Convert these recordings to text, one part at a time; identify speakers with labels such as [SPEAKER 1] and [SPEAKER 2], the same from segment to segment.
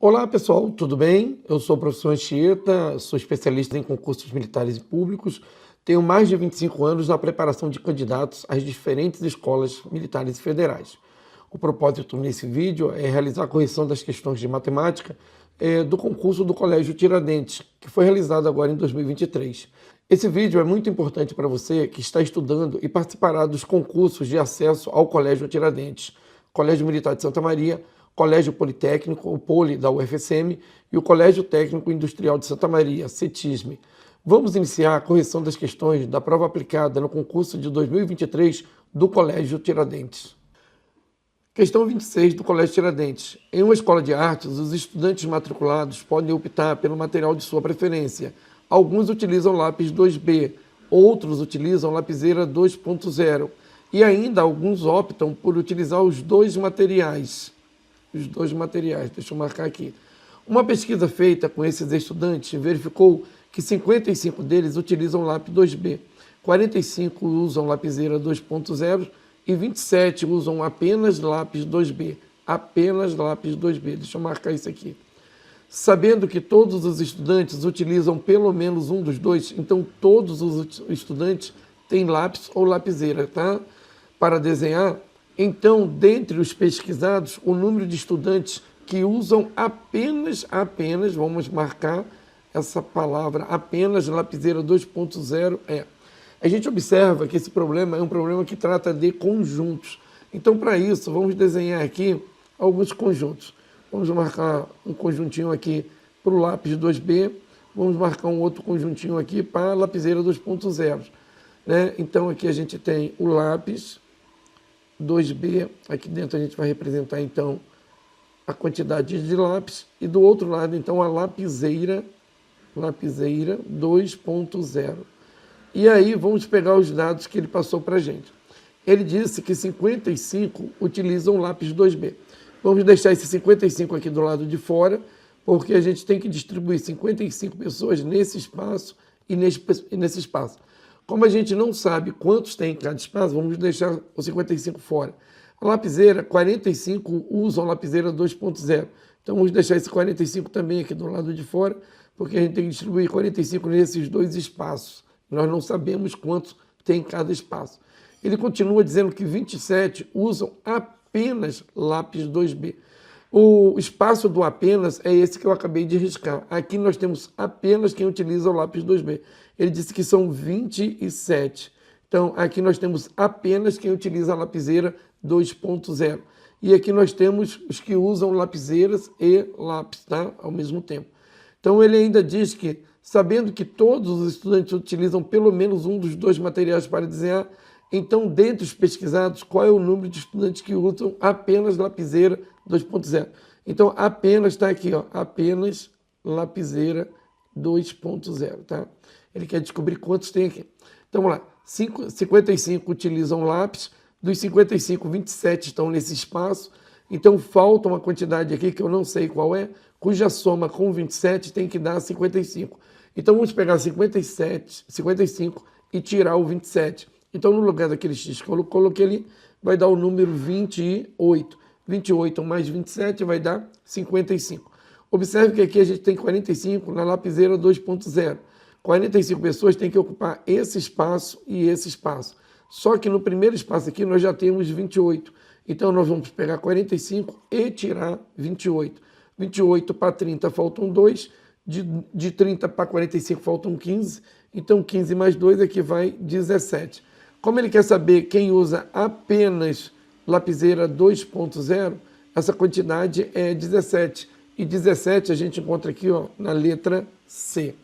[SPEAKER 1] Olá pessoal, tudo bem? Eu sou o professor Anchieta, sou especialista em concursos militares e públicos, tenho mais de 25 anos na preparação de candidatos às diferentes escolas militares e federais. O propósito nesse vídeo é realizar a correção das questões de matemática do concurso do Colégio Tiradentes, que foi realizado agora em 2023. Esse vídeo é muito importante para você que está estudando e participará dos concursos de acesso ao Colégio Tiradentes, Colégio Militar de Santa Maria, Colégio Politécnico, o Poli da UFSM e o Colégio Técnico Industrial de Santa Maria, CETISME. Vamos iniciar a correção das questões da prova aplicada no concurso de 2023 do Colégio Tiradentes. Questão 26 do Colégio Tiradentes. Em uma escola de artes, os estudantes matriculados podem optar pelo material de sua preferência. Alguns utilizam lápis 2B, outros utilizam lapiseira 2.0 e ainda alguns optam por utilizar os dois materiais. Deixa eu marcar aqui. Uma pesquisa feita com esses estudantes verificou que 55 deles utilizam lápis 2B, 45 usam lapiseira 2.0 e 27 usam apenas lápis 2B. Apenas lápis 2B. Deixa eu marcar isso aqui. Sabendo que todos os estudantes utilizam pelo menos um dos dois, então todos os estudantes têm lápis ou lapiseira, tá? Para desenhar. Então, dentre os pesquisados, o número de estudantes que usam apenas, vamos marcar essa palavra, apenas lapiseira 2.0 é. A gente observa que esse problema é um problema que trata de conjuntos. Então, para isso, vamos desenhar aqui alguns conjuntos. Vamos marcar um conjuntinho aqui para o lápis 2B, vamos marcar um outro conjuntinho aqui para a lapiseira 2.0. Né? Então, aqui a gente tem o lápis 2B, aqui dentro a gente vai representar então a quantidade de lápis e do outro lado então a lapiseira 2.0. E aí vamos pegar os dados que ele passou para a gente. Ele disse que 55 utilizam lápis 2B. Vamos deixar esse 55 aqui do lado de fora, porque a gente tem que distribuir 55 pessoas nesse espaço e nesse espaço. Como a gente não sabe quantos tem em cada espaço, vamos deixar os 55 fora. A lapiseira, 45 usam lapiseira 2.0. Então vamos deixar esse 45 também aqui do lado de fora, porque a gente tem que distribuir 45 nesses dois espaços. Nós não sabemos quantos tem em cada espaço. Ele continua dizendo que 27 usam apenas lápis 2B. O espaço do apenas é esse que eu acabei de riscar. Aqui nós temos apenas quem utiliza o lápis 2B. Ele disse que são 27. Então, aqui nós temos apenas quem utiliza a lapiseira 2.0. E aqui nós temos os que usam lapiseiras e lápis, tá? Ao mesmo tempo. Então, ele ainda diz que, sabendo que todos os estudantes utilizam pelo menos um dos dois materiais para desenhar, então, dentre os pesquisados, qual é o número de estudantes que usam apenas lapiseira 2.0? Então, apenas está aqui, ó, apenas lapiseira 2.0, tá? Ele quer descobrir quantos tem aqui. Então, vamos lá. 55 utilizam lápis, dos 55, 27 estão nesse espaço. Então, falta uma quantidade aqui que eu não sei qual é, cuja soma com 27 tem que dar 55. Então, vamos pegar 55 e tirar o 27. Então, no lugar daquele X que eu coloquei ali, vai dar o número 28. 28 mais 27 vai dar 55. Observe que aqui a gente tem 45 na lapiseira 2.0. 45 pessoas têm que ocupar esse espaço e esse espaço. Só que no primeiro espaço aqui nós já temos 28. Então, nós vamos pegar 45 e tirar 28. 28 para 30 faltam 2. De 30 para 45 faltam 15. Então, 15 mais 2 aqui vai 17. Como ele quer saber quem usa apenas lapiseira 2.0, essa quantidade é 17. E 17 a gente encontra aqui, ó, na letra C.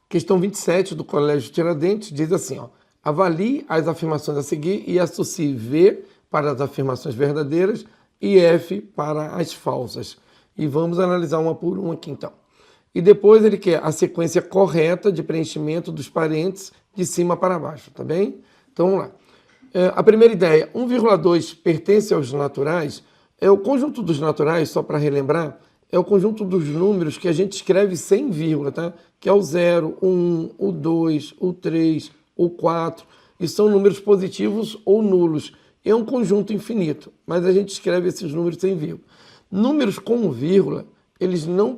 [SPEAKER 1] Questão 27 do Colégio Tiradentes diz assim, ó, avalie as afirmações a seguir e associe V para as afirmações verdadeiras e F para as falsas. E vamos analisar uma por uma aqui então. E depois ele quer a sequência correta de preenchimento dos parênteses de cima para baixo, tá bem? Então vamos lá. A primeira ideia, 1,2 pertence aos naturais. O conjunto dos naturais, só para relembrar, é o conjunto dos números que a gente escreve sem vírgula, tá? Que é o 0, o 1, o 2, o 3, o 4. E são números positivos ou nulos. É um conjunto infinito, mas a gente escreve esses números sem vírgula. Números com vírgula eles não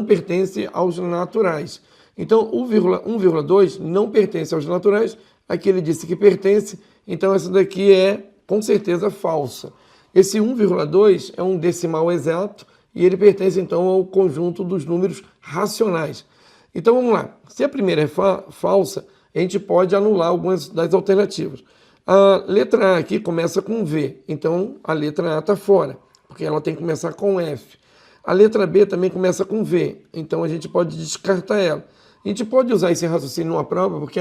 [SPEAKER 1] pertencem aos naturais. Então, o 1,2 não pertence aos naturais, aqui ele disse que pertence, então essa daqui é com certeza falsa. Esse 1,2 é um decimal exato e ele pertence então ao conjunto dos números racionais. Então vamos lá, se a primeira é falsa, a gente pode anular algumas das alternativas. A letra A aqui começa com V, então a letra A está fora, porque ela tem que começar com F. A letra B também começa com V, então a gente pode descartar ela. A gente pode usar esse raciocínio numa prova porque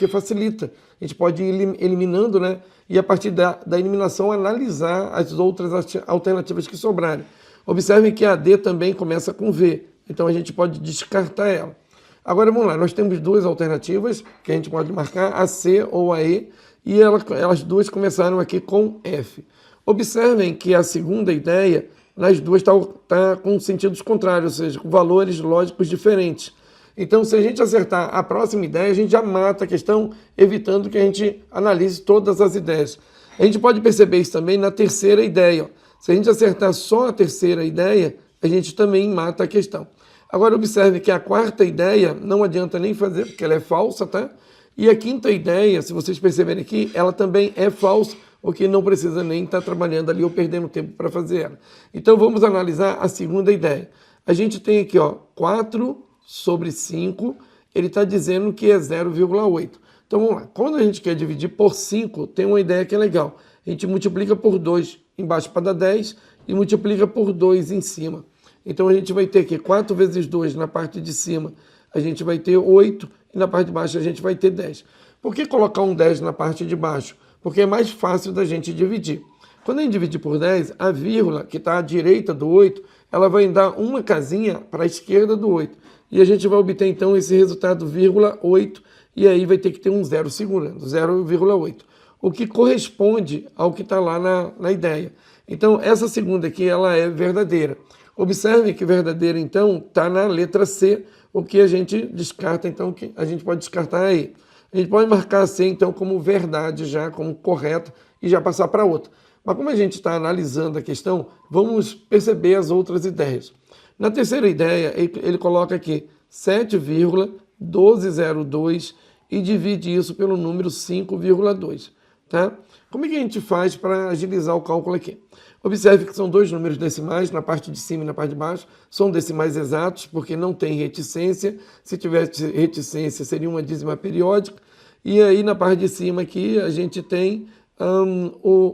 [SPEAKER 1] facilita. A gente pode ir eliminando, né? E a partir da eliminação analisar as outras alternativas que sobrarem. Observem que a D também começa com V, então a gente pode descartar ela. Agora vamos lá, nós temos duas alternativas que a gente pode marcar, a C ou a E, e elas duas começaram aqui com F. Observem que a segunda ideia, nas duas está com sentidos contrários, ou seja, com valores lógicos diferentes. Então, se a gente acertar a próxima ideia, a gente já mata a questão, evitando que a gente analise todas as ideias. A gente pode perceber isso também na terceira ideia. Se a gente acertar só a terceira ideia, a gente também mata a questão. Agora, observe que a quarta ideia não adianta nem fazer, porque ela é falsa, tá? E a quinta ideia, se vocês perceberem aqui, ela também é falsa, porque não precisa nem estar trabalhando ali ou perdendo tempo para fazer ela. Então, vamos analisar a segunda ideia. A gente tem aqui, ó, 4 sobre 5, ele está dizendo que é 0,8. Então vamos lá, quando a gente quer dividir por 5, tem uma ideia que é legal. A gente multiplica por 2 embaixo para dar 10 e multiplica por 2 em cima. Então a gente vai ter aqui 4 vezes 2 na parte de cima, a gente vai ter 8 e na parte de baixo a gente vai ter 10. Por que colocar um 10 na parte de baixo? Porque é mais fácil da gente dividir. Quando a gente dividir por 10, a vírgula que está à direita do 8, ela vai dar uma casinha para a esquerda do 8. E a gente vai obter, então, esse resultado, 0,8, e aí vai ter que ter um zero segurando, 0,8, o que corresponde ao que está lá na ideia. Então, essa segunda aqui, ela é verdadeira. Observe que verdadeira, então, está na letra C, o que a gente descarta, então, que a gente pode descartar aí. A gente pode marcar a C, então, como verdade já, como correta, e já passar para outra. Mas como a gente está analisando a questão, vamos perceber as outras ideias. Na terceira ideia, ele coloca aqui 7,1202 e divide isso pelo número 5,2. Tá? Como é que a gente faz para agilizar o cálculo aqui? Observe que são dois números decimais, na parte de cima e na parte de baixo. São decimais exatos, porque não tem reticência. Se tivesse reticência, seria uma dízima periódica. E aí, na parte de cima aqui, a gente tem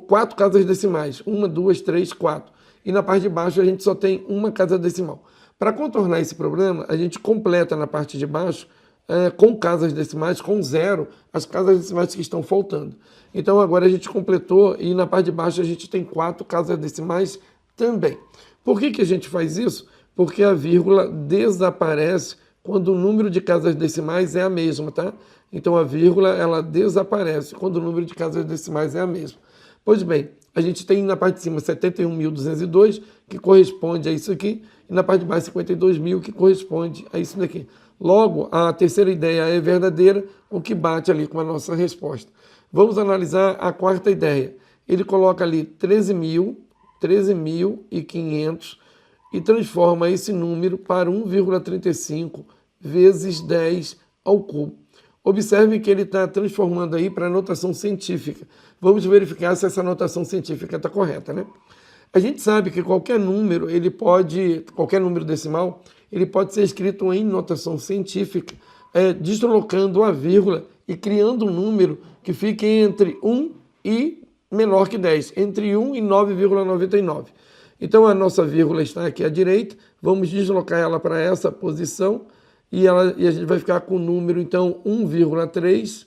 [SPEAKER 1] 4 casas decimais. 1, 2, 3, 4. E na parte de baixo a gente só tem uma casa decimal. Para contornar esse problema, a gente completa na parte de baixo, com casas decimais, com 0, as casas decimais que estão faltando. Então agora a gente completou e na parte de baixo a gente tem 4 casas decimais também. Por que a gente faz isso? Porque a vírgula desaparece quando o número de casas decimais é a mesma, tá? Então a vírgula ela desaparece quando o número de casas decimais é a mesma. Pois bem, a gente tem na parte de cima 71.202, que corresponde a isso aqui, e na parte de baixo 52.000, que corresponde a isso daqui. Logo, a terceira ideia é verdadeira, o que bate ali com a nossa resposta. Vamos analisar a quarta ideia. Ele coloca ali 13.500 e transforma esse número para 1,35 vezes 10 ao cubo. Observe que ele está transformando aí para notação científica. Vamos verificar se essa notação científica está correta, né? A gente sabe que qualquer número decimal, ele pode ser escrito em notação científica, deslocando a vírgula e criando um número que fique entre 1 e menor que 10, entre 1 e 9,99. Então a nossa vírgula está aqui à direita, vamos deslocar ela para essa posição, e a gente vai ficar com o número, então, 1,3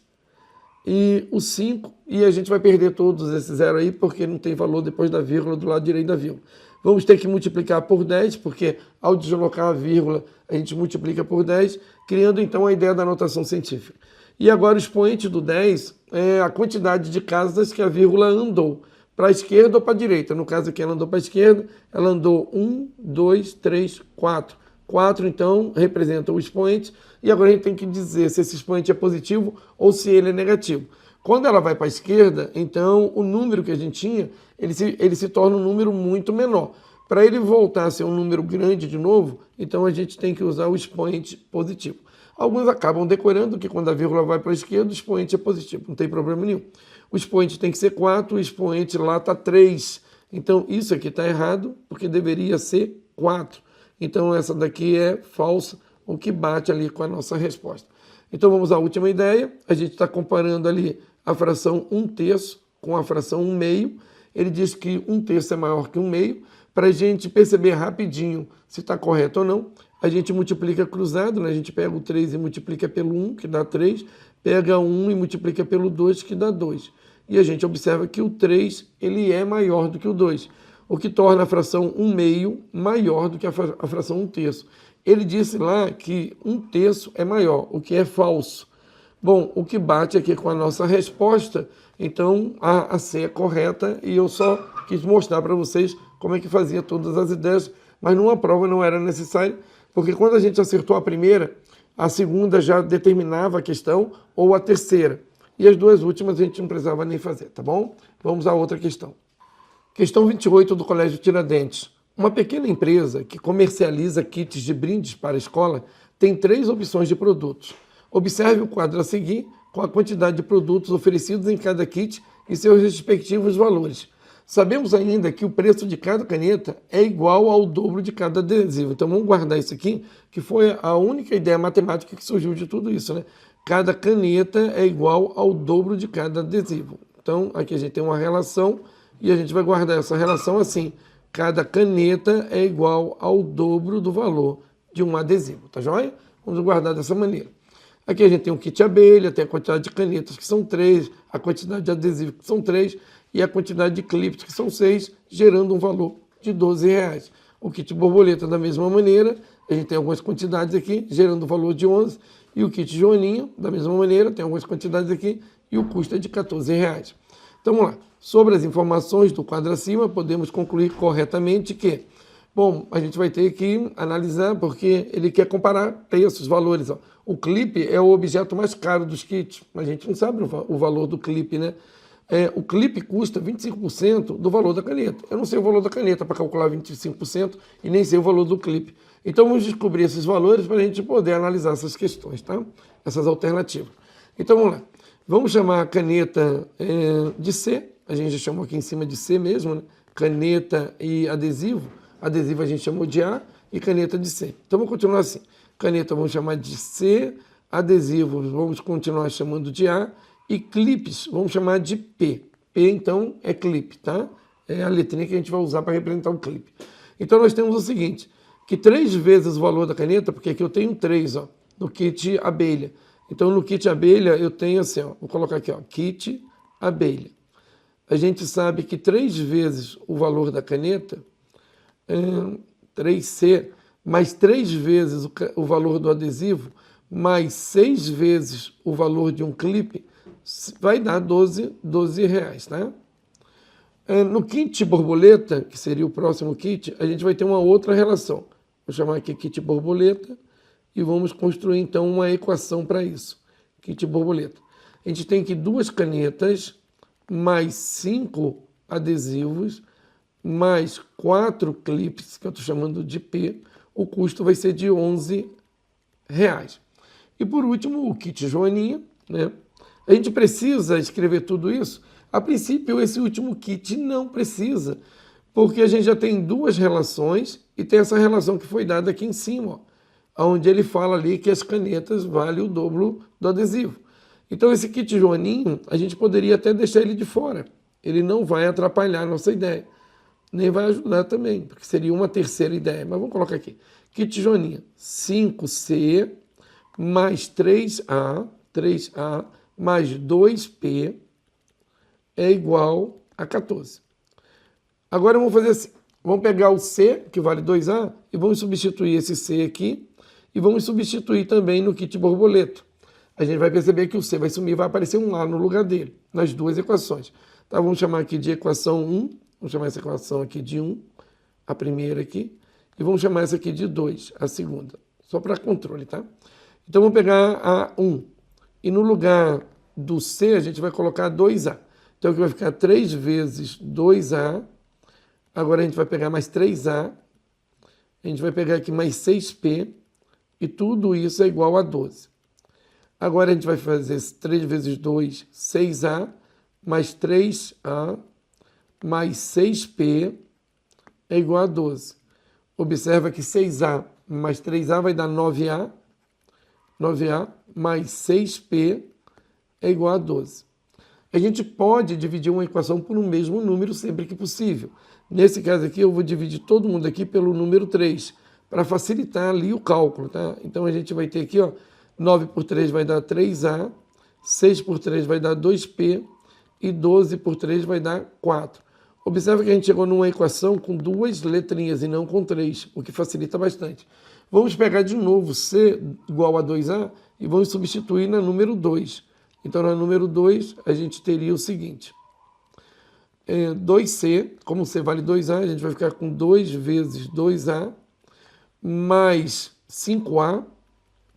[SPEAKER 1] e o 5, e a gente vai perder todos esses zero aí, porque não tem valor depois da vírgula do lado direito da vírgula. Vamos ter que multiplicar por 10, porque ao deslocar a vírgula, a gente multiplica por 10, criando então a ideia da notação científica. E agora o expoente do 10 é a quantidade de casas que a vírgula andou, para a esquerda ou para a direita. No caso aqui ela andou para a esquerda, ela andou 1, 2, 3, 4. 4, então, representa o expoente, e agora a gente tem que dizer se esse expoente é positivo ou se ele é negativo. Quando ela vai para a esquerda, então, o número que a gente tinha, ele se torna um número muito menor. Para ele voltar a ser um número grande de novo, então a gente tem que usar o expoente positivo. Alguns acabam decorando que quando a vírgula vai para a esquerda, o expoente é positivo, não tem problema nenhum. O expoente tem que ser 4, o expoente lá está 3. Então isso aqui está errado, porque deveria ser 4. Então essa daqui é falsa, o que bate ali com a nossa resposta. Então vamos à última ideia. A gente está comparando ali a fração 1/3 com a fração 1/2. Ele diz que 1/3 é maior que 1/2. Para a gente perceber rapidinho se está correto ou não, a gente multiplica cruzado, né? A gente pega o 3 e multiplica pelo 1, que dá 3, pega 1 e multiplica pelo 2, que dá 2. E a gente observa que o 3 ele é maior do que o 2, o que torna a fração 1/2 maior do que a fração 1/3. Ele disse lá que 1/3 é maior, o que é falso. Bom, o que bate aqui com a nossa resposta, então a C é correta e eu só quis mostrar para vocês como é que fazia todas as ideias, mas numa prova não era necessário, porque quando a gente acertou a primeira, a segunda já determinava a questão, ou a terceira. E as duas últimas a gente não precisava nem fazer, tá bom? Vamos à outra questão. Questão 28 do Colégio Tiradentes. Uma pequena empresa que comercializa kits de brindes para a escola tem 3 opções de produtos. Observe o quadro a seguir com a quantidade de produtos oferecidos em cada kit e seus respectivos valores. Sabemos ainda que o preço de cada caneta é igual ao dobro de cada adesivo. Então vamos guardar isso aqui, que foi a única ideia matemática que surgiu de tudo isso, né? Cada caneta é igual ao dobro de cada adesivo. Então aqui a gente tem uma relação e a gente vai guardar essa relação assim. Cada caneta é igual ao dobro do valor de um adesivo, tá joia? Vamos guardar dessa maneira. Aqui a gente tem um kit abelha, tem a quantidade de canetas que são 3, a quantidade de adesivos que são 3 e a quantidade de clipes que são 6, gerando um valor de R$12. O kit borboleta da mesma maneira, a gente tem algumas quantidades aqui, gerando um valor de 11, e o kit joaninha, da mesma maneira, tem algumas quantidades aqui, e o custo é de R$14. Então vamos lá. Sobre as informações do quadro acima, podemos concluir corretamente que, bom, a gente vai ter que analisar, porque ele quer comparar preços, valores. Ó. O clipe é o objeto mais caro dos kits, mas a gente não sabe o valor do clipe, né? O clipe custa 25% do valor da caneta. Eu não sei o valor da caneta para calcular 25% e nem sei o valor do clipe. Então vamos descobrir esses valores para a gente poder analisar essas questões, tá? Essas alternativas. Então vamos lá. Vamos chamar a caneta de C, a gente já chamou aqui em cima de C mesmo, né? Caneta e adesivo. Adesivo a gente chamou de A e caneta de C. Então vamos continuar assim. Caneta vamos chamar de C, adesivos vamos continuar chamando de A e clipes vamos chamar de P. P então é clipe, tá? É a letrinha que a gente vai usar para representar o clipe. Então nós temos o seguinte, que 3 vezes o valor da caneta, porque aqui eu tenho 3, ó, no kit abelha. Então, no kit abelha, eu tenho assim, ó, vou colocar aqui, ó, kit abelha. A gente sabe que 3 vezes o valor da caneta, 3C, mais 3 vezes o valor do adesivo, mais 6 vezes o valor de um clipe, vai dar R$12, tá? No kit borboleta, que seria o próximo kit, a gente vai ter uma outra relação. Vou chamar aqui kit borboleta. E vamos construir, então, uma equação para isso. Kit borboleta. A gente tem que 2 canetas, mais 5 adesivos, mais 4 clipes, que eu estou chamando de P. O custo vai ser de R$11. E, por último, o kit joaninha, né? A gente precisa escrever tudo isso? A princípio, esse último kit não precisa, porque a gente já tem 2 relações e tem essa relação que foi dada aqui em cima, ó, onde ele fala ali que as canetas valem o dobro do adesivo. Então esse kit joaninho, a gente poderia até deixar ele de fora. Ele não vai atrapalhar a nossa ideia, nem vai ajudar também, porque seria uma terceira ideia. Mas vamos colocar aqui. Kit joaninha, 5C mais 3A mais 2P é igual a 14. Agora vamos fazer assim. Vamos pegar o C, que vale 2A, e vamos substituir esse C aqui, e vamos substituir também no kit borboleta. A gente vai perceber que o C vai sumir e vai aparecer um A no lugar dele, nas 2 equações. Tá, vamos chamar aqui de equação 1, vamos chamar essa equação aqui de 1, a primeira aqui, e vamos chamar essa aqui de 2, a segunda, só para controle, tá? Então vamos pegar a 1, e no lugar do C a gente vai colocar 2A. Então aqui vai ficar 3 vezes 2A Agora a gente vai pegar mais 3A, a gente vai pegar aqui mais 6P, e tudo isso é igual a 12. Agora a gente vai fazer 3 vezes 2, 6A, mais 3A, mais 6P, é igual a 12. Observa que 6A mais 3A vai dar 9A, 9A mais 6P é igual a 12. A gente pode dividir uma equação por um mesmo número sempre que possível. Nesse caso aqui, eu vou dividir todo mundo aqui pelo número 3, para facilitar ali o cálculo, tá? Então a gente vai ter aqui, ó, 9 por 3 vai dar 3A, 6 por 3 vai dar 2P e 12 por 3 vai dar 4. Observa que a gente chegou numa equação com 2 letrinhas e não com 3, o que facilita bastante. Vamos pegar de novo C igual a 2A e vamos substituir na número 2. Então, na número 2, a gente teria o seguinte. 2C, como C vale 2A, a gente vai ficar com 2 vezes 2A, mais 5A,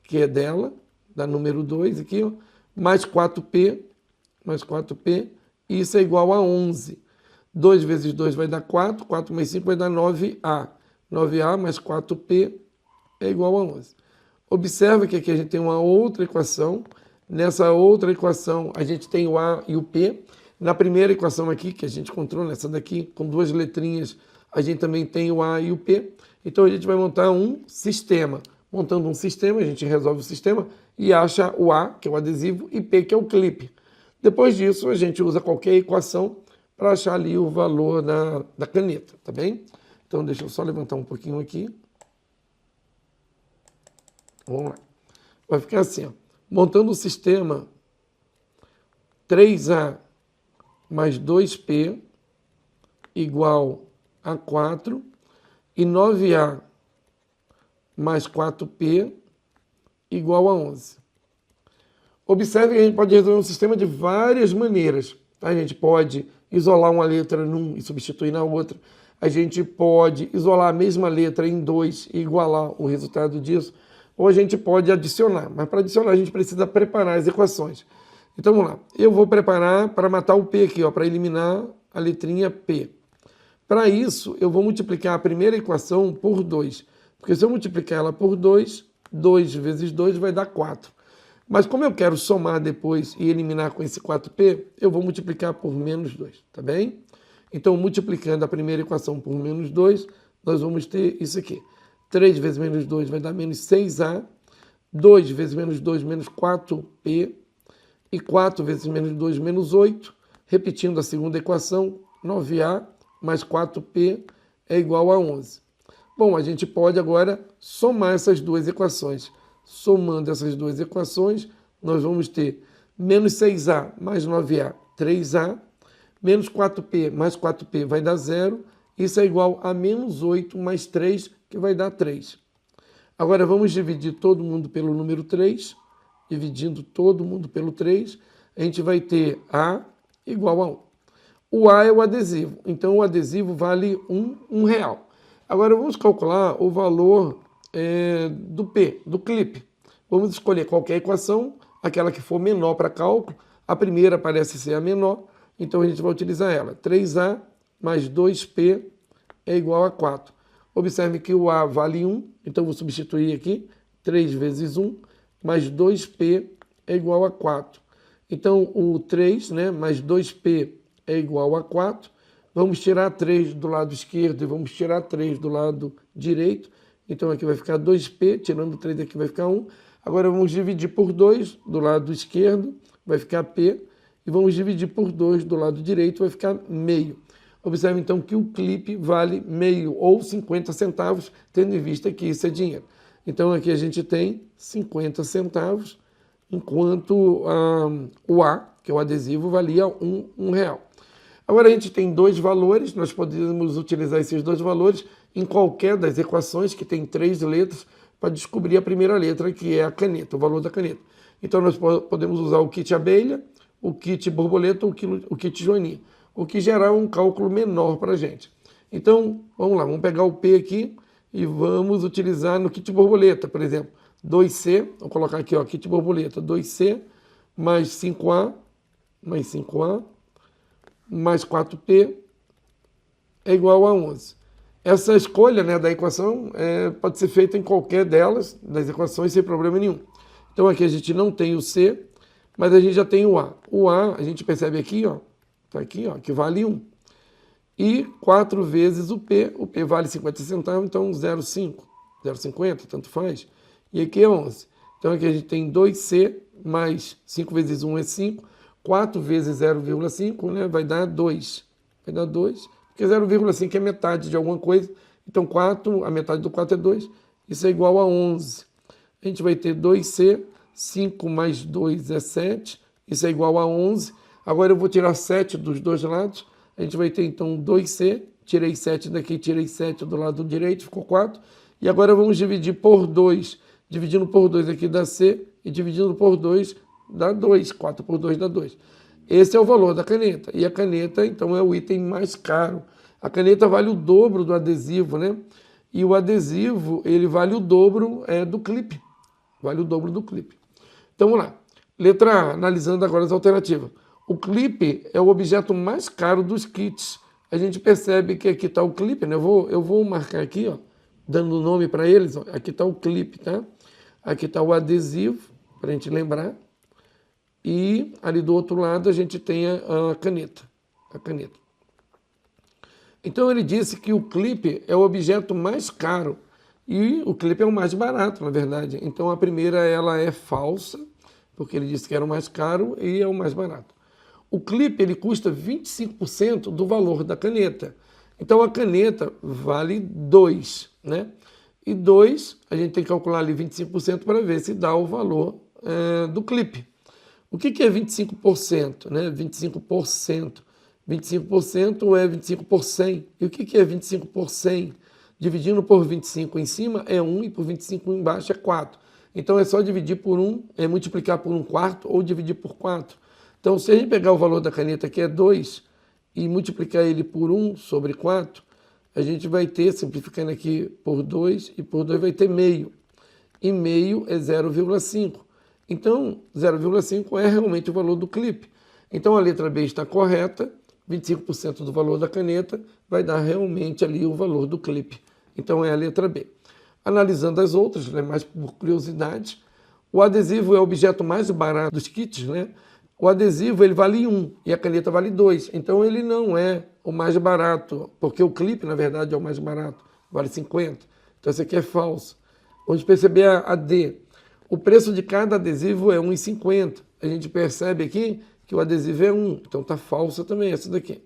[SPEAKER 1] que é dela, da número 2 aqui, ó, mais 4P, e isso é igual a 11. 2 vezes 2 vai dar 4, 4 mais 5 vai dar 9A. 9A mais 4P é igual a 11. Observa que aqui a gente tem uma outra equação. Nessa outra equação a gente tem o A e o P. Na primeira equação aqui, que a gente encontrou, nessa daqui, com 2 letrinhas, a gente também tem o A e o P. Então a gente vai montar um sistema. Montando um sistema, a gente resolve o sistema e acha o A, que é o adesivo, e P, que é o clipe. Depois disso, a gente usa qualquer equação para achar ali o valor da caneta, tá bem? Então deixa eu só levantar um pouquinho aqui. Vamos lá. Vai ficar assim, ó. Montando o sistema 3A mais 2P igual a 4 e 9A mais 4P igual a 11. Observe que a gente pode resolver um sistema de várias maneiras. Tá? A gente pode isolar uma letra num e substituir na outra. A gente pode isolar a mesma letra em 2 e igualar o resultado disso. Ou a gente pode adicionar. Mas para adicionar a gente precisa preparar as equações. Então vamos lá. Eu vou preparar para matar o P aqui, para eliminar a letrinha P. Para isso, eu vou multiplicar a primeira equação por 2. Porque se eu multiplicar ela por 2, 2 vezes 2 vai dar 4. Mas como eu quero somar depois e eliminar com esse 4P, eu vou multiplicar por menos 2, tá bem? Então, multiplicando a primeira equação por menos 2, nós vamos ter isso aqui. 3 vezes menos 2 vai dar menos 6A, 2 vezes menos 2, menos 4P, e 4 vezes menos 2, menos 8. Repetindo a segunda equação, 9A mais 4P é igual a 11. Bom, a gente pode agora somar essas duas equações. Somando essas duas equações, nós vamos ter menos 6A mais 9A, 3A, menos 4P mais 4P vai dar 0, isso é igual a menos 8 mais 3, que vai dar 3. Agora vamos dividir todo mundo pelo número 3, dividindo todo mundo pelo 3, a gente vai ter A igual a 1. O A é o adesivo, então o adesivo vale R$1. Agora vamos calcular o valor do P, do clipe. Vamos escolher qualquer equação, aquela que for menor para cálculo. A primeira parece ser a menor, então a gente vai utilizar ela. 3A mais 2P é igual a 4. Observe que o A vale 1, então vou substituir aqui. 3 vezes 1 mais 2P é igual a 4. Então o 3, né, mais 2P é igual a 4. Vamos tirar 3 do lado esquerdo e vamos tirar 3 do lado direito. Então aqui vai ficar 2P, tirando 3 aqui vai ficar 1. Agora vamos dividir por 2 do lado esquerdo, vai ficar P. E vamos dividir por 2 do lado direito, vai ficar meio. Observe então que o clipe vale meio ou 50 centavos, tendo em vista que isso é dinheiro. Então aqui a gente tem 50 centavos, enquanto o A, que é o adesivo, valia R$1. Agora a gente tem dois valores, nós podemos utilizar esses dois valores em qualquer das equações que tem 3 letras para descobrir a primeira letra, que é a caneta, o valor da caneta. Então nós podemos usar o kit abelha, o kit borboleta ou o kit joaninha, o que gerar um cálculo menor para a gente. Então, vamos lá, vamos pegar o P aqui e vamos utilizar no kit borboleta, por exemplo, 2C, vou colocar aqui, ó, kit borboleta, 2C mais 5A, mais 5A, mais 4P é igual a 11. Essa escolha, né, da equação pode ser feita em qualquer delas, das equações, sem problema nenhum. Então aqui a gente não tem o C, mas a gente já tem o A. O A, a gente percebe aqui, ó, tá aqui, ó, que vale 1. E 4 vezes o P vale 50 centavos, então 0,5, 0,50, tanto faz. E aqui é 11. Então aqui a gente tem 2C mais 5 vezes 1 é 5, 4 vezes 0,5, né, vai dar 2. Vai dar 2, porque 0,5 é metade de alguma coisa. Então 4, a metade do 4 é 2, isso é igual a 11. A gente vai ter 2C, 5 mais 2 é 7, isso é igual a 11. Agora eu vou tirar 7 dos dois lados, a gente vai ter então 2C, tirei 7 daqui, tirei 7 do lado direito, ficou 4. E agora vamos dividir por 2. Dividindo por 2 aqui dá C, e dividindo por 2 dá 2. 4 por 2 dá 2. Esse é o valor da caneta. E a caneta, então, é o item mais caro. A caneta vale o dobro do adesivo, né? E o adesivo, ele vale o dobro do clipe. Vale o dobro do clipe. Então, vamos lá. Letra A, analisando agora as alternativas. O clipe é o objeto mais caro dos kits. A gente percebe que aqui está o clipe, né? Eu vou marcar aqui, ó, dando nome para eles. Ó. Aqui está o clipe, tá? Aqui está o adesivo, para a gente lembrar. E ali do outro lado a gente tem a caneta. A caneta. Então ele disse que o clipe é o objeto mais caro. E o clipe é o mais barato, na verdade. Então a primeira ela é falsa, porque ele disse que era o mais caro e é o mais barato. O clipe ele custa 25% do valor da caneta. Então a caneta vale 2, né? E 2, a gente tem que calcular ali 25% para ver se dá o valor do clipe. O que é 25%? Né? 25%. 25% é 25 por 100. E o que é 25 por 100? Dividindo por 25 em cima é 1 e por 25 embaixo é 4. Então é só dividir por 1, multiplicar por 1/4 ou dividir por 4. Então se a gente pegar o valor da caneta que é 2 e multiplicar ele por 1 sobre 4, a gente vai ter, simplificando aqui por 2 e por 2 vai ter meio. E meio é 0,5. Então 0,5 é realmente o valor do clipe. Então a letra B está correta, 25% do valor da caneta vai dar realmente ali o valor do clipe. Então é a letra B. Analisando as outras, né, mais por curiosidade, o adesivo é o objeto mais barato dos kits, né? O adesivo ele vale 1 e a caneta vale 2. Então ele não é o mais barato, porque o clipe, na verdade, é o mais barato, vale 50. Então esse aqui é falso. Vamos perceber a D. O preço de cada adesivo é 1,50. A gente percebe aqui que o adesivo é 1, então está falsa também essa daqui.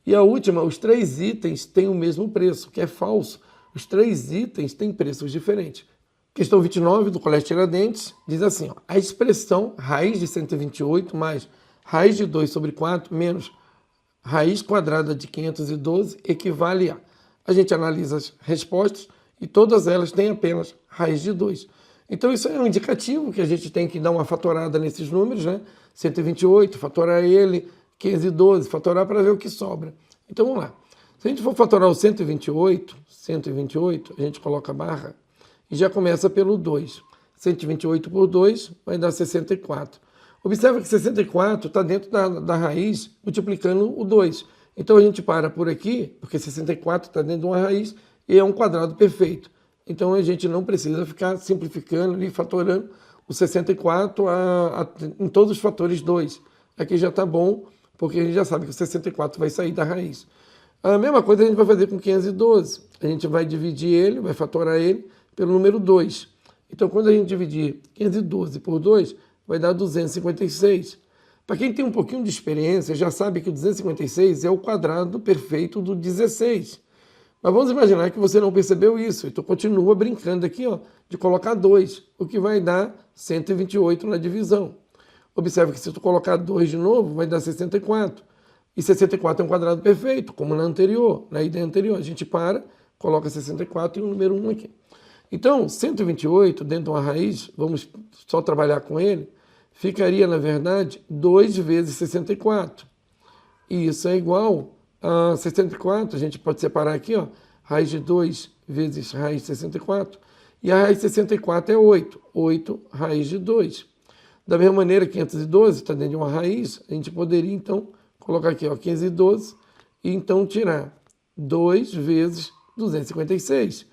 [SPEAKER 1] E a última, os 3 itens têm o mesmo preço, que é falso. Os 3 itens têm preços diferentes. Questão 29 do Colégio Tiradentes diz assim, ó, a expressão raiz de 128 mais raiz de 2 sobre 4 menos raiz quadrada de 512 equivale a... A gente analisa as respostas e todas elas têm apenas raiz de 2. Então isso é um indicativo que a gente tem que dar uma fatorada nesses números, né? 128, fatorar ele, 512, fatorar para ver o que sobra. Então vamos lá. Se a gente for fatorar o 128, a gente coloca a barra e já começa pelo 2. 128 por 2 vai dar 64. Observa que 64 está dentro da raiz multiplicando o 2. Então a gente para por aqui, porque 64 está dentro de uma raiz e é um quadrado perfeito. Então a gente não precisa ficar simplificando ali, fatorando o 64 em todos os fatores 2. Aqui já está bom, porque a gente já sabe que o 64 vai sair da raiz. A mesma coisa a gente vai fazer com 512. A gente vai dividir ele, vai fatorar ele pelo número 2. Então quando a gente dividir 512 por 2, vai dar 256. Para quem tem um pouquinho de experiência, já sabe que o 256 é o quadrado perfeito do 16. Mas vamos imaginar que você não percebeu isso, então continua brincando aqui, ó, de colocar 2, o que vai dar 128 na divisão. Observe que se tu colocar 2 de novo, vai dar 64. E 64 é um quadrado perfeito, como na anterior, na ideia anterior. A gente para, coloca 64 e o número 1 aqui. Então, 128 dentro de uma raiz, vamos só trabalhar com ele, ficaria, na verdade, 2 vezes 64. E isso é igual a 64, a gente pode separar aqui, ó, raiz de 2 vezes raiz de 64, e a raiz de 64 é 8, 8 raiz de 2. Da mesma maneira, 512 está dentro de uma raiz, a gente poderia, então, colocar aqui, ó, 512, e então tirar 2 vezes 256.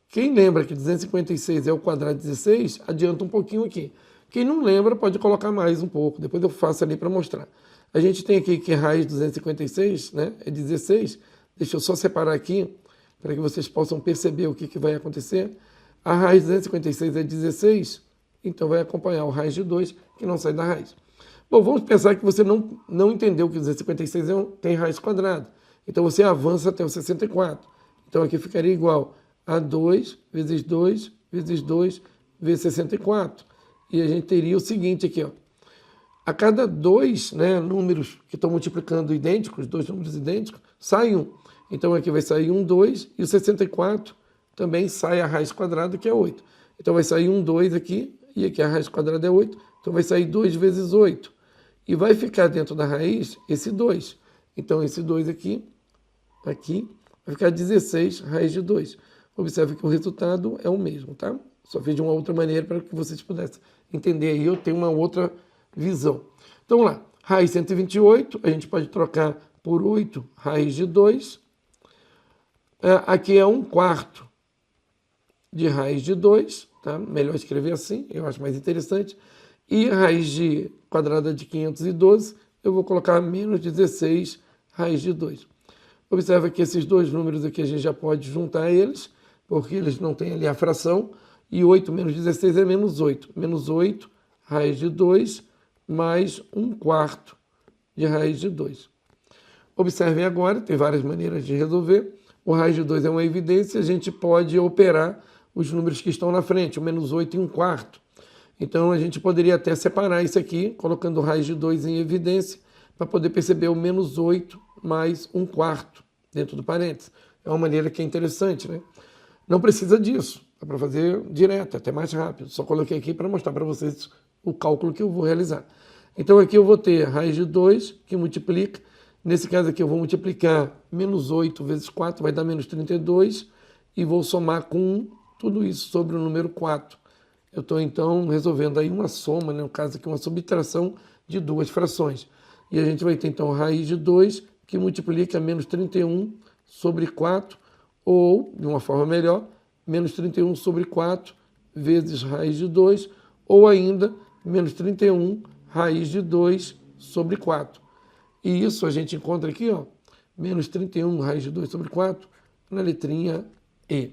[SPEAKER 1] Quem lembra que 256 é o quadrado de 16, adianta um pouquinho aqui. Quem não lembra pode colocar mais um pouco, depois eu faço ali para mostrar. A gente tem aqui que raiz de 256, né, é 16. Deixa eu só separar aqui, para que vocês possam perceber o que vai acontecer. A raiz de 256 é 16, então vai acompanhar o raiz de 2, que não sai da raiz. Bom, vamos pensar que você não entendeu que 256 tem raiz quadrada. Então você avança até o 64. Então aqui ficaria igual a 2 vezes 2 vezes 2 vezes 64. E a gente teria o seguinte aqui, ó. A cada dois, né, números que estão multiplicando idênticos, dois números idênticos, sai um. Então aqui vai sair um 2 e o 64 também sai a raiz quadrada, que é 8. Então vai sair um 2 aqui, e aqui a raiz quadrada é 8. Então vai sair 2 vezes 8. E vai ficar dentro da raiz esse 2. Então esse 2 aqui, vai ficar 16 raiz de 2. Observe que o resultado é o mesmo, tá? Só fiz de uma outra maneira para que vocês pudessem entender aí. Eu tenho uma outra visão. Então vamos lá. Raiz 128, a gente pode trocar por 8 raiz de 2. Aqui é 1/4 de raiz de 2, tá? Melhor escrever assim, eu acho mais interessante. E raiz de quadrada de 512, eu vou colocar menos 16 raiz de 2. Observa que esses dois números aqui a gente já pode juntar eles, porque eles não têm ali a fração. E 8 menos 16 é menos 8. Menos 8 raiz de 2 mais 1/4 de raiz de 2. Observem agora, tem várias maneiras de resolver. O raiz de 2 é uma evidência, a gente pode operar os números que estão na frente, o menos 8 e 1/4. Então a gente poderia até separar isso aqui, colocando o raiz de 2 em evidência, para poder perceber o menos 8 mais 1/4 dentro do parênteses. É uma maneira que é interessante, né? Não precisa disso, dá para fazer direto, até mais rápido. Só coloquei aqui para mostrar para vocês o cálculo que eu vou realizar. Então aqui eu vou ter raiz de 2, que multiplica. Nesse caso aqui eu vou multiplicar menos 8 vezes 4, vai dar menos 32, e vou somar com 1, tudo isso sobre o número 4. Eu estou então resolvendo aí uma soma, né? No caso aqui uma subtração de duas frações. E a gente vai ter então raiz de 2, que multiplica menos 31 sobre 4, ou, de uma forma melhor, menos 31 sobre 4 vezes raiz de 2, ou ainda menos 31 raiz de 2 sobre 4. E isso a gente encontra aqui, ó, menos 31 raiz de 2 sobre 4, na letrinha E.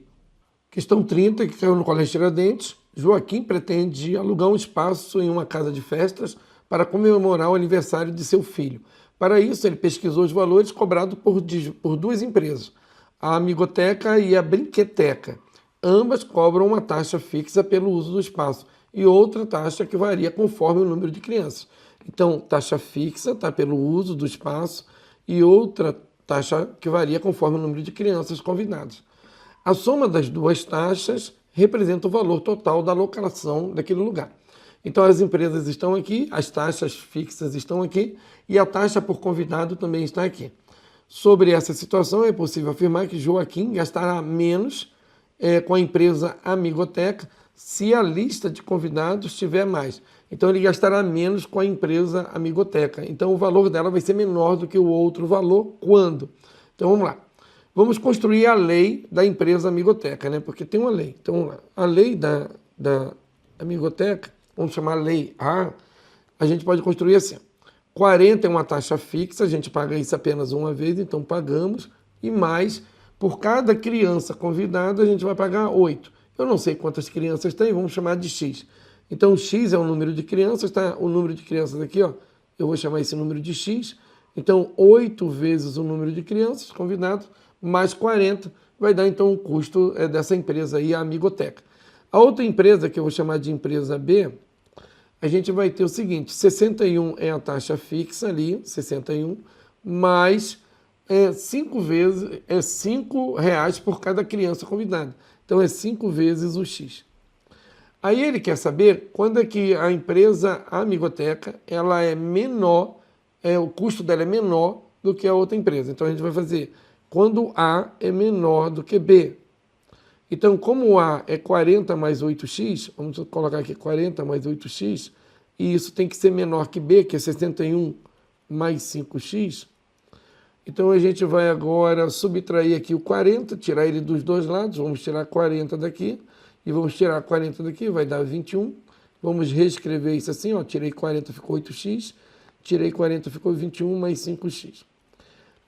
[SPEAKER 1] Questão 30, que caiu no Colégio Tiradentes. Joaquim pretende alugar um espaço em uma casa de festas para comemorar o aniversário de seu filho. Para isso, ele pesquisou os valores cobrados por duas empresas, a Amigoteca e a Brinqueteca. Ambas cobram uma taxa fixa pelo uso do espaço e outra taxa que varia conforme o número de crianças. Então, taxa fixa está pelo uso do espaço e outra taxa que varia conforme o número de crianças convidadas. A soma das duas taxas representa o valor total da locação daquele lugar. Então, as empresas estão aqui, as taxas fixas estão aqui e a taxa por convidado também está aqui. Sobre essa situação, é possível afirmar que Joaquim gastará menos com a empresa Amigoteca se a lista de convidados tiver mais. Então, ele gastará menos com a empresa Amigoteca. Então, o valor dela vai ser menor do que o outro valor. Quando? Então, vamos lá. Vamos construir a lei da empresa Amigoteca, né? Porque tem uma lei. Então, vamos lá. A lei da Amigoteca, vamos chamar lei A, a gente pode construir assim. 40 é uma taxa fixa, a gente paga isso apenas uma vez, então pagamos. E mais, por cada criança convidada, a gente vai pagar 8. Eu não sei quantas crianças tem, vamos chamar de X. Então, X é o número de crianças, tá? O número de crianças aqui, ó, eu vou chamar esse número de X. Então, 8 vezes o número de crianças convidados, mais 40, vai dar então o custo dessa empresa aí, a Amigoteca. A outra empresa, que eu vou chamar de empresa B, a gente vai ter o seguinte, 61 é a taxa fixa ali, 61, mais 5 vezes, R$5 por cada criança convidada. Então, é 5 vezes o X. Aí ele quer saber quando é que a empresa Amigoteca, ela é menor, o custo dela é menor do que a outra empresa. Então, a gente vai fazer quando A é menor do que B. Então, como A é 40 mais 8x, vamos colocar aqui 40 mais 8x, e isso tem que ser menor que B, que é 61 mais 5x. Então a gente vai agora subtrair aqui o 40, tirar ele dos dois lados, vamos tirar 40 daqui e vamos tirar 40 daqui, vai dar 21. Vamos reescrever isso assim, ó, tirei 40, ficou 8x, tirei 40, ficou 21 mais 5x.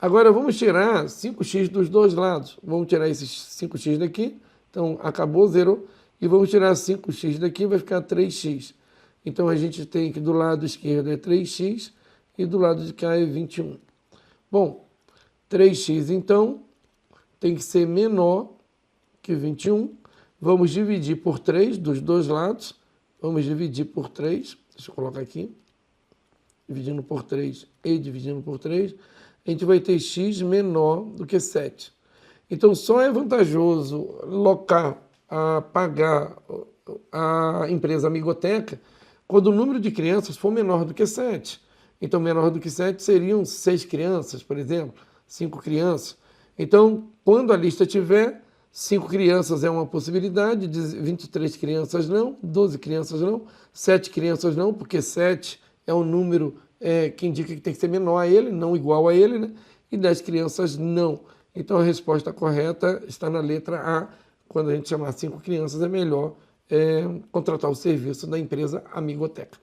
[SPEAKER 1] Agora vamos tirar 5x dos dois lados, vamos tirar esses 5x daqui, então acabou, zerou, e vamos tirar 5x daqui, vai ficar 3x. Então a gente tem que do lado esquerdo é 3x e do lado de cá é 21. Bom, 3x, então, tem que ser menor que 21. Vamos dividir por 3 dos dois lados. Vamos dividir por 3. Deixa eu colocar aqui. Dividindo por 3 e dividindo por 3. A gente vai ter x menor do que 7. Então, só é vantajoso pagar a empresa Amigoteca quando o número de crianças for menor do que 7. Então, menor do que 7 seriam 6 crianças, por exemplo. 5 crianças. Então, quando a lista tiver 5 crianças é uma possibilidade, 23 crianças não, 12 crianças não, 7 crianças não, porque 7 é um número que indica que tem que ser menor a ele, não igual a ele, né? E 10 crianças não. Então, a resposta correta está na letra A. Quando a gente chamar 5 crianças, é melhor contratar o serviço da empresa Amigoteca.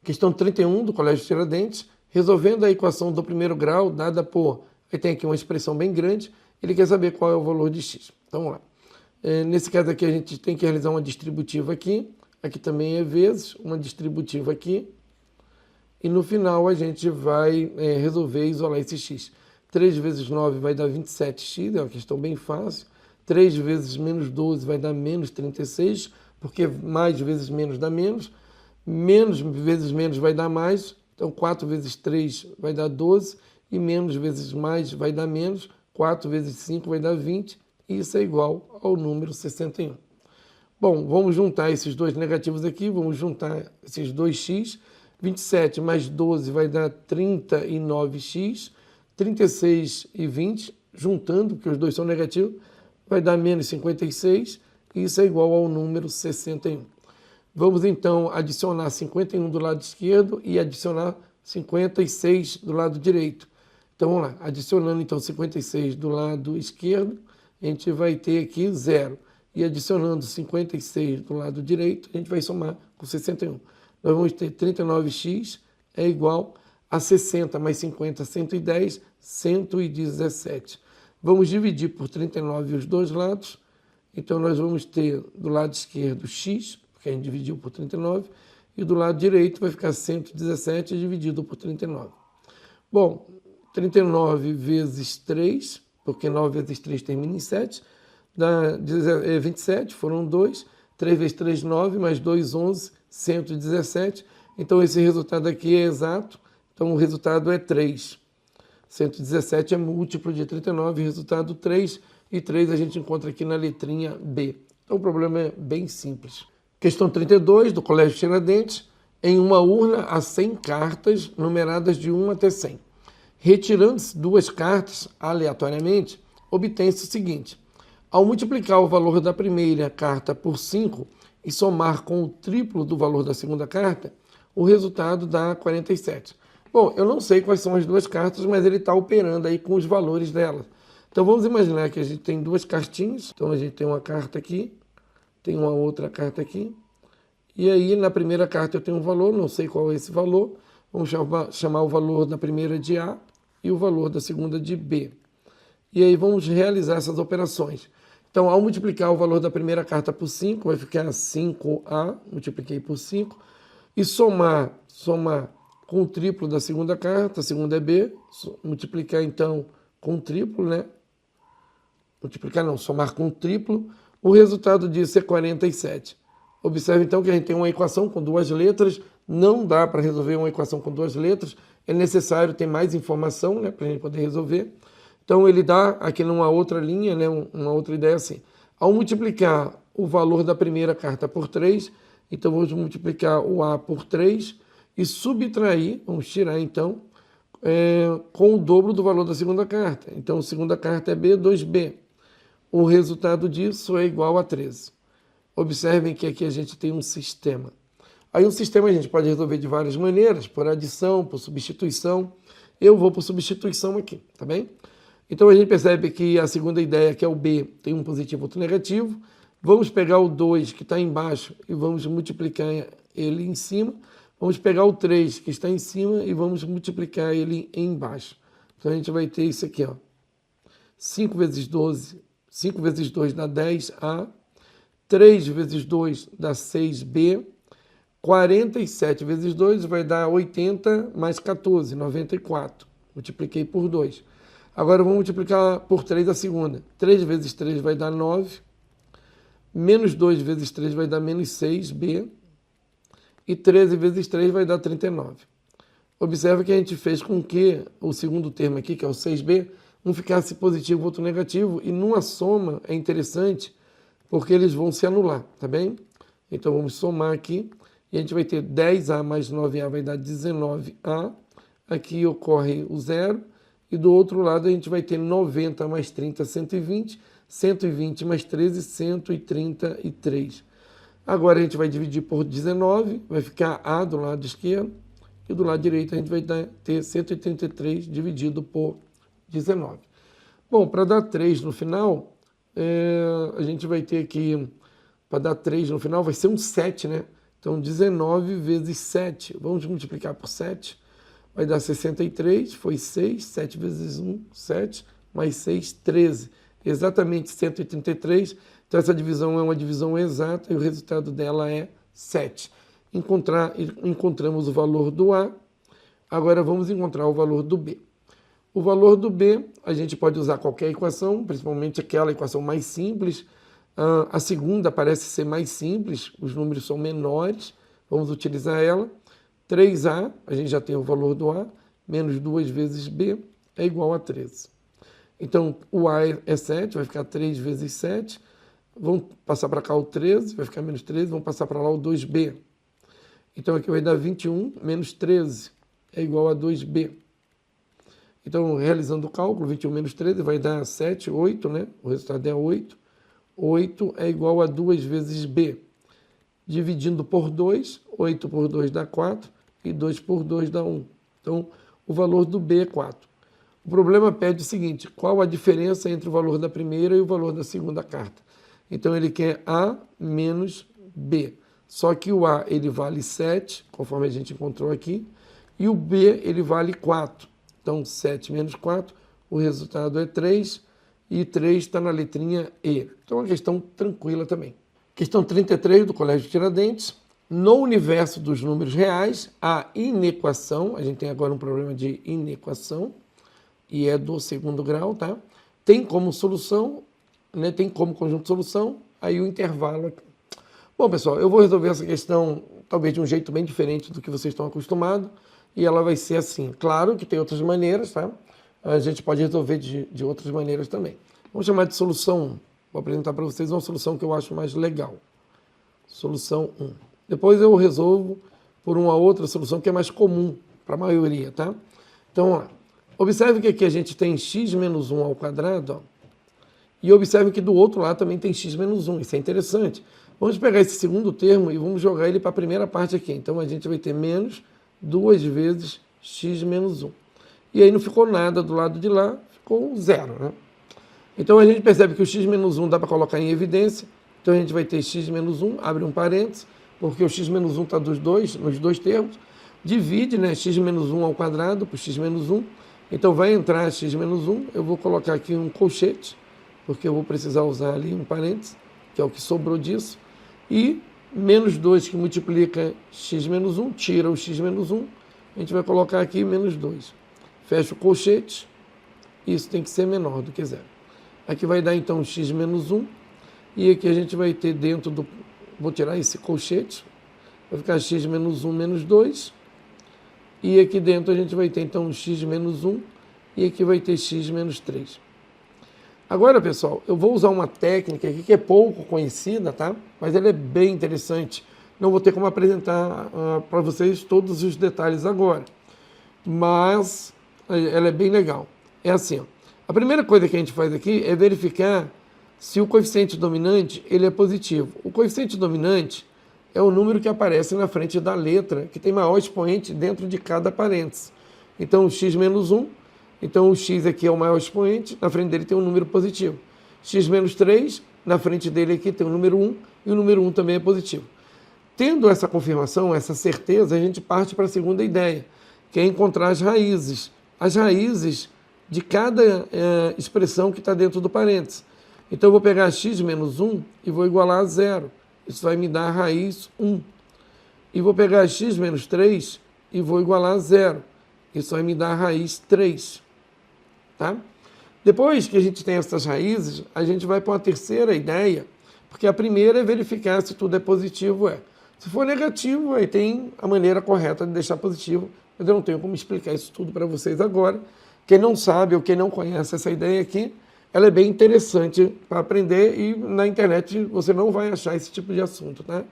[SPEAKER 1] Questão 31 do Colégio Tiradentes, resolvendo a equação do primeiro grau dada por... Aí tem aqui uma expressão bem grande, ele quer saber qual é o valor de x. Então, vamos lá. Nesse caso aqui, a gente tem que realizar uma distributiva aqui também é vezes, uma distributiva aqui, e no final a gente vai resolver e isolar esse x. 3 vezes 9 vai dar 27x, é uma questão bem fácil. 3 vezes menos 12 vai dar menos 36, porque mais vezes menos dá menos. Menos vezes menos vai dar mais, então 4 vezes 3 vai dar 12, e menos vezes mais vai dar menos, 4 vezes 5 vai dar 20, e isso é igual ao número 61. Bom, vamos juntar esses dois negativos aqui, vamos juntar esses 2x, 27 mais 12 vai dar 39x, 36 e 20, juntando, porque os dois são negativos, vai dar menos 56, e isso é igual ao número 61. Vamos então adicionar 51 do lado esquerdo e adicionar 56 do lado direito. Então vamos lá, adicionando então 56 do lado esquerdo, a gente vai ter aqui 0. E adicionando 56 do lado direito, a gente vai somar com 61. Nós vamos ter 39x é igual a 60 mais 50, 110, 117. Vamos dividir por 39 os dois lados. Então nós vamos ter do lado esquerdo x, que a gente dividiu por 39, e do lado direito vai ficar 117 dividido por 39. Bom, 39 vezes 3, porque 9 vezes 3 termina em 7, dá 27, foram 2, 3 vezes 3, 9, mais 2, 11, 117. Então esse resultado aqui é exato, então o resultado é 3. 117 é múltiplo de 39, resultado 3, e 3 a gente encontra aqui na letrinha B. Então o problema é bem simples. Questão 32 do Colégio Tiradentes. Em uma urna há 100 cartas numeradas de 1 até 100. Retirando-se 2 cartas aleatoriamente, obtém-se o seguinte. Ao multiplicar o valor da primeira carta por 5 e somar com o triplo do valor da segunda carta, o resultado dá 47. Bom, eu não sei quais são as 2 cartas, mas ele está operando aí com os valores delas. Então vamos imaginar que a gente tem 2 cartinhas. Então a gente tem uma carta aqui, tem uma outra carta aqui. E aí na primeira carta eu tenho um valor, não sei qual é esse valor. Vamos chamar o valor da primeira de A e o valor da segunda de B. E aí vamos realizar essas operações. Então, ao multiplicar o valor da primeira carta por 5, vai ficar 5A, multipliquei por 5, e somar com o triplo da segunda carta, a segunda é B, multiplicar então com o triplo, né? Somar com o triplo, o resultado disso é 47. Observe então que a gente tem uma equação com 2 letras, não dá para resolver uma equação com 2 letras, é necessário ter mais informação, né, para a gente poder resolver. Então ele dá aqui numa outra linha, né, uma outra ideia assim. Ao multiplicar o valor da primeira carta por 3, então vamos multiplicar o A por 3 e subtrair, vamos tirar então, com o dobro do valor da segunda carta. Então a segunda carta é B, 2B. O resultado disso é igual a 13. Observem que aqui a gente tem um sistema. Aí um sistema a gente pode resolver de várias maneiras, por adição, por substituição. eu vou por substituição aqui, tá bem? Então a gente percebe que a segunda ideia, que é o B, tem um positivo e outro negativo. Vamos pegar o 2 que está embaixo e vamos multiplicar ele em cima. Vamos pegar o 3 que está em cima e vamos multiplicar ele embaixo. Então a gente vai ter isso aqui, ó. 5 vezes 12, 5 vezes 2 dá 10A. 3 vezes 2 dá 6B. 47 vezes 2 vai dar 80 mais 14, 94. Multipliquei por 2. Agora vamos multiplicar por 3 a segunda. 3 vezes 3 vai dar 9. Menos 2 vezes 3 vai dar menos 6B. E 13 vezes 3 vai dar 39. Observa que a gente fez com que o segundo termo aqui, que é o 6B, um ficasse positivo e outro negativo. E numa soma é interessante, porque eles vão se anular, tá bem? Então vamos somar aqui. E a gente vai ter 10A mais 9A vai dar 19A. Aqui ocorre o zero. E do outro lado a gente vai ter 90 mais 30, 120. 120 mais 13, 133. Agora a gente vai dividir por 19, vai ficar A do lado esquerdo, e do lado direito a gente vai ter 133 dividido por 19. Bom, para dar 3 no final, a gente vai ter aqui, para dar 3 no final, vai ser um 7, né? Então 19 vezes 7, vamos multiplicar por 7, vai dar 63, foi 6, 7 vezes 1, 7, mais 6, 13. Exatamente 133, então essa divisão é uma divisão exata e o resultado dela é 7. Encontramos o valor do A, agora vamos encontrar o valor do B. O valor do B, a gente pode usar qualquer equação, principalmente aquela equação mais simples. A segunda parece ser mais simples, os números são menores, vamos utilizar ela. 3A, a gente já tem o valor do A, menos 2 vezes B é igual a 13. Então, o A é 7, vai ficar 3 vezes 7. Vamos passar para cá o 13, vai ficar menos 13. Vamos passar para lá o 2B. Então, aqui vai dar 21 menos 13 é igual a 2B. Então, realizando o cálculo, 21 menos 13 vai dar 7, 8, né? O resultado é 8. 8 é igual a 2 vezes B. Dividindo por 2, 8 por 2 dá 4 e 2 por 2 dá 1. Então, o valor do B é 4. O problema pede o seguinte, qual a diferença entre o valor da primeira e o valor da segunda carta? Então, ele quer A menos B. Só que o A, ele vale 7, conforme a gente encontrou aqui, e o B, ele vale 4. Então, 7 menos 4, o resultado é 3, e 3 está na letrinha E. Então, é uma questão tranquila também. Questão 33 do Colégio Tiradentes. No universo dos números reais, a inequação, a gente tem agora um problema de inequação, e é do segundo grau, tá? Tem como solução, né? Tem como conjunto de solução, aí o intervalo aqui. Bom, pessoal, eu vou resolver essa questão talvez de um jeito bem diferente do que vocês estão acostumados, e ela vai ser assim. Claro que tem outras maneiras, tá? A gente pode resolver de outras maneiras também. Vamos chamar de solução 1. Vou apresentar para vocês uma solução que eu acho mais legal. Solução 1. Depois eu resolvo por uma outra solução que é mais comum para a maioria, tá? Então, ó, observe que aqui a gente tem x menos 1 ao quadrado, ó, e observe que do outro lado também tem x menos 1, isso é interessante. Vamos pegar esse segundo termo e vamos jogar ele para a primeira parte aqui. Então, a gente vai ter menos 2 vezes x menos 1. E aí não ficou nada do lado de lá, ficou 0, né? Então, a gente percebe que o x menos 1 dá para colocar em evidência. Então, a gente vai ter x menos 1, abre um parênteses, porque o x menos 1 está nos dois termos. Divide, né, x menos 1 ao quadrado por x menos 1. Então, vai entrar x menos 1. Eu vou colocar aqui um colchete, porque eu vou precisar usar ali um parênteses, que é o que sobrou disso. E menos 2 que multiplica x menos 1, tira o x menos 1. A gente vai colocar aqui menos 2. Fecha o colchete. Isso tem que ser menor do que 0. Aqui vai dar, então, x menos 1. E aqui a gente vai ter dentro do... Vou tirar esse colchete. Vai ficar x menos 1 menos 2. E aqui dentro a gente vai ter, então, x menos 1. E aqui vai ter x menos 3. Agora, pessoal, eu vou usar uma técnica aqui que é pouco conhecida, tá? Mas ela é bem interessante. Não vou ter como apresentar para vocês todos os detalhes agora. Mas ela é bem legal. É assim, ó. A primeira coisa que a gente faz aqui é verificar se o coeficiente dominante ele é positivo. O coeficiente dominante é o número que aparece na frente da letra, que tem maior expoente dentro de cada parênteses. Então, x menos 1, então o x aqui é o maior expoente, na frente dele tem um número positivo. X menos 3, na frente dele aqui tem o número 1, e o número 1 também é positivo. Tendo essa confirmação, essa certeza, a gente parte para a segunda ideia, que é encontrar as raízes de cada expressão que está dentro do parênteses. Então, eu vou pegar x menos 1 e vou igualar a 0. Isso vai me dar a raiz 1. E vou pegar x menos 3 e vou igualar a 0. Isso vai me dar a raiz 3. Tá? Depois que a gente tem essas raízes, a gente vai para uma terceira ideia, porque a primeira é verificar se tudo é positivo ou é. Se for negativo, aí tem a maneira correta de deixar positivo, mas eu não tenho como explicar isso tudo para vocês agora. Quem não sabe ou quem não conhece essa ideia aqui, ela é bem interessante para aprender e na internet você não vai achar esse tipo de assunto, tá?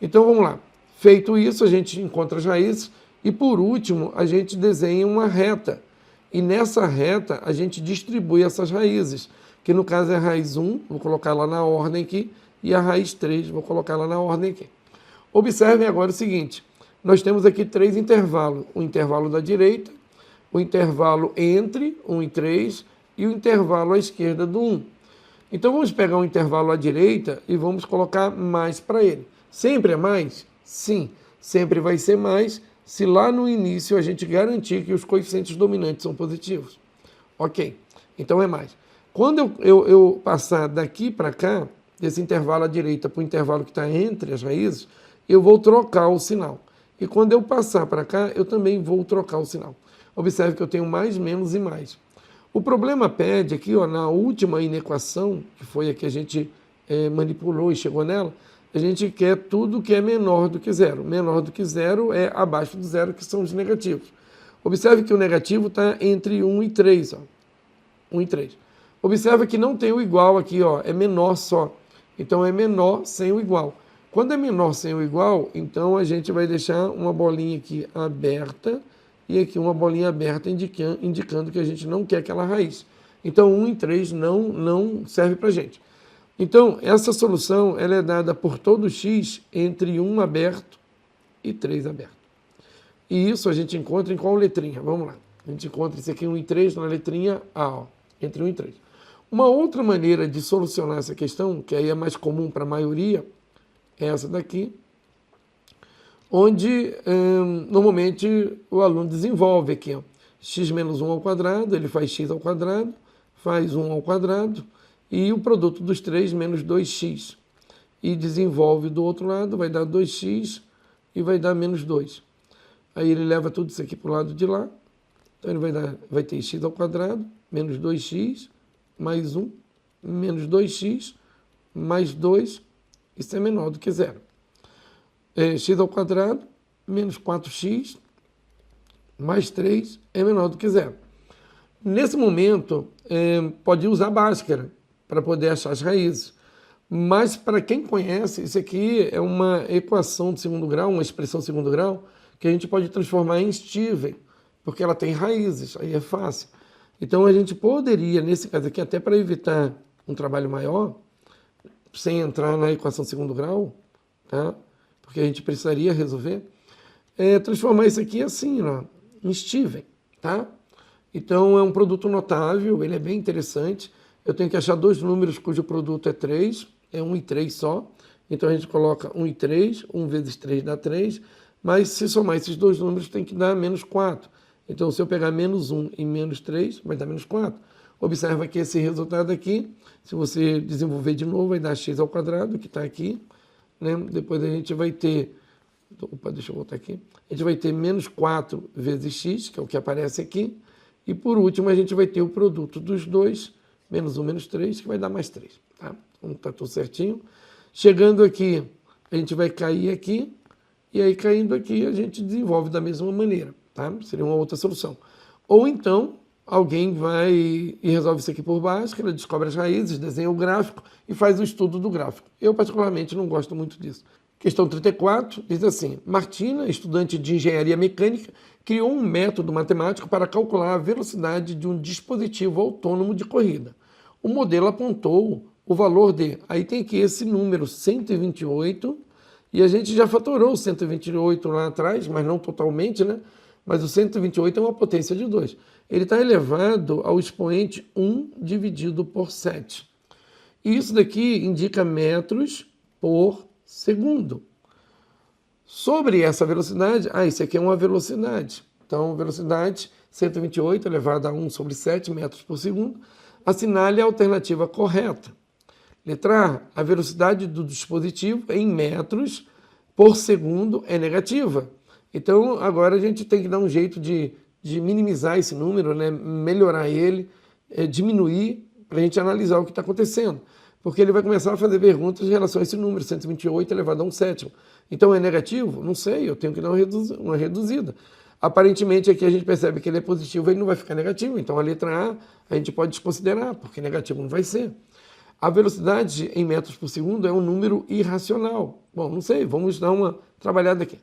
[SPEAKER 1] Então vamos lá. Feito isso, a gente encontra as raízes e por último a gente desenha uma reta. E nessa reta a gente distribui essas raízes, que no caso é a raiz 1, vou colocar lá na ordem aqui, e a raiz 3, vou colocar lá na ordem aqui. Observem agora o seguinte, nós temos aqui 3 intervalos, o intervalo da direita, o intervalo entre 1 e 3 e o intervalo à esquerda do 1. Então vamos pegar o intervalo à direita e vamos colocar mais para ele. Sempre é mais? Sim, sempre vai ser mais se lá no início a gente garantir que os coeficientes dominantes são positivos. Ok, então é mais. Quando eu passar daqui para cá, desse intervalo à direita para o intervalo que está entre as raízes, eu vou trocar o sinal. E quando eu passar para cá, eu também vou trocar o sinal. Observe que eu tenho mais, menos e mais. O problema pede aqui, ó, na última inequação, que foi a que a gente manipulou e chegou nela, a gente quer tudo que é menor do que zero. Menor do que zero é abaixo do zero, que são os negativos. Observe que o negativo está entre 1 e 3. Ó. 1 e 3. Observe que não tem o igual aqui, ó, é menor só. Então é menor sem o igual. Quando é menor sem o igual, então a gente vai deixar uma bolinha aqui aberta e aqui uma bolinha aberta indicando que a gente não quer aquela raiz. Então 1 e 3 não serve para a gente. Então essa solução ela é dada por todo x entre 1 aberto e 3 aberto. E isso a gente encontra em qual letrinha? Vamos lá. A gente encontra isso aqui 1 e 3 na letrinha A, ó, entre 1 e 3. Uma outra maneira de solucionar essa questão, que aí é mais comum para a maioria, é essa daqui, onde normalmente o aluno desenvolve aqui, ó, x menos 1 ao quadrado, ele faz x ao quadrado, faz 1 ao quadrado, e o produto dos 3 menos 2x. E desenvolve do outro lado, vai dar 2x e vai dar menos 2. Aí ele leva tudo isso aqui para o lado de lá, então ele vai ter x ao quadrado, menos 2x, mais 1, menos 2x, mais 2, isso é menor do que zero. X ao quadrado, menos 4x, mais 3 é menor do que zero. Nesse momento, pode usar Bhaskara para poder achar as raízes. Mas, para quem conhece, isso aqui é uma equação de segundo grau, uma expressão de segundo grau, que a gente pode transformar em Steven, porque ela tem raízes, aí é fácil. Então, a gente poderia, nesse caso aqui, até para evitar um trabalho maior, sem entrar na equação de segundo grau, tá? Porque a gente precisaria resolver, transformar isso aqui assim, ó, em Steven, tá? Então, é um produto notável, ele é bem interessante. Eu tenho que achar 2 números cujo produto é 3, é 1 e 3 só. Então, a gente coloca 1 e 3, 1 vezes 3 dá 3, mas se somar esses 2 números tem que dar menos 4. Então, se eu pegar menos 1 e menos 3, vai dar menos 4. Observa que esse resultado aqui, se você desenvolver de novo, vai dar x ao quadrado, que está aqui, né? Depois a gente vai ter, deixa eu voltar aqui, a gente vai ter menos 4 vezes x, que é o que aparece aqui, e por último a gente vai ter o produto dos dois, menos 1, menos 3, que vai dar mais 3. Tá? Então está tudo certinho. Chegando aqui, a gente vai cair aqui, e aí caindo aqui a gente desenvolve da mesma maneira. Tá? Seria uma outra solução. Ou então, alguém vai e resolve isso aqui por Bhaskara, descobre as raízes, desenha o gráfico e faz o estudo do gráfico. Eu, particularmente, não gosto muito disso. Questão 34 diz assim: Martina, estudante de engenharia mecânica, criou um método matemático para calcular a velocidade de um dispositivo autônomo de corrida. O modelo apontou o valor de, aí tem aqui esse número 128, e a gente já fatorou o 128 lá atrás, mas não totalmente, né? mas o 128 é uma potência de 2. Ele está elevado ao expoente 1 dividido por 7. E isso daqui indica metros por segundo. Sobre essa velocidade, isso aqui é uma velocidade. Então, velocidade 128 elevado a 1 sobre 7 metros por segundo. Assinale a alternativa correta. Letra A velocidade do dispositivo em metros por segundo é negativa. Então, agora a gente tem que dar um jeito de minimizar esse número, né? Melhorar ele, diminuir, para a gente analisar o que está acontecendo. Porque ele vai começar a fazer perguntas em relação a esse número, 128 elevado a 1 sétimo. Então, é negativo? Não sei, eu tenho que dar uma reduzida. Aparentemente, aqui a gente percebe que ele é positivo, ele não vai ficar negativo. Então, a letra A a gente pode desconsiderar, porque negativo não vai ser. A velocidade em metros por segundo é um número irracional. Bom, não sei, vamos dar uma trabalhada aqui.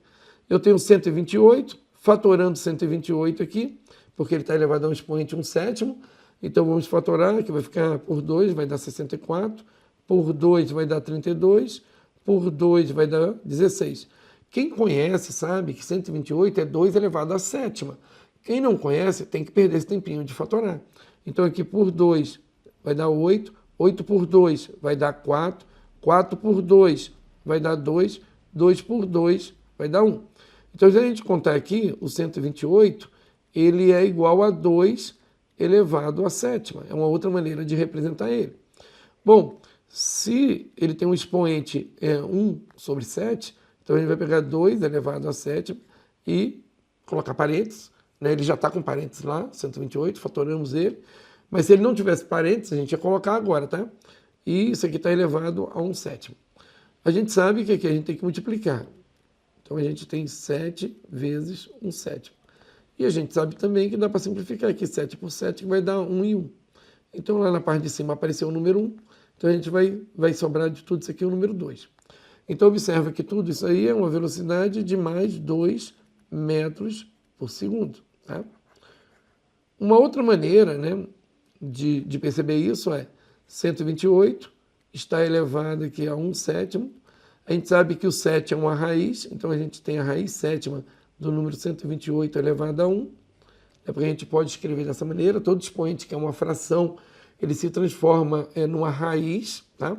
[SPEAKER 1] Eu tenho 128, fatorando 128 aqui, porque ele está elevado a um expoente 1 sétimo. Então, vamos fatorar, que vai ficar por 2, vai dar 64. Por 2 vai dar 32. Por 2 vai dar 16. Quem conhece sabe que 128 é 2 elevado à sétima. Quem não conhece tem que perder esse tempinho de fatorar. Então, aqui por 2 vai dar 8. 8 por 2 vai dar 4. 4 por 2 vai dar 2. 2 por 2 vai dar 1. Então, se a gente contar aqui, o 128, ele é igual a 2 elevado à sétima. É uma outra maneira de representar ele. Bom, se ele tem um expoente 1 sobre 7, então a gente vai pegar 2 elevado à sétima e colocar parênteses. Né? Ele já está com parênteses lá, 128, fatoramos ele. Mas se ele não tivesse parênteses, a gente ia colocar agora, tá? E isso aqui está elevado a 1 sétimo. A gente sabe que aqui a gente tem que multiplicar. Então a gente tem 7 vezes 1 sétimo. E a gente sabe também que dá para simplificar aqui 7 por 7, que vai dar 1 e 1. Então lá na parte de cima apareceu o número 1. Então a gente vai sobrar de tudo isso aqui o número 2. Então observa que tudo isso aí é uma velocidade de mais 2 metros por segundo. Tá? Uma outra maneira, né, de perceber isso é 128 está elevado aqui a 1 sétimo. A gente sabe que o 7 é uma raiz, então a gente tem a raiz sétima do número 128 elevado a 1. É porque a gente pode escrever dessa maneira. Todo expoente que é uma fração, ele se transforma numa raiz, tá?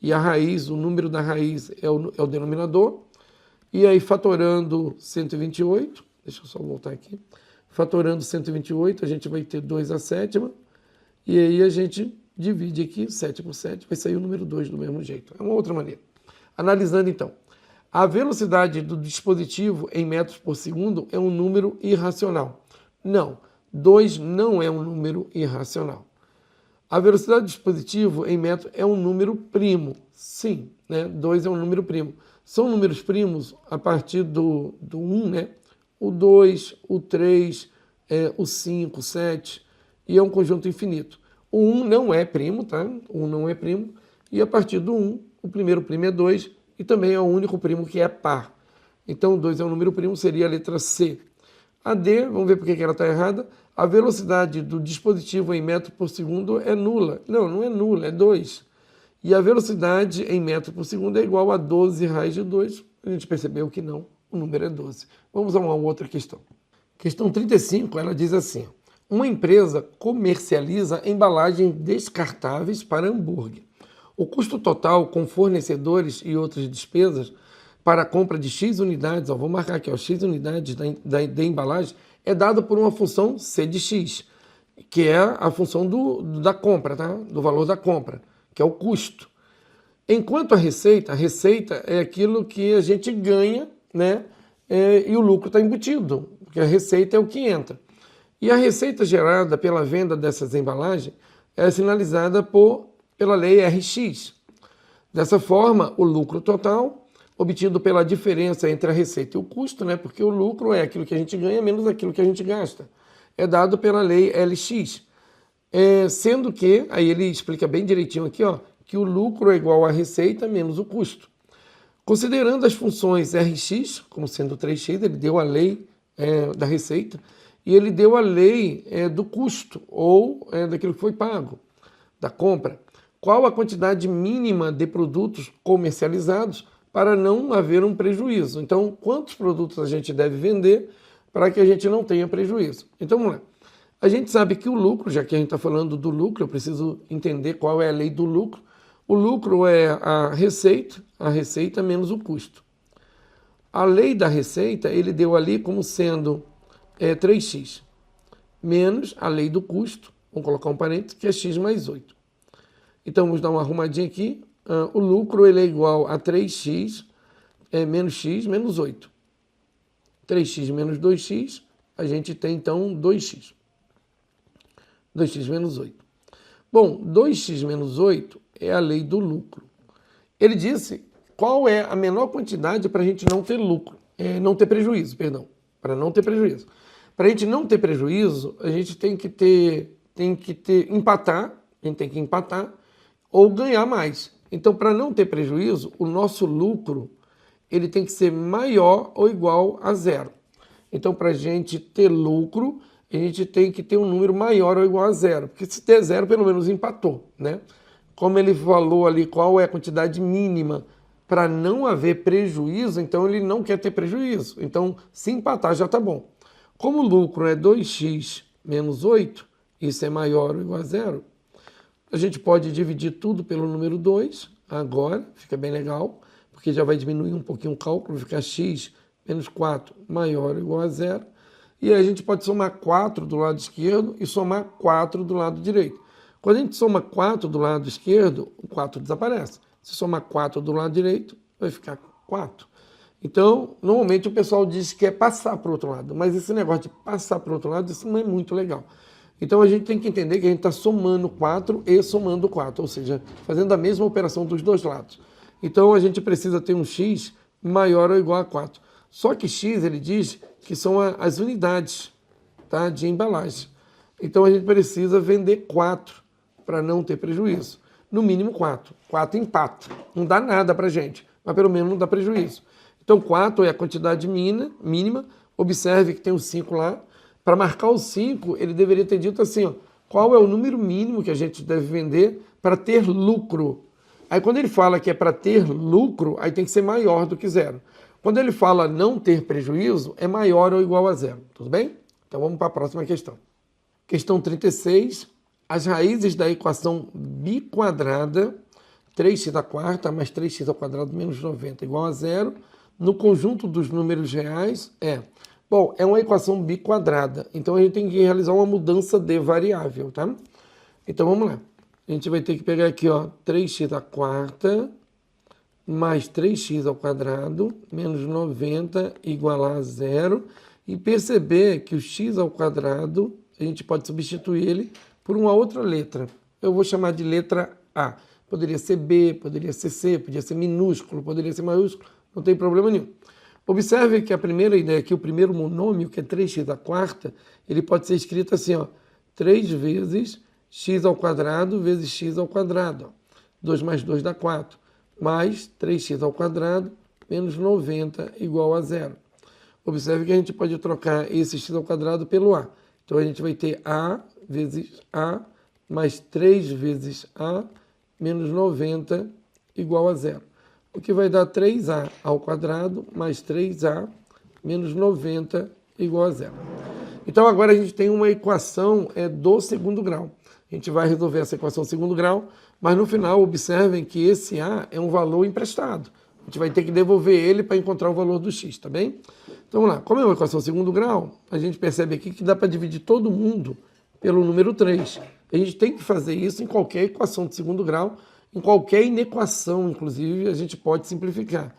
[SPEAKER 1] E a raiz, o número da raiz é o denominador. E aí, fatorando 128, deixa eu só voltar aqui. Fatorando 128, a gente vai ter 2 à sétima. E aí a gente divide aqui, 7 por 7, vai sair o número 2 do mesmo jeito. É uma outra maneira. Analisando então, a velocidade do dispositivo em metros por segundo é um número irracional. Não, 2 não é um número irracional. A velocidade do dispositivo em metros é um número primo. Sim, né? 2 é um número primo. São números primos a partir do 1, né? O 2, o 3, o 5, o 7, e é um conjunto infinito. O 1 não é primo, tá? O 1 não é primo, e a partir do 1, o primeiro primo é 2, e também é o único primo que é par. Então, 2 é um número primo, seria a letra C. A D, vamos ver por que ela está errada. A velocidade do dispositivo em metro por segundo é nula. Não, não é nula, é 2. E a velocidade em metro por segundo é igual a 12 raiz de 2. A gente percebeu que não, o número é 12. Vamos a uma outra questão. Questão 35, ela diz assim: uma empresa comercializa embalagens descartáveis para hambúrguer. O custo total com fornecedores e outras despesas para a compra de X unidades, vou marcar aqui, X unidades da embalagem, é dado por uma função C de X, que é a função da compra, tá? Do valor da compra, que é o custo. Enquanto a receita é aquilo que a gente ganha, né? E o lucro está embutido, porque a receita é o que entra. E a receita gerada pela venda dessas embalagens é sinalizada pela lei RX. Dessa forma, o lucro total, obtido pela diferença entre a receita e o custo, né? Porque o lucro é aquilo que a gente ganha menos aquilo que a gente gasta, é dado pela lei LX. Sendo que, aí ele explica bem direitinho aqui, ó, que o lucro é igual à receita menos o custo. Considerando as funções RX, como sendo 3x, ele deu a lei da receita, e ele deu a lei do custo, ou daquilo que foi pago, da compra. Qual a quantidade mínima de produtos comercializados para não haver um prejuízo? Então, quantos produtos a gente deve vender para que a gente não tenha prejuízo. Então vamos lá. A gente sabe que o lucro, já que a gente está falando do lucro, eu preciso entender qual é a lei do lucro. O lucro é a receita menos o custo. A lei da receita, ele deu ali como sendo 3x, menos a lei do custo, vamos colocar um parênteses, que é x mais 8. Então, vamos dar uma arrumadinha aqui. O lucro ele é igual a 3x menos x menos 8. 3x menos 2x, a gente tem então 2x. 2x menos 8. Bom, 2x menos 8 é a lei do lucro. Ele disse qual é a menor quantidade para a gente não ter lucro, não ter prejuízo, perdão, para não ter prejuízo. Para a gente não ter prejuízo, a gente tem que empatar ou ganhar mais. Então, para não ter prejuízo, o nosso lucro ele tem que ser maior ou igual a zero. Então, para a gente ter lucro, a gente tem que ter um número maior ou igual a zero. Porque se der zero, pelo menos empatou, né? Como ele falou ali qual é a quantidade mínima para não haver prejuízo, então ele não quer ter prejuízo. Então, se empatar já está bom. Como o lucro é 2x menos 8, isso é maior ou igual a zero, a gente pode dividir tudo pelo número 2, agora, fica bem legal, porque já vai diminuir um pouquinho o cálculo, fica x menos 4 maior ou igual a zero. E aí a gente pode somar 4 do lado esquerdo e somar 4 do lado direito. Quando a gente soma 4 do lado esquerdo, o 4 desaparece. Se somar 4 do lado direito, vai ficar 4. Então, normalmente o pessoal diz que é passar para o outro lado, mas esse negócio de passar para o outro lado, isso não é muito legal. Então a gente tem que entender que a gente está somando 4 e somando 4, ou seja, fazendo a mesma operação dos dois lados. Então a gente precisa ter um x maior ou igual a 4. Só que x, ele diz que são as unidades, tá, de embalagem. Então a gente precisa vender 4 para não ter prejuízo. No mínimo 4. 4 empata. Não dá nada para a gente, mas pelo menos não dá prejuízo. Então 4 é a quantidade mínima. Observe que tem o 5 lá. Para marcar o 5, ele deveria ter dito assim, ó, qual é o número mínimo que a gente deve vender para ter lucro. Aí quando ele fala que é para ter lucro, aí tem que ser maior do que zero. Quando ele fala não ter prejuízo, é maior ou igual a zero. Tudo bem? Então vamos para a próxima questão. Questão 36. As raízes da equação biquadrada, 3x à quarta mais 3x ao quadrado menos 90 igual a zero, no conjunto dos números reais é... Bom, é uma equação biquadrada, então a gente tem que realizar uma mudança de variável, tá? Então vamos lá. A gente vai ter que pegar aqui, ó, 3x à quarta mais 3x ao quadrado menos 90 igual a zero e perceber que o x ao quadrado, a gente pode substituir ele por uma outra letra. Eu vou chamar de letra A. Poderia ser B, poderia ser C, poderia ser minúsculo, poderia ser maiúsculo, não tem problema nenhum. Observe que a primeira ideia aqui, o primeiro monômio, que é 3x à quarta, ele pode ser escrito assim, ó, 3 vezes x ao quadrado vezes x ao quadrado. Ó. 2 mais 2 dá 4, mais 3x ao quadrado menos 90 igual a zero. Observe que a gente pode trocar esse x ao quadrado pelo a. Então a gente vai ter a vezes a mais 3 vezes a menos 90 igual a zero. O que vai dar 3a ao quadrado mais 3a menos 90 igual a zero. Então agora a gente tem uma equação do segundo grau. A gente vai resolver essa equação do segundo grau, mas no final observem que esse a é um valor emprestado. A gente vai ter que devolver ele para encontrar o valor do x, tá bem? Então vamos lá, como é uma equação do segundo grau, a gente percebe aqui que dá para dividir todo mundo pelo número 3. A gente tem que fazer isso em qualquer equação de segundo grau, em qualquer inequação, inclusive, a gente pode simplificar.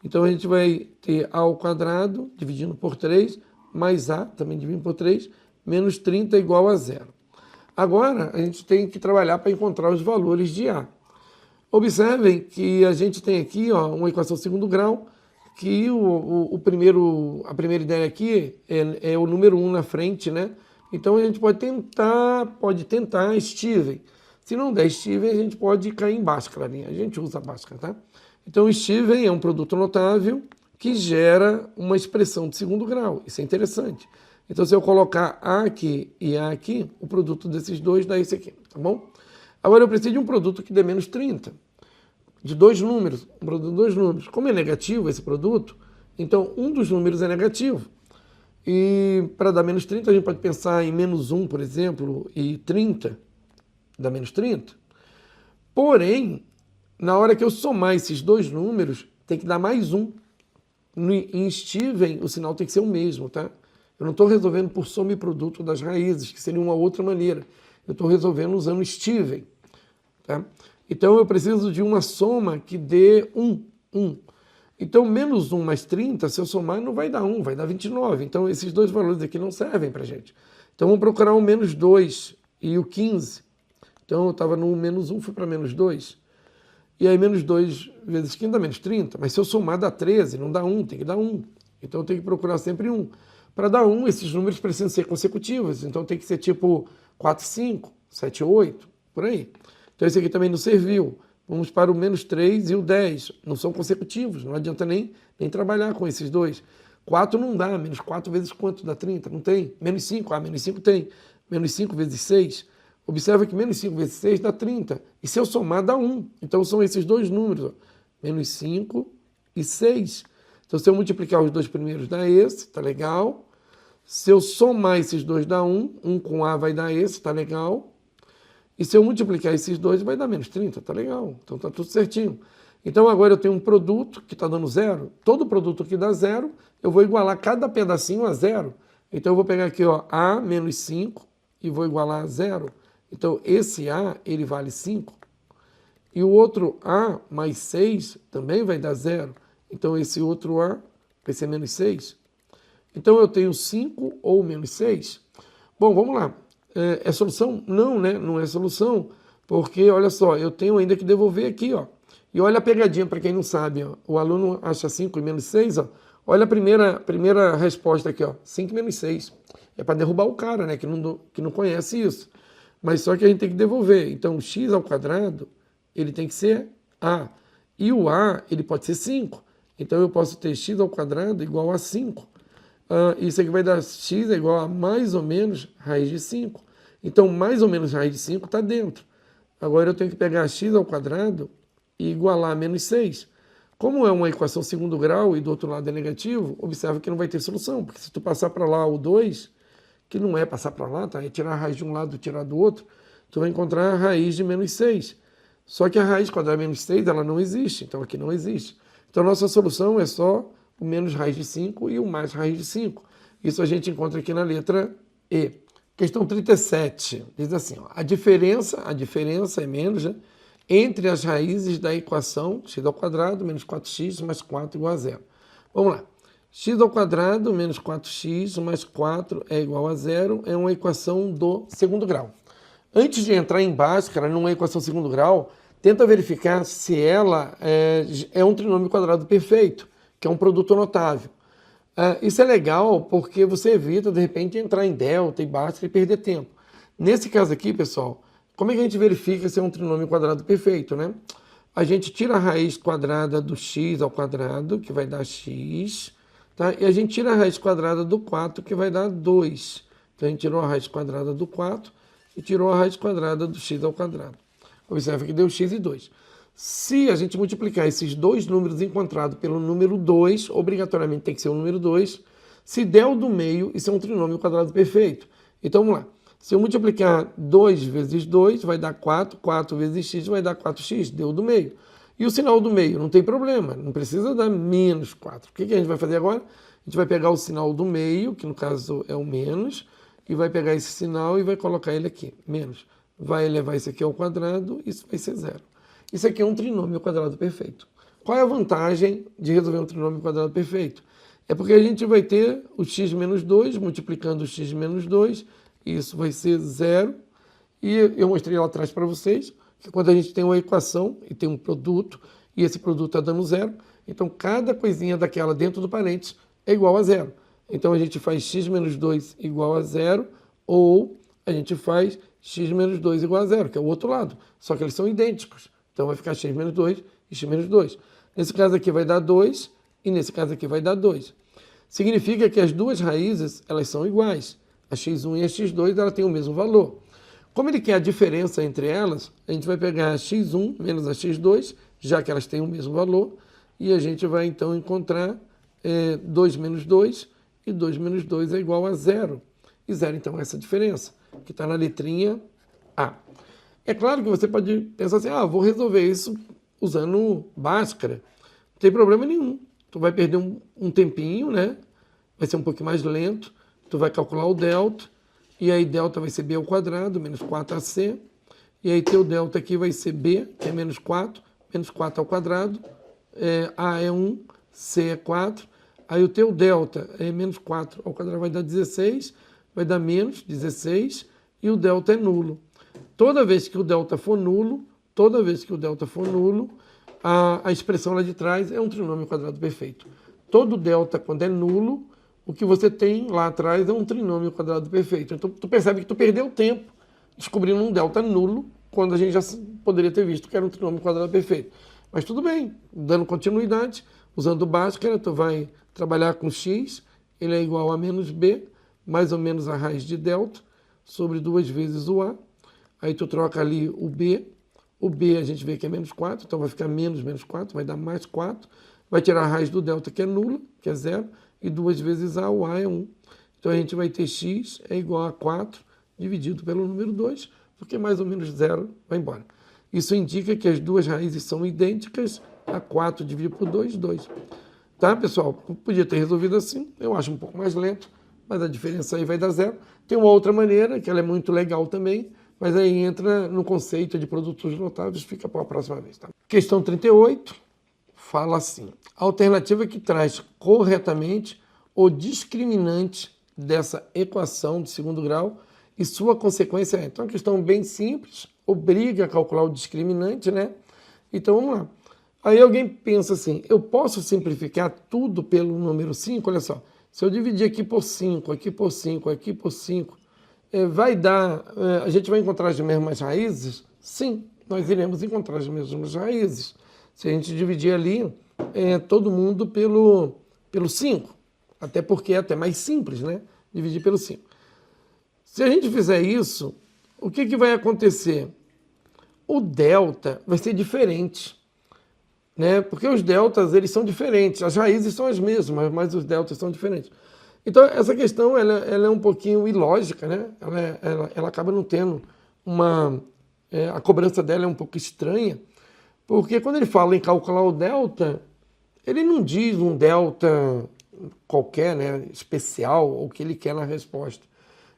[SPEAKER 1] Então, a gente vai ter a ao quadrado, dividindo por 3, mais a, também dividindo por 3, menos 30 igual a zero. Agora, a gente tem que trabalhar para encontrar os valores de a. Observem que a gente tem aqui, ó, uma equação de segundo grau, que a primeira ideia aqui é o número 1 na frente, né? Então, a gente pode tentar Steven. Se não der Steven, a gente pode cair em Bhaskara, né? A gente usa Bhaskara, tá? Então, Steven é um produto notável que gera uma expressão de segundo grau. Isso é interessante. Então, se eu colocar A aqui e A aqui, o produto desses dois dá esse aqui, tá bom? Agora, eu preciso de um produto que dê menos 30. De dois números, um produto de dois números. Como é negativo esse produto, então um dos números é negativo. E para dar menos 30, a gente pode pensar em menos 1, por exemplo, e 30, dá menos 30. Porém, na hora que eu somar esses dois números, tem que dar mais 1. Em Steven, o sinal tem que ser o mesmo, tá? Eu não estou resolvendo por soma e produto das raízes, que seria uma outra maneira. Eu estou resolvendo usando Steven, tá? Então, eu preciso de uma soma que dê 1. Então, menos 1 mais 30, se eu somar, não vai dar 1, vai dar 29. Então, esses dois valores aqui não servem para a gente. Então, vamos procurar o menos 2 e o 15. Então, eu estava no menos 1, fui para menos 2. E aí, menos 2 vezes 15 dá menos 30. Mas se eu somar, dá 13, não dá 1, tem que dar 1. Então, eu tenho que procurar sempre 1. Para dar 1, esses números precisam ser consecutivos. Então, tem que ser tipo 4, 5, 7, 8, por aí. Então, esse aqui também não serviu. Vamos para o menos 3 e o 10. Não são consecutivos, não adianta nem trabalhar com esses dois. 4 não dá, menos 4 vezes quanto dá 30? Não tem. Menos 5, menos 5 tem. Menos 5 vezes 6. Observa que menos 5 vezes 6 dá 30. E se eu somar, dá 1. Então são esses dois números, ó. Menos 5 e 6. Então se eu multiplicar os dois primeiros, dá esse, tá legal. Se eu somar esses dois, dá 1. 1 com A vai dar esse, tá legal. E se eu multiplicar esses dois, vai dar menos 30, tá legal. Então tá tudo certinho. Então agora eu tenho um produto que está dando 0. Todo produto que dá 0, eu vou igualar cada pedacinho a 0. Então eu vou pegar aqui, ó, A menos 5 e vou igualar a 0. Então esse A, ele vale 5. E o outro A mais 6 também vai dar 0. Então esse outro A vai ser menos 6. Então eu tenho 5 ou menos 6. Bom, vamos lá. É solução? Não, né? Não é solução, porque, olha só, eu tenho ainda que devolver aqui, ó. E olha a pegadinha, para quem não sabe, ó. O aluno acha 5 e menos 6, ó. Olha a primeira resposta aqui, ó. 5 menos 6. É para derrubar o cara, né? Que não conhece isso. Mas só que a gente tem que devolver. Então, o x ao quadrado, ele tem que ser a. E o a, ele pode ser 5. Então, eu posso ter x ao quadrado igual a 5. Isso aqui vai dar x é igual a mais ou menos raiz de 5. Então, mais ou menos raiz de 5 está dentro. Agora eu tenho que pegar x ao quadrado e igualar a menos 6. Como é uma equação segundo grau e do outro lado é negativo, observa que não vai ter solução. Porque se tu passar para lá o 2, que não é passar para lá, tá? É tirar a raiz de um lado e tirar do outro, tu vai encontrar a raiz de menos 6. Só que a raiz quadrada de menos 6, ela não existe. Então, aqui não existe. Então, nossa solução é só o menos raiz de 5 e o mais raiz de 5. Isso a gente encontra aqui na letra E. Questão 37, diz assim, ó, a diferença é menos, né, entre as raízes da equação x ao quadrado menos 4x mais 4 igual a 0. Vamos lá. X ao quadrado menos 4x mais 4 é igual a 0 é uma equação do segundo grau. Antes de entrar em Bhaskara, numa equação segundo grau, tenta verificar se ela é um trinômio quadrado perfeito, que é um produto notável. Isso é legal porque você evita, de repente, entrar em delta e Bhaskara e perder tempo. Nesse caso aqui, pessoal, como é que a gente verifica se é um trinômio quadrado perfeito, né? A gente tira a raiz quadrada do x ao quadrado, que vai dar x, tá? E a gente tira a raiz quadrada do 4, que vai dar 2. Então, a gente tirou a raiz quadrada do 4 e tirou a raiz quadrada do x ao quadrado. Observa que deu x e 2. Se a gente multiplicar esses dois números encontrados pelo número 2, obrigatoriamente tem que ser o número 2. Se der o do meio, isso é um trinômio quadrado perfeito. Então, vamos lá. Se eu multiplicar 2 vezes 2, vai dar 4. 4 vezes x vai dar 4x. Deu o do meio. E o sinal do meio? Não tem problema. Não precisa dar menos 4. O que a gente vai fazer agora? A gente vai pegar o sinal do meio, que no caso é o menos, e vai pegar esse sinal e vai colocar ele aqui. Menos. Vai elevar isso aqui ao quadrado, isso vai ser 0. Isso aqui é um trinômio quadrado perfeito. Qual é a vantagem de resolver um trinômio quadrado perfeito? É porque a gente vai ter o x menos 2, multiplicando o x menos 2, isso vai ser 0. E eu mostrei lá atrás para vocês que quando a gente tem uma equação e tem um produto, e esse produto está dando 0, então cada coisinha daquela dentro do parênteses é igual a 0. Então a gente faz x menos 2 igual a 0, ou a gente faz x menos 2 igual a 0, que é o outro lado, só que eles são idênticos. Então vai ficar x menos 2 e x menos 2. Nesse caso aqui vai dar 2 e nesse caso aqui vai dar 2. Significa que as duas raízes elas são iguais. A x1 e a x2 ela tem o mesmo valor. Como ele quer a diferença entre elas, a gente vai pegar a x1 menos a x2, já que elas têm o mesmo valor, e a gente vai então encontrar 2 menos 2 e 2 menos 2 é igual a 0. E 0, então, é essa diferença, que está na letrinha A. É claro que você pode pensar assim, vou resolver isso usando Bhaskara. Não tem problema nenhum. Tu vai perder um tempinho, né? Vai ser um pouquinho mais lento. Tu vai calcular o delta, e aí delta vai ser b ao quadrado, menos 4ac. E aí teu delta aqui vai ser b, que é menos 4 ao quadrado. A é 1, c é 4. Aí o teu delta é menos 4 ao quadrado vai dar 16, vai dar menos 16, e o delta é nulo. Toda vez que o delta for nulo, a expressão lá de trás é um trinômio quadrado perfeito. Todo delta, quando é nulo, o que você tem lá atrás é um trinômio quadrado perfeito. Então, tu percebe que tu perdeu tempo descobrindo um delta nulo, quando a gente já poderia ter visto que era um trinômio quadrado perfeito. Mas tudo bem, dando continuidade, usando Bhaskara, tu vai trabalhar com x, ele é igual a menos b, mais ou menos a raiz de delta, sobre 2 vezes o a. Aí tu troca ali o b a gente vê que é menos 4, então vai ficar menos 4, vai dar mais 4. Vai tirar a raiz do delta, que é nula, que é 0, e 2 vezes a, o a é 1. Então a gente vai ter x é igual a 4 dividido pelo número 2, porque mais ou menos 0 vai embora. Isso indica que as duas raízes são idênticas, a 4 dividido por 2, 2. Tá, pessoal? Podia ter resolvido assim, eu acho um pouco mais lento, mas a diferença aí vai dar 0. Tem uma outra maneira, que ela é muito legal também, mas aí entra no conceito de produtos notáveis, fica para a próxima vez. Tá? Questão 38 fala assim, a alternativa que traz corretamente o discriminante dessa equação de segundo grau e sua consequência é. Então, é uma questão bem simples, obriga a calcular o discriminante, né? Então, vamos lá. Aí alguém pensa assim, eu posso simplificar tudo pelo número 5? Olha só, se eu dividir aqui por 5, aqui por 5, aqui por 5, vai dar, a gente vai encontrar as mesmas raízes? Sim, nós iremos encontrar as mesmas raízes. Se a gente dividir ali, todo mundo pelo 5. Até porque é até mais simples, né? Dividir pelo 5. Se a gente fizer isso, o que vai acontecer? O delta vai ser diferente, né? Porque os deltas, eles são diferentes. As raízes são as mesmas, mas os deltas são diferentes. Então, essa questão ela é um pouquinho ilógica, né? Ela acaba não tendo uma... a cobrança dela é um pouco estranha, porque quando ele fala em calcular o delta, ele não diz um delta qualquer, né, especial, ou que ele quer na resposta.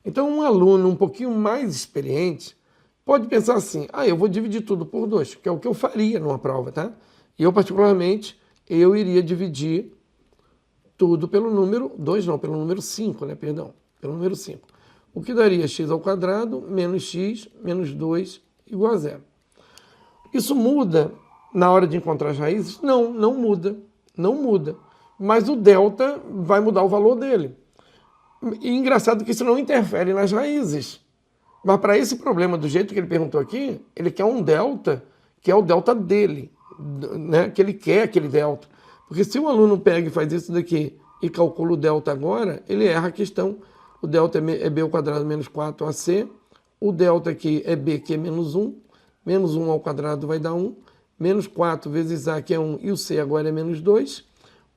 [SPEAKER 1] Então, um aluno um pouquinho mais experiente pode pensar assim, eu vou dividir tudo por 2, que é o que eu faria numa prova, tá? E eu, particularmente, eu iria dividir tudo pelo número 2, não, pelo número 5, né, perdão, pelo número 5. O que daria x ao quadrado menos x menos 2 igual a 0. Isso muda na hora de encontrar as raízes? Não, não muda, não muda. Mas o delta vai mudar o valor dele. E engraçado que isso não interfere nas raízes. Mas para esse problema, do jeito que ele perguntou aqui, ele quer um delta, que é o delta dele, né, que ele quer aquele delta. Porque se o aluno pega e faz isso daqui e calcula o delta agora, ele erra a questão. O delta é b ao quadrado menos 4ac. O delta aqui é b, que é menos 1. Menos 1 ao quadrado vai dar 1. Menos 4 vezes a, que é 1. E o c agora é menos 2.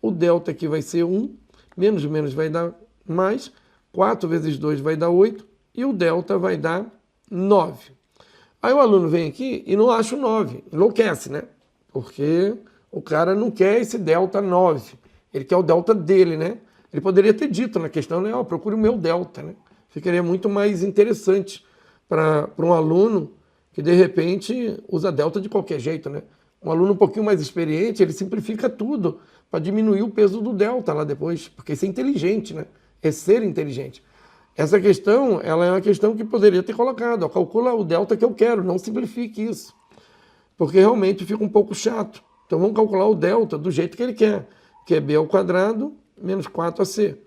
[SPEAKER 1] O delta aqui vai ser 1. Menos menos vai dar mais. 4 vezes 2 vai dar 8. E o delta vai dar 9. Aí o aluno vem aqui e não acha o 9. Enlouquece, né? Porque o cara não quer esse delta 9, ele quer o delta dele, né? Ele poderia ter dito na questão, né? Procure o meu delta, né? Ficaria muito mais interessante para um aluno que, de repente, usa delta de qualquer jeito, né? Um aluno um pouquinho mais experiente, ele simplifica tudo para diminuir o peso do delta lá depois, porque isso é inteligente, né? É ser inteligente. Essa questão, ela é uma questão que poderia ter colocado, calcula o delta que eu quero, não simplifique isso, porque realmente fica um pouco chato. Então vamos calcular o delta do jeito que ele quer, que é b ao quadrado menos 4ac.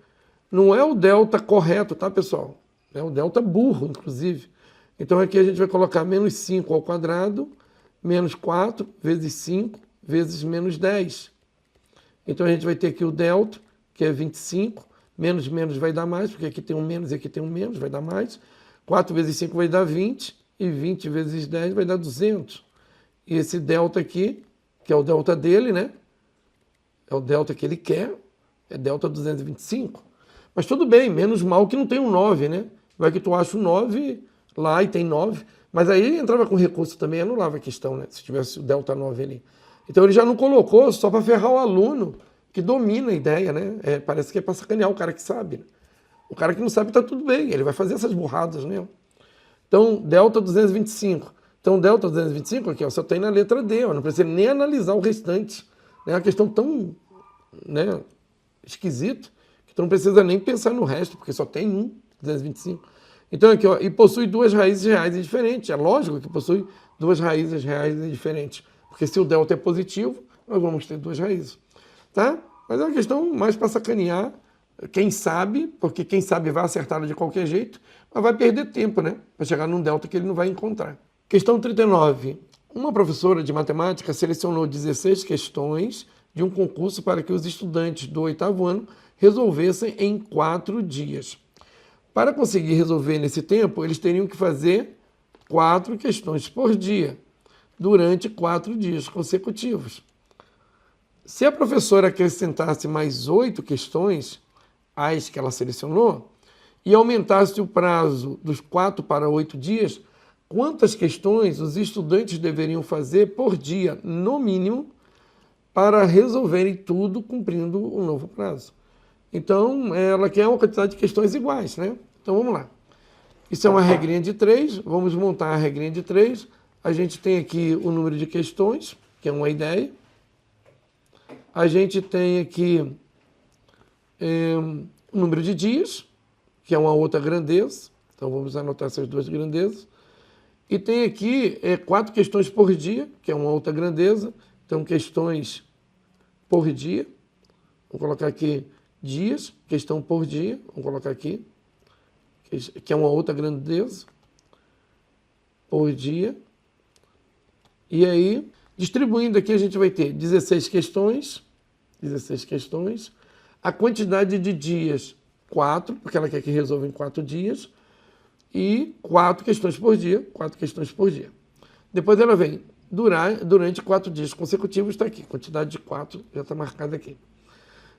[SPEAKER 1] Não é o delta correto, tá, pessoal? É o delta burro, inclusive. Então aqui a gente vai colocar menos 5 ao quadrado, menos 4 vezes 5 vezes menos 10. Então a gente vai ter aqui o delta, que é 25, menos menos vai dar mais, porque aqui tem um menos e aqui tem um menos, vai dar mais. 4 vezes 5 vai dar 20, e 20 vezes 10 vai dar 200. E esse delta aqui, que é o delta dele, né? É o delta que ele quer, é delta 225. Mas tudo bem, menos mal que não tem um 9, né? Vai que tu acha um 9 lá e tem 9. Mas aí entrava com recurso também, anulava a questão, né? Se tivesse o delta 9 ali. Então ele já não colocou só para ferrar o aluno que domina a ideia, né? Parece que é para sacanear o cara que sabe, né? O cara que não sabe está tudo bem, ele vai fazer essas burradas mesmo. Então, delta 225. Então, delta 225 aqui, ó, só tem na letra D, ó, não precisa nem analisar o restante. É uma questão tão, né, esquisita que tu não precisa nem pensar no resto, porque só tem um 225. Então, aqui, ó, e possui duas raízes reais e diferentes. É lógico que possui duas raízes reais e diferentes. Porque se o delta é positivo, nós vamos ter duas raízes. Tá? Mas é uma questão mais para sacanear quem sabe, porque quem sabe vai acertar de qualquer jeito, mas vai perder tempo, né? Para chegar num delta que ele não vai encontrar. Questão 39. Uma professora de matemática selecionou 16 questões de um concurso para que os estudantes do 8º ano resolvessem em 4 dias. Para conseguir resolver nesse tempo, eles teriam que fazer 4 questões por dia, durante 4 dias consecutivos. Se a professora acrescentasse mais 8 questões, as que ela selecionou, e aumentasse o prazo dos 4 para 8 dias, quantas questões os estudantes deveriam fazer por dia, no mínimo, para resolverem tudo cumprindo o novo prazo? Então, ela quer uma quantidade de questões iguais, né? Então, vamos lá. Isso é uma regrinha de 3, vamos montar a regrinha de 3. A gente tem aqui o número de questões, que é uma ideia. A gente tem aqui o número de dias, que é uma outra grandeza. Então, vamos anotar essas duas grandezas. E tem aqui 4 questões por dia, que é uma outra grandeza. Então, questões por dia. Vou colocar aqui dias, questão por dia. Vamos colocar aqui, que é uma outra grandeza. Por dia. E aí, distribuindo aqui, a gente vai ter 16 questões. 16 questões. A quantidade de dias, 4, porque ela quer que resolva em 4 dias. E 4 questões por dia, 4 questões por dia. Depois ela vem durante 4 dias consecutivos, está aqui. Quantidade de 4 já está marcada aqui.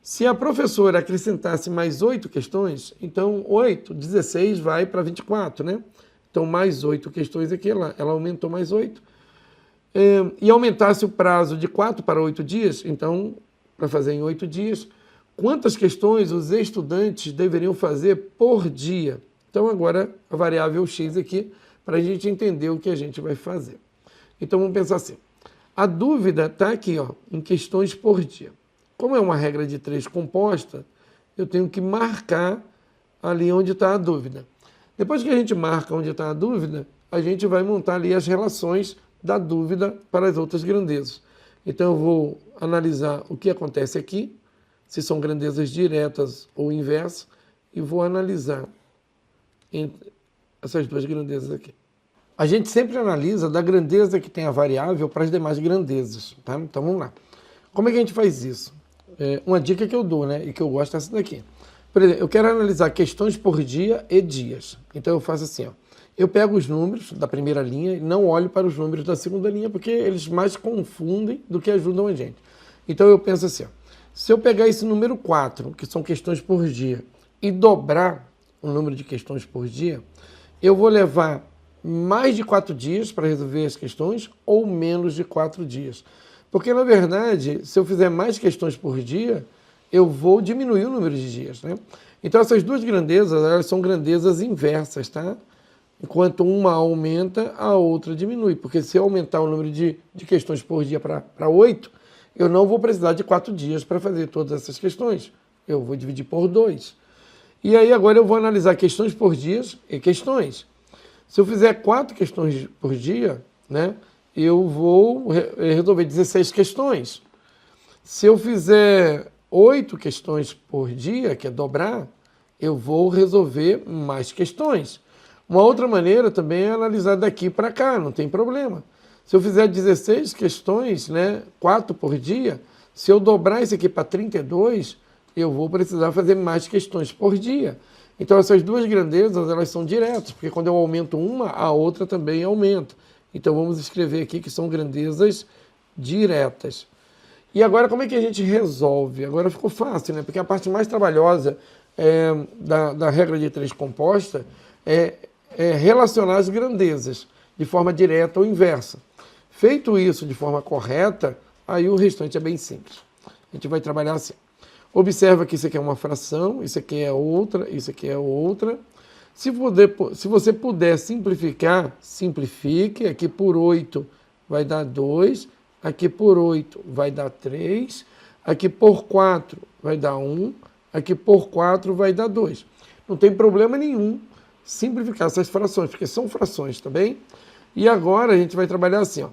[SPEAKER 1] Se a professora acrescentasse mais 8 questões, então 16 vai para 24, né? Então mais 8 questões aqui, ela aumentou mais 8. E aumentasse o prazo de 4 para 8 dias, então, para fazer em 8 dias, quantas questões os estudantes deveriam fazer por dia? Então, agora, a variável x aqui, para a gente entender o que a gente vai fazer. Então, vamos pensar assim. A dúvida está aqui, ó, em questões por dia. Como é uma regra de 3 composta, eu tenho que marcar ali onde está a dúvida. Depois que a gente marca onde está a dúvida, a gente vai montar ali as relações da dúvida para as outras grandezas. Então, eu vou analisar o que acontece aqui, se são grandezas diretas ou inversas, e vou analisar entre essas duas grandezas aqui. A gente sempre analisa da grandeza que tem a variável para as demais grandezas, tá? Então, vamos lá. Como é que a gente faz isso? Uma dica que eu dou, né, e que eu gosto é essa daqui. Por exemplo, eu quero analisar questões por dia e dias. Então, eu faço assim, ó. Eu pego os números da primeira linha e não olho para os números da segunda linha, porque eles mais confundem do que ajudam a gente. Então, eu penso assim, ó. Se eu pegar esse número 4, que são questões por dia, e dobrar o número de questões por dia, eu vou levar mais de 4 dias para resolver as questões ou menos de 4 dias. Porque, na verdade, se eu fizer mais questões por dia, eu vou diminuir o número de dias, né? Então, essas duas grandezas, elas são grandezas inversas, tá? Enquanto uma aumenta, a outra diminui. Porque se eu aumentar o número de questões por dia para 8, eu não vou precisar de 4 dias para fazer todas essas questões. Eu vou dividir por 2. E aí agora eu vou analisar questões por dias e questões. Se eu fizer 4 questões por dia, né, eu vou resolver 16 questões. Se eu fizer 8 questões por dia, que é dobrar, eu vou resolver mais questões. Uma outra maneira também é analisar daqui para cá, não tem problema. Se eu fizer 16 questões, né, 4 por dia, se eu dobrar isso aqui para 32, eu vou precisar fazer mais questões por dia. Então, essas duas grandezas, elas são diretas, porque quando eu aumento uma, a outra também aumenta. Então, vamos escrever aqui que são grandezas diretas. E agora, como é que a gente resolve? Agora ficou fácil, né? Porque a parte mais trabalhosa da regra de 3 composta é relacionar as grandezas de forma direta ou inversa. Feito isso de forma correta, aí o restante é bem simples. A gente vai trabalhar assim. Observa que isso aqui é uma fração, isso aqui é outra, isso aqui é outra. Se você puder simplificar, simplifique. Aqui por 8 vai dar 2, aqui por 8 vai dar 3, aqui por 4 vai dar 1, aqui por 4 vai dar 2. Não tem problema nenhum simplificar essas frações, porque são frações, tá bem? E agora a gente vai trabalhar assim, ó.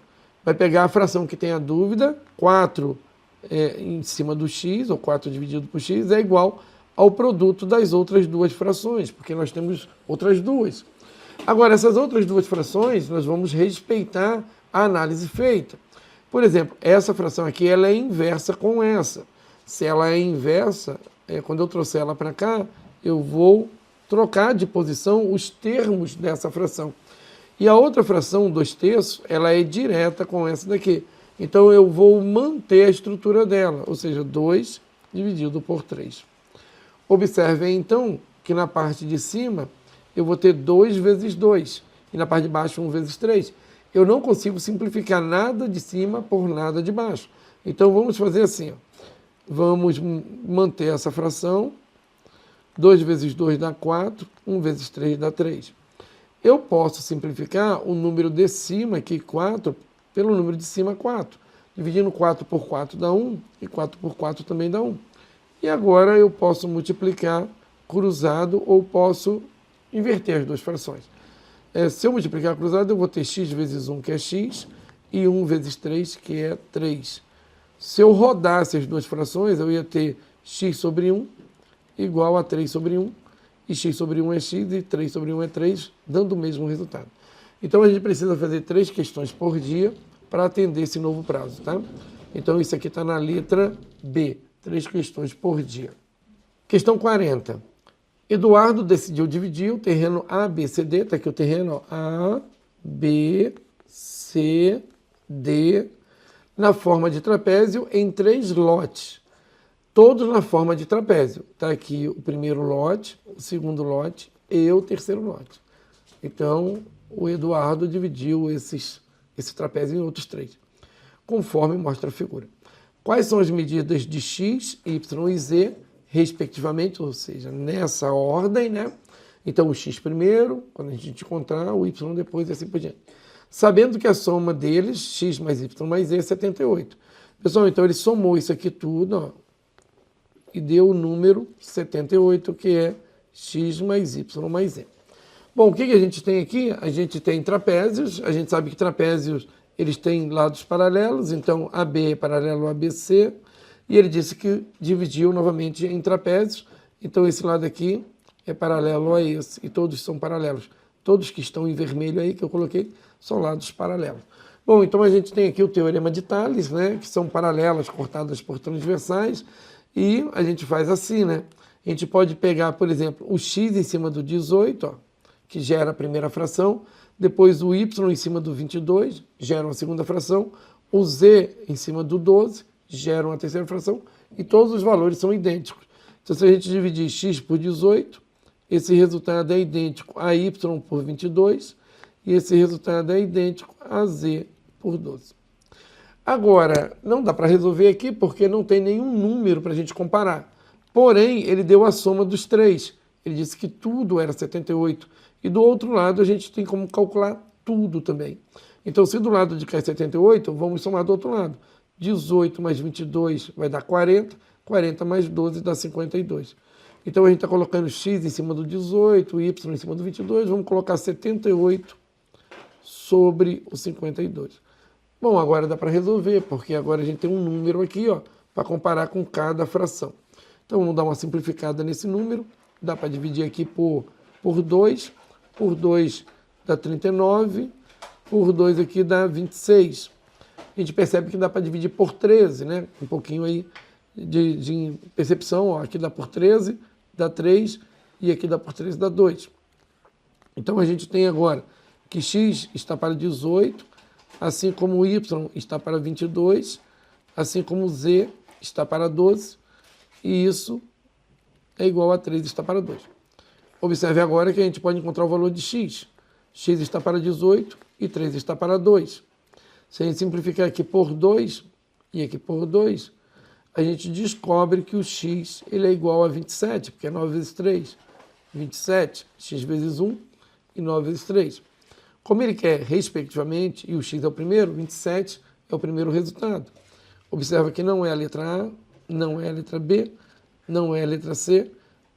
[SPEAKER 1] Vai pegar a fração que tem a dúvida, 4 em cima do x, ou 4 dividido por x, é igual ao produto das outras duas frações, porque nós temos outras duas. Agora, essas outras duas frações, nós vamos respeitar a análise feita. Por exemplo, essa fração aqui, ela é inversa com essa. Se ela é inversa, quando eu trouxer ela para cá, eu vou trocar de posição os termos dessa fração. E a outra fração, 2/3, ela é direta com essa daqui. Então, eu vou manter a estrutura dela, ou seja, 2 dividido por 3. Observem, então, que na parte de cima, eu vou ter 2 vezes 2, e na parte de baixo, 1 vezes 3. Eu não consigo simplificar nada de cima por nada de baixo. Então, vamos fazer assim, ó. Vamos manter essa fração. 2 vezes 2 dá 4, 1 vezes 3 dá 3. Eu posso simplificar o número de cima, aqui 4, pelo número de cima 4. Dividindo 4 por 4 dá 1, e 4 por 4 também dá 1. E agora eu posso multiplicar cruzado ou posso inverter as duas frações. Se eu multiplicar cruzado, eu vou ter x vezes 1, que é x, e 1 vezes 3, que é 3. Se eu rodasse as duas frações, eu ia ter x sobre 1 igual a 3 sobre 1, e x sobre 1 é x, e 3 sobre 1 é 3, dando o mesmo resultado. Então, a gente precisa fazer 3 questões por dia para atender esse novo prazo, tá? Então, isso aqui está na letra B, 3 questões por dia. Questão 40. Eduardo decidiu dividir o terreno A, B, C, D, está aqui o terreno A, B, C, D, na forma de trapézio em 3 lotes. Todos na forma de trapézio. Está aqui o primeiro lote, o segundo lote e o terceiro lote. Então, o Eduardo dividiu esse trapézio em outros 3, conforme mostra a figura. Quais são as medidas de x, y e z, respectivamente, ou seja, nessa ordem, né? Então, o x primeiro, quando a gente encontrar, o y depois e assim por diante. Sabendo que a soma deles, x mais y mais z, é 78. Pessoal, então ele somou isso aqui tudo, ó, e deu o número 78, que é x mais y mais z. Bom, o que a gente tem aqui? A gente tem trapézios, a gente sabe que trapézios eles têm lados paralelos, então AB é paralelo a ABC, e ele disse que dividiu novamente em trapézios, então esse lado aqui é paralelo a esse, e todos são paralelos. Todos que estão em vermelho aí, que eu coloquei, são lados paralelos. Bom, então a gente tem aqui o teorema de Tales, né, que são paralelas cortadas por transversais, e a gente faz assim, né? A gente pode pegar, por exemplo, o x em cima do 18, ó, que gera a primeira fração, depois o y em cima do 22, gera uma segunda fração, o z em cima do 12, gera uma terceira fração, e todos os valores são idênticos. Então, se a gente dividir x por 18, esse resultado é idêntico a y por 22, e esse resultado é idêntico a z por 12. Agora, não dá para resolver aqui porque não tem nenhum número para a gente comparar. Porém, ele deu a soma dos 3. Ele disse que tudo era 78. E do outro lado, a gente tem como calcular tudo também. Então, se do lado de cá é 78, vamos somar do outro lado. 18 mais 22 vai dar 40. 40 mais 12 dá 52. Então, a gente está colocando x em cima do 18, y em cima do 22. Vamos colocar 78 sobre o 52. Bom, agora dá para resolver, porque agora a gente tem um número aqui, ó, para comparar com cada fração. Então, vamos dar uma simplificada nesse número. Dá para dividir aqui por 2. Por 2 dá 39. Por 2 aqui dá 26. A gente percebe que dá para dividir por 13, né? Um pouquinho aí de percepção. Ó. Aqui dá por 13, dá 3. E aqui dá por 13, dá 2. Então, a gente tem agora que x está para 18, assim como o y está para 22, assim como o z está para 12, e isso é igual a 3 está para 2. Observe agora que a gente pode encontrar o valor de x. X está para 18 e 3 está para 2. Se a gente simplificar aqui por 2 e aqui por 2, a gente descobre que o x ele é igual a 27, porque é 9 vezes 3. 27, x vezes 1 e 9 vezes 3. Como ele quer, respectivamente, e o x é o primeiro, 27 é o primeiro resultado. Observa que não é a letra A, não é a letra B, não é a letra C,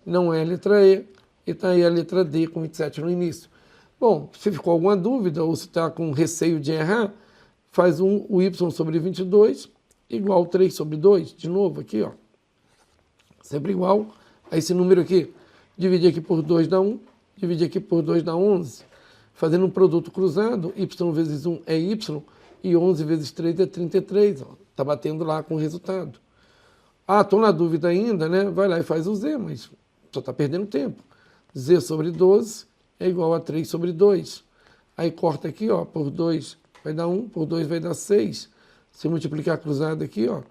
[SPEAKER 1] não é a letra E, e está aí a letra D com 27 no início. Bom, se ficou alguma dúvida ou se está com receio de errar, faz o y sobre 22 igual 3 sobre 2, de novo aqui, ó. Sempre igual a esse número aqui. Dividir aqui por 2 dá 1, dividir aqui por 2 dá 11. Fazendo um produto cruzado, y vezes 1 é y, e 11 vezes 3 é 33, está batendo lá com o resultado. Ah, estou na dúvida ainda, né? Vai lá e faz o z, mas só está perdendo tempo. Z sobre 12 é igual a 3 sobre 2. Aí corta aqui, ó, por 2 vai dar 1, por 2 vai dar 6. Se multiplicar cruzado aqui, ó,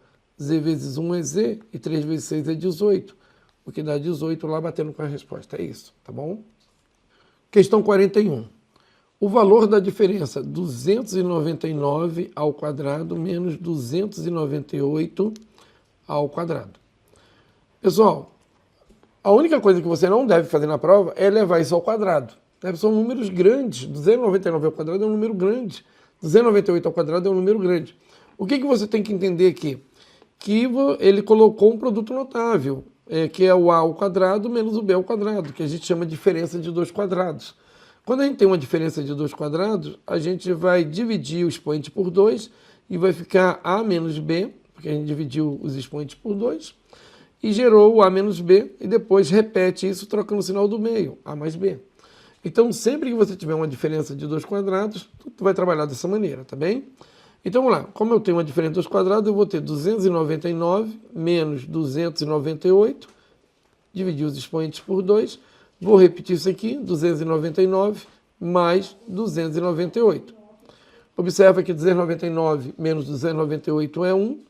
[SPEAKER 1] z vezes 1 é z, e 3 vezes 6 é 18. O que dá 18 lá batendo com a resposta. É isso, tá bom? Questão 41. O valor da diferença 299 ao quadrado menos 298 ao quadrado. Pessoal, a única coisa que você não deve fazer na prova é levar isso ao quadrado. São números grandes. 299 ao quadrado é um número grande. 298 ao quadrado é um número grande. O que você tem que entender aqui? Que ele colocou um produto notável, que é o a ao quadrado menos o b ao quadrado, que a gente chama de diferença de dois quadrados. Quando a gente tem uma diferença de dois quadrados, a gente vai dividir o expoente por 2 e vai ficar a menos b, porque a gente dividiu os expoentes por 2, e gerou o a menos b, e depois repete isso trocando o sinal do meio, a mais b. Então, sempre que você tiver uma diferença de dois quadrados, tu vai trabalhar dessa maneira, tá bem? Então, vamos lá. Como eu tenho uma diferença de dois quadrados, eu vou ter 299 menos 298, dividir os expoentes por 2, vou repetir isso aqui, 299 mais 298. Observa que 299 menos 298 é 1,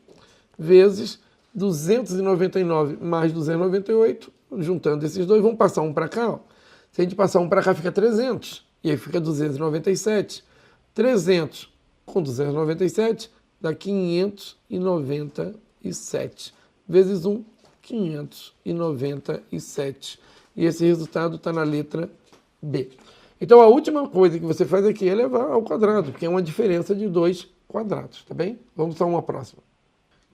[SPEAKER 1] vezes 299 mais 298, juntando esses dois, vamos passar um para cá, ó. Se a gente passar um para cá, fica 300, e aí fica 297. 300 com 297 dá 597, vezes 1, 597. E esse resultado está na letra B. Então, a última coisa que você faz aqui é levar ao quadrado, que é uma diferença de dois quadrados, tá bem? Vamos para uma próxima.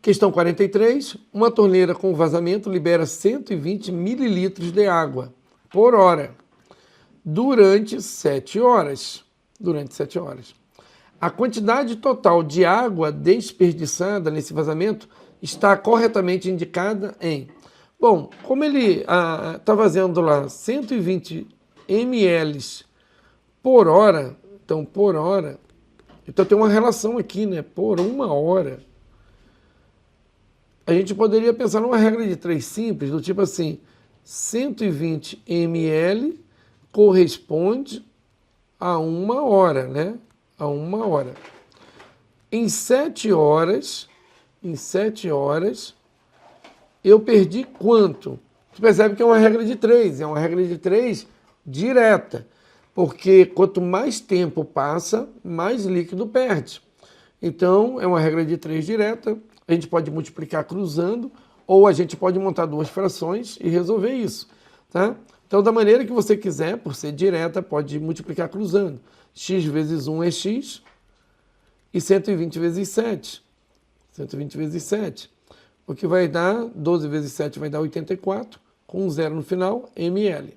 [SPEAKER 1] Questão 43. Uma torneira com vazamento libera 120 mililitros de água por hora durante 7 horas. A quantidade total de água desperdiçada nesse vazamento está corretamente indicada em... Bom, como ele está vazando lá 120 ml por hora, então tem uma relação aqui, né? Por uma hora. A gente poderia pensar numa regra de 3 simples, do tipo assim, 120 ml corresponde a uma hora, né? A uma hora. Em 7 horas, eu perdi quanto? Você percebe que é uma regra de 3, é uma regra de 3 direta, porque quanto mais tempo passa, mais líquido perde. Então, é uma regra de 3 direta, a gente pode multiplicar cruzando, ou a gente pode montar duas frações e resolver isso, tá? Então, da maneira que você quiser, por ser direta, pode multiplicar cruzando. X vezes 1 é x, e 120 vezes 7. 120 vezes 7. O que vai dar, 12 vezes 7 vai dar 84, com um zero no final, ml.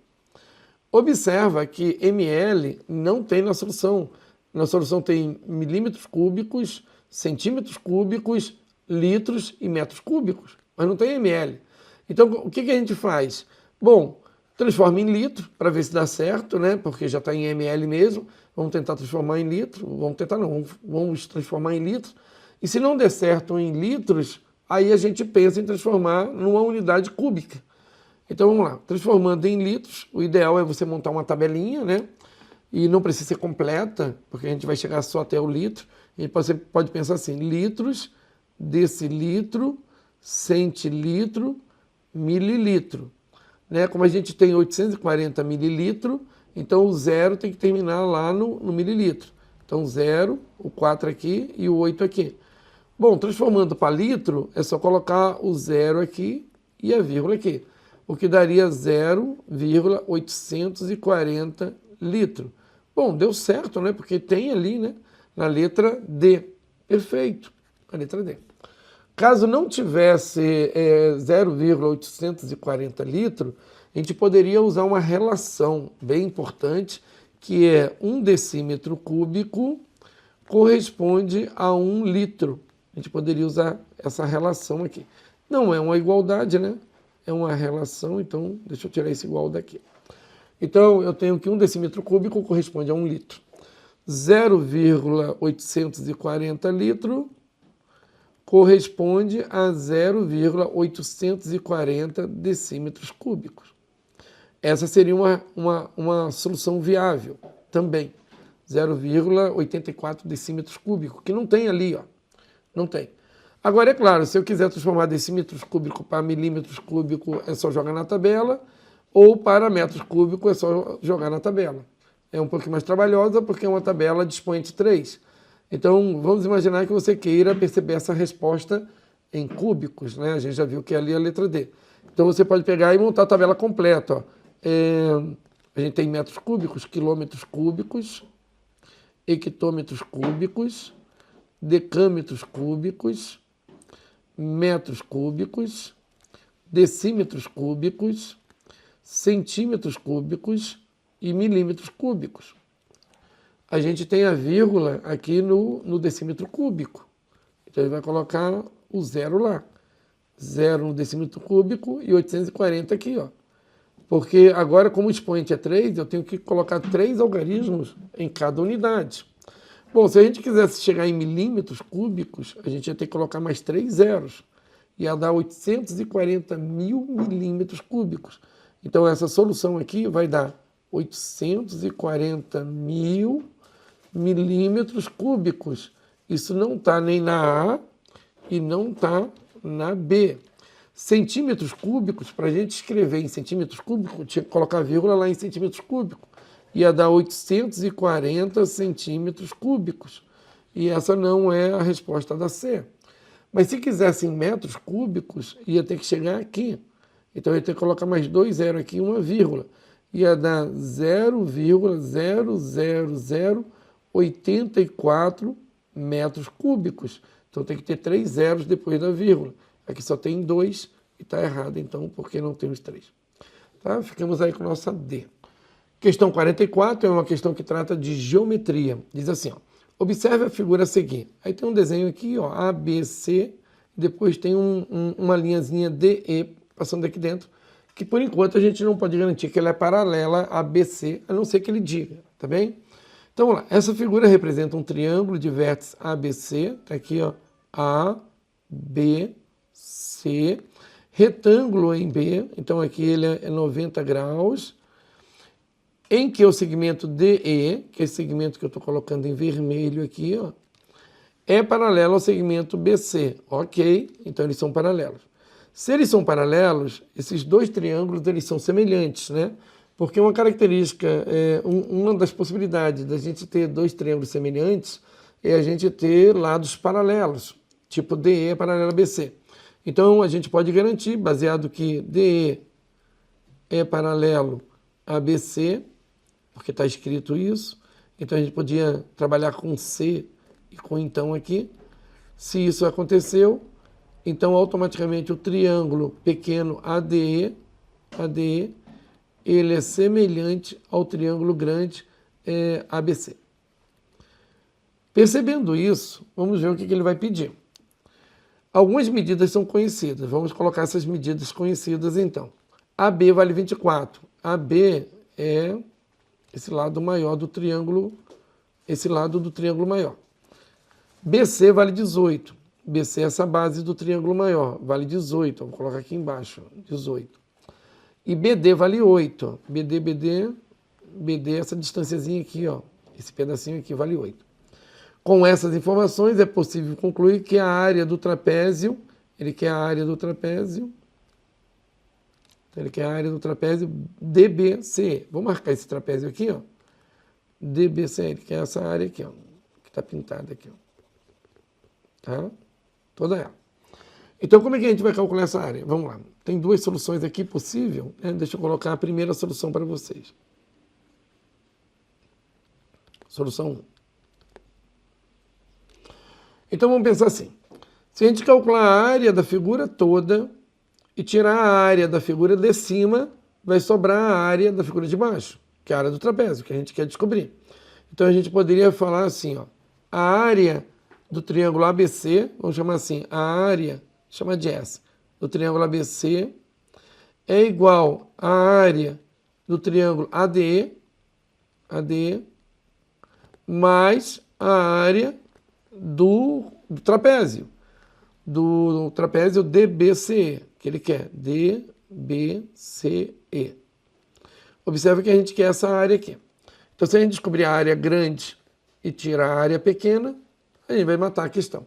[SPEAKER 1] Observa que ml não tem na solução. Na solução tem milímetros cúbicos, centímetros cúbicos, litros e metros cúbicos, mas não tem ml. Então, o que a gente faz? Bom, transforma em litro, para ver se dá certo, né? Porque já está em ml mesmo. Vamos tentar transformar em litro. Vamos transformar em litro. E se não der certo em litros, aí a gente pensa em transformar numa unidade cúbica. Então, vamos lá. Transformando em litros, o ideal é você montar uma tabelinha, né? E não precisa ser completa, porque a gente vai chegar só até o litro. E você pode pensar assim, litros, decilitro, centilitro, mililitro. né? Como a gente tem 840 mililitros, então o 0 tem que terminar lá no mililitro. Então 0, o 4 aqui e o 8 aqui. Bom, transformando para litro, é só colocar o 0 aqui e a vírgula aqui, o que daria 0,840 litros. Bom, deu certo, né? Porque tem ali, né, na letra D. Perfeito, a letra D. Caso não tivesse 0,840 litros, a gente poderia usar uma relação bem importante, que é 1 decímetro cúbico corresponde a 1 litro. A gente poderia usar essa relação aqui. Não é uma igualdade, né? É uma relação, então deixa eu tirar esse igual daqui. Então eu tenho que 1 decímetro cúbico corresponde a 1 litro. 0,840 litros corresponde a 0,840 decímetros cúbicos. Essa seria uma solução viável também. 0,84 decímetros cúbicos, que não tem ali, ó. Não tem. Agora, é claro, se eu quiser transformar decímetros cúbicos para milímetros cúbicos, é só jogar na tabela, ou para metros cúbicos, é só jogar na tabela. É um pouquinho mais trabalhosa, porque é uma tabela de expoente 3. Então, vamos imaginar que você queira perceber essa resposta em cúbicos, né? A gente já viu que ali é a letra D. Então, você pode pegar e montar a tabela completa, ó. A gente tem metros cúbicos, quilômetros cúbicos, hectômetros cúbicos, decâmetros cúbicos, metros cúbicos, decímetros cúbicos, centímetros cúbicos e milímetros cúbicos. A gente tem a vírgula aqui no decímetro cúbico. Então, ele vai colocar o 0 lá. 0 no decímetro cúbico e 840 aqui, ó. Porque agora, como o expoente é 3, eu tenho que colocar 3 algarismos em cada unidade. Bom, se a gente quisesse chegar em milímetros cúbicos, a gente ia ter que colocar mais 3 zeros. Ia dar 840 mil milímetros cúbicos. Então, essa solução aqui vai dar 840 mil milímetros cúbicos. Isso não está nem na A e não está na B. Centímetros cúbicos, para a gente escrever em centímetros cúbicos, tinha que colocar vírgula lá em centímetros cúbicos. Ia dar 840 centímetros cúbicos. E essa não é a resposta da C. Mas se quisesse em metros cúbicos, ia ter que chegar aqui. Então, ia ter que colocar mais 2 zeros aqui e uma vírgula. Ia dar 0,00084 metros cúbicos. Então, tem que ter 3 zeros depois da vírgula. Aqui só tem 2 e está errado, então, porque não tem os 3. Tá? Ficamos aí com a nossa D. Questão 44 é uma questão que trata de geometria. Diz assim, ó, observe a figura a seguir. Aí tem um desenho aqui, ó, A, B, C, depois tem uma linhazinha DE passando aqui dentro, que por enquanto a gente não pode garantir que ela é paralela a BC, a não ser que ele diga, tá bem? Então, vamos lá. Essa figura representa um triângulo de vértices ABC, tá aqui, ó, A, B, C, retângulo em B, então aqui ele é 90 graus, em que o segmento DE, que é esse segmento que eu estou colocando em vermelho aqui, ó, é paralelo ao segmento BC. Ok, então eles são paralelos. Se eles são paralelos, esses dois triângulos eles são semelhantes, né? Porque uma característica, uma das possibilidades da gente ter dois triângulos semelhantes é a gente ter lados paralelos, tipo DE é paralelo a BC. Então a gente pode garantir, baseado que DE é paralelo a BC, porque está escrito isso, então a gente podia trabalhar com C e com então aqui. Se isso aconteceu, então automaticamente o triângulo pequeno ADE, ele é semelhante ao triângulo grande ABC. Percebendo isso, vamos ver o que ele vai pedir. Algumas medidas são conhecidas, vamos colocar essas medidas conhecidas então. AB vale 24, AB é esse lado maior do triângulo, esse lado do triângulo maior. BC vale 18, BC é essa base do triângulo maior, vale 18, vou colocar aqui embaixo, 18. E BD vale 8, BD é essa distânciazinha aqui, ó, esse pedacinho aqui vale 8. Com essas informações é possível concluir que a área do trapézio, ele quer a área do trapézio, Então, ele quer a área do trapézio DBCE. Vou marcar esse trapézio aqui, ó. DBCE, ele quer essa área aqui, ó, que está pintada aqui, ó. Tá? Toda ela. Então, como é que a gente vai calcular essa área? Vamos lá. Tem duas soluções aqui possíveis, né? Deixa eu colocar a primeira solução para vocês. Solução 1. Então, vamos pensar assim. Se a gente calcular a área da figura toda e tirar a área da figura de cima, vai sobrar a área da figura de baixo, que é a área do trapézio, que a gente quer descobrir. Então, a gente poderia falar assim, ó, a área do triângulo ABC, vamos chamar assim, a área, chama de S, do triângulo ABC é igual à área do triângulo ADE, mais a área do trapézio DBCE, que ele quer, DBCE. Observe que a gente quer essa área aqui. Então, se a gente descobrir a área grande e tirar a área pequena, a gente vai matar a questão.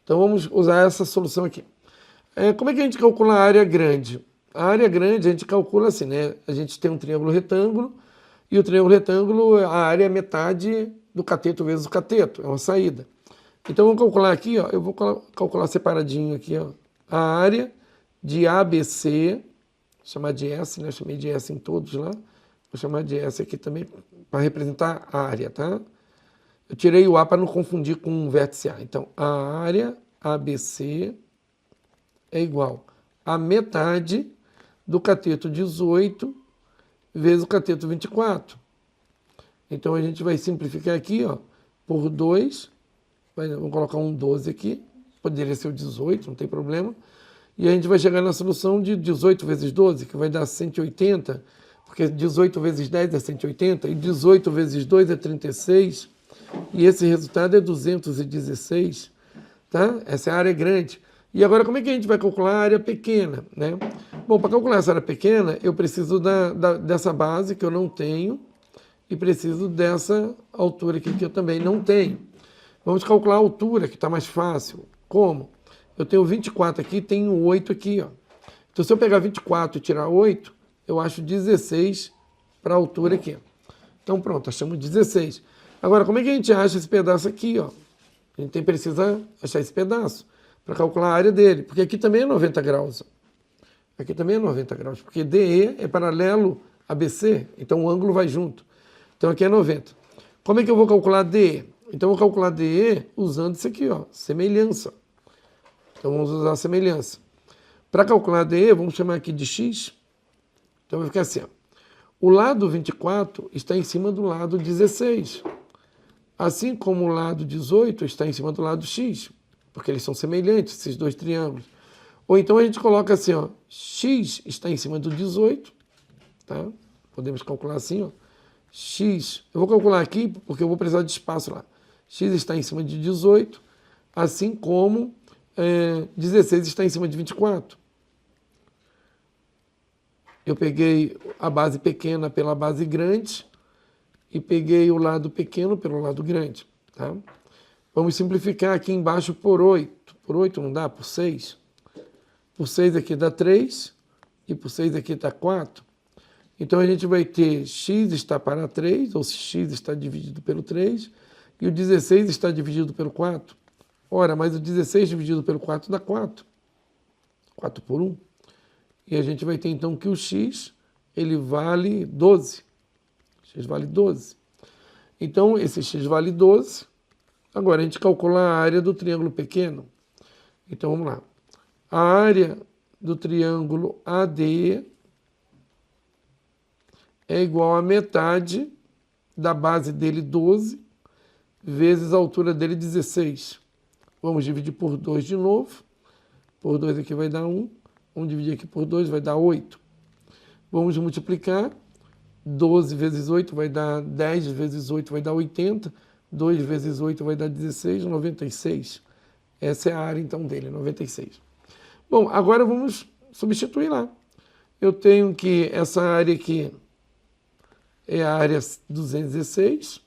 [SPEAKER 1] Então, vamos usar essa solução aqui. Como é que a gente calcula a área grande? A área grande a gente calcula assim, né? A gente tem um triângulo retângulo, e o triângulo retângulo, a área é metade do cateto vezes o cateto, é uma saída. Então, vamos calcular aqui, ó, eu vou calcular separadinho aqui, ó, a área de ABC, vou chamar de S, né? Eu chamei de S em todos lá. Vou chamar de S aqui também para representar a área, tá? Eu tirei o A para não confundir com o vértice A. Então, a área ABC é igual a metade do cateto 18 vezes o cateto 24. Então, a gente vai simplificar aqui, ó, por 2. Vamos colocar um 12 aqui. Poderia ser o 18, não tem problema. E a gente vai chegar na solução de 18 vezes 12, que vai dar 180, porque 18 vezes 10 é 180, e 18 vezes 2 é 36, e esse resultado é 216, tá? Essa é a área grande. E agora, como é que a gente vai calcular a área pequena, né? Bom, para calcular essa área pequena, eu preciso dessa base que eu não tenho, e preciso dessa altura aqui que eu também não tenho. Vamos calcular a altura, que está mais fácil. Como? Eu tenho 24 aqui, tenho 8 aqui, ó. Então, se eu pegar 24 e tirar 8, eu acho 16 para a altura aqui. Então, pronto, achamos 16. Agora, como é que a gente acha esse pedaço aqui, ó? A gente precisa achar esse pedaço para calcular a área dele, porque aqui também é 90 graus. Aqui também é 90 graus, porque DE é paralelo a BC, então o ângulo vai junto. Então, aqui é 90. Como é que eu vou calcular DE? Então, eu vou calcular DE usando isso aqui, ó, semelhança. Então, vamos usar a semelhança. Para calcular DE, vamos chamar aqui de X. Então, vai ficar assim, ó. O lado 24 está em cima do lado 16. Assim como o lado 18 está em cima do lado X, porque eles são semelhantes, esses dois triângulos. Ou então a gente coloca assim, ó, X está em cima do 18, tá? Podemos calcular assim, ó. X, eu vou calcular aqui porque eu vou precisar de espaço lá. X está em cima de 18, assim como 16 está em cima de 24. Eu peguei a base pequena pela base grande e peguei o lado pequeno pelo lado grande, tá? Vamos simplificar aqui embaixo por 8. Por 8 não dá? Por 6. Por 6 aqui dá 3 e por 6 aqui dá 4. Então, a gente vai ter x está para 3, ou x está dividido pelo 3, e o 16 está dividido pelo 4. Ora, mas o 16 dividido pelo 4 dá 4. 4 por 1. E a gente vai ter, então, que o x, ele vale 12. X vale 12. Então, esse x vale 12. Agora, a gente calcula a área do triângulo pequeno. Então, vamos lá. A área do triângulo AD é igual a metade da base dele, 12, vezes a altura dele, 16. Vamos dividir por 2 de novo. Por 2 aqui vai dar 1. Vamos dividir aqui por 2, vai dar 8. Vamos multiplicar. 12 vezes 8 vai dar 10, vezes 8 vai dar 80. 2 vezes 8 vai dar 16, 96. Essa é a área, então, dele, 96. Bom, agora vamos substituir lá. Eu tenho que essa área aqui é a área 216.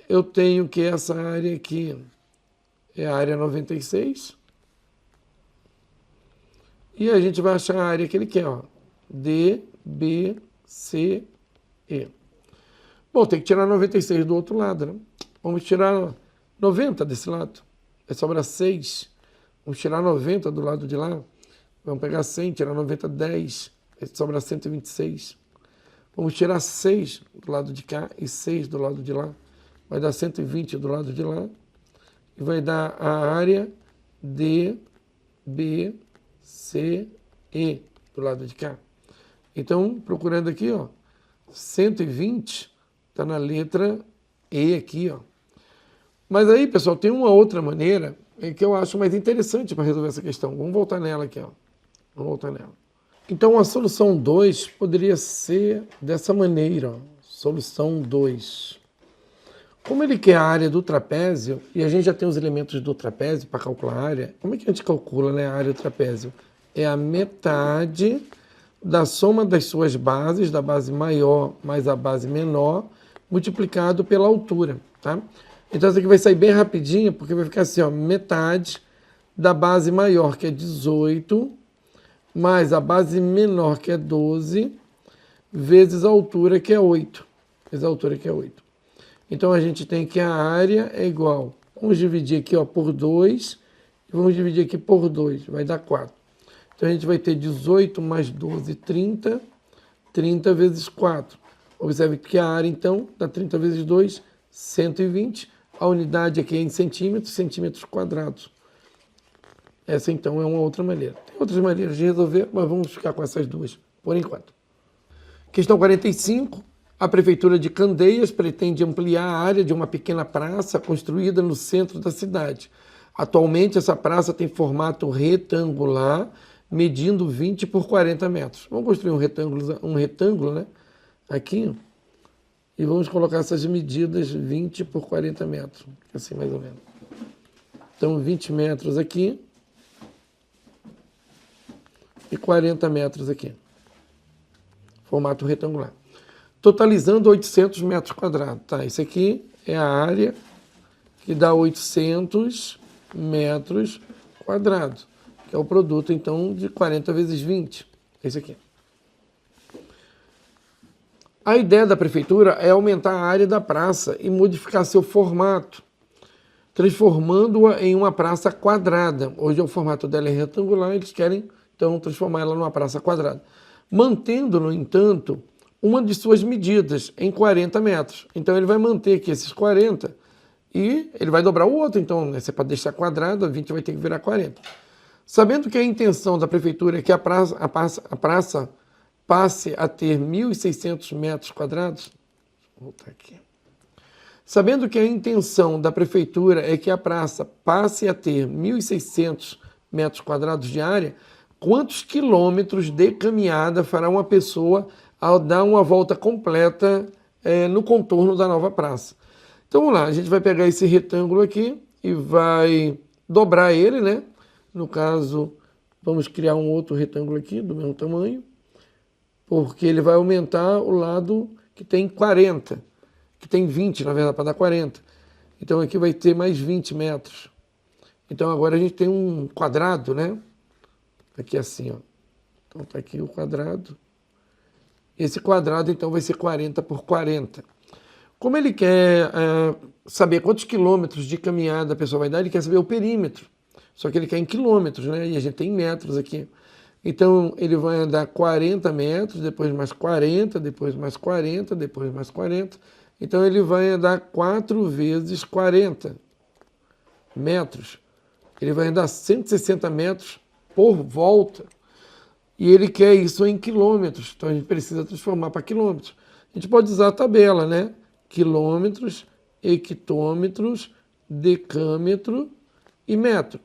[SPEAKER 1] Eu tenho que essa área aqui é a área 96. E a gente vai achar a área que ele quer, ó. D, B, C, E. Bom, tem que tirar 96 do outro lado, né? Vamos tirar 90 desse lado. Vai sobrar 6. Vamos tirar 90 do lado de lá. Vamos pegar 100, tirar 90, 10. Vai sobrar 126. Vamos tirar 6 do lado de cá e 6 do lado de lá. Vai dar 120 do lado de lá. E vai dar a área D, B, C, E do lado de cá. Então, procurando aqui, ó, 120 está na letra E aqui, ó. Mas aí, pessoal, tem uma outra maneira que eu acho mais interessante para resolver essa questão. Vamos voltar nela aqui, ó. Vamos voltar nela. Então, a solução 2 poderia ser dessa maneira, ó. Solução 2. Como ele quer a área do trapézio, e a gente já tem os elementos do trapézio para calcular a área, como é que a gente calcula, né, a área do trapézio? É a metade da soma das suas bases, da base maior mais a base menor, multiplicado pela altura, tá? Então, isso aqui vai sair bem rapidinho, porque vai ficar assim, ó, metade da base maior, que é 18, mais a base menor, que é 12, vezes a altura, que é 8. Vezes a altura, que é 8. Então, a gente tem que a área é igual. Vamos dividir aqui, ó, por 2, e vamos dividir aqui por 2, vai dar 4. Então, a gente vai ter 18 mais 12, 30, 30 vezes 4. Observe que a área, então, dá 30 vezes 2, 120. A unidade aqui é em centímetros, centímetros quadrados. Essa, então, é uma outra maneira. Tem outras maneiras de resolver, mas vamos ficar com essas duas, por enquanto. Questão 45. A Prefeitura de Candeias pretende ampliar a área de uma pequena praça construída no centro da cidade. Atualmente, essa praça tem formato retangular, medindo 20 por 40 metros. Vamos construir um retângulo, né? Aqui, e vamos colocar essas medidas 20 por 40 metros, assim mais ou menos. Então, 20 metros aqui e 40 metros aqui. Formato retangular. Totalizando 800 metros quadrados. Tá, isso aqui é a área que dá 800 metros quadrados, que é o produto, então, de 40 vezes 20. Esse aqui. A ideia da prefeitura é aumentar a área da praça e modificar seu formato, transformando-a em uma praça quadrada. Hoje o formato dela é retangular, eles querem, então, transformar ela numa praça quadrada. Mantendo, no entanto, uma de suas medidas em 40 metros. Então, ele vai manter aqui esses 40 e ele vai dobrar o outro. Então, né, se é para deixar quadrado, a 20 vai ter que virar 40. Sabendo que a intenção da prefeitura é que a praça passe a ter 1.600 metros quadrados, vou voltar aqui. Sabendo que a intenção da prefeitura é que a praça passe a ter 1.600 metros quadrados de área, quantos quilômetros de caminhada fará uma pessoa ao dar uma volta completa no contorno da nova praça? Então vamos lá, a gente vai pegar esse retângulo aqui e vai dobrar ele, né? No caso, vamos criar um outro retângulo aqui do mesmo tamanho, porque ele vai aumentar o lado que tem 40, que tem 20, na verdade, para dar 40. Então aqui vai ter mais 20 metros. Então agora a gente tem um quadrado, né? Aqui assim, ó. Então tá aqui o quadrado. Esse quadrado, então, vai ser 40 por 40. Como ele quer saber quantos quilômetros de caminhada a pessoa vai dar, ele quer saber o perímetro. Só que ele quer em quilômetros, né? E a gente tem metros aqui. Então, ele vai andar 40 metros, depois mais 40, depois mais 40, depois mais 40. Então, ele vai andar 4 vezes 40 metros. Ele vai andar 160 metros por volta. E ele quer isso em quilômetros. Então, a gente precisa transformar para quilômetros. A gente pode usar a tabela, né? Quilômetros, hectômetros, decâmetro e metro.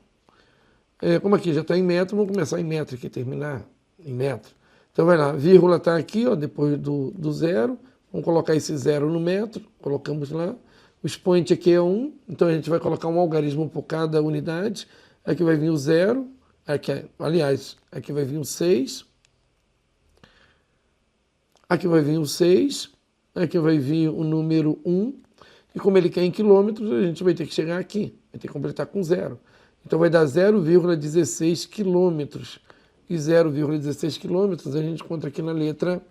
[SPEAKER 1] Como aqui já está em metro, vamos começar em metro aqui, terminar em metro. Então vai lá, vírgula está aqui, ó, depois do zero. Vamos colocar esse zero no metro, colocamos lá. O expoente aqui é 1, então a gente vai colocar um algarismo por cada unidade. Aqui vai vir o 0, aqui vai vir o 6. Aqui vai vir o 6, aqui vai vir o número 1. E como ele quer em quilômetros, a gente vai ter que chegar aqui, vai ter que completar com 0. Então vai dar 0,16 quilômetros e 0,16 quilômetros, a gente encontra aqui na letra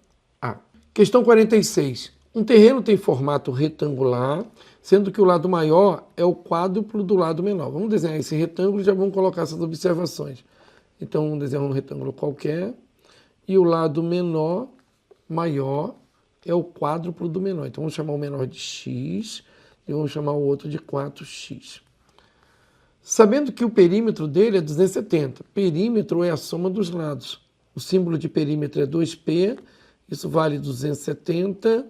[SPEAKER 1] A. Questão 46. Um terreno tem formato retangular, sendo que o lado maior é o quádruplo do lado menor. Vamos desenhar esse retângulo e já vamos colocar essas observações. Então, vamos desenhar um retângulo qualquer, e o lado menor, maior, é o quádruplo do menor. Então, vamos chamar o menor de x e vamos chamar o outro de 4x. Sabendo que o perímetro dele é 270. Perímetro é a soma dos lados. O símbolo de perímetro é 2π, isso vale 270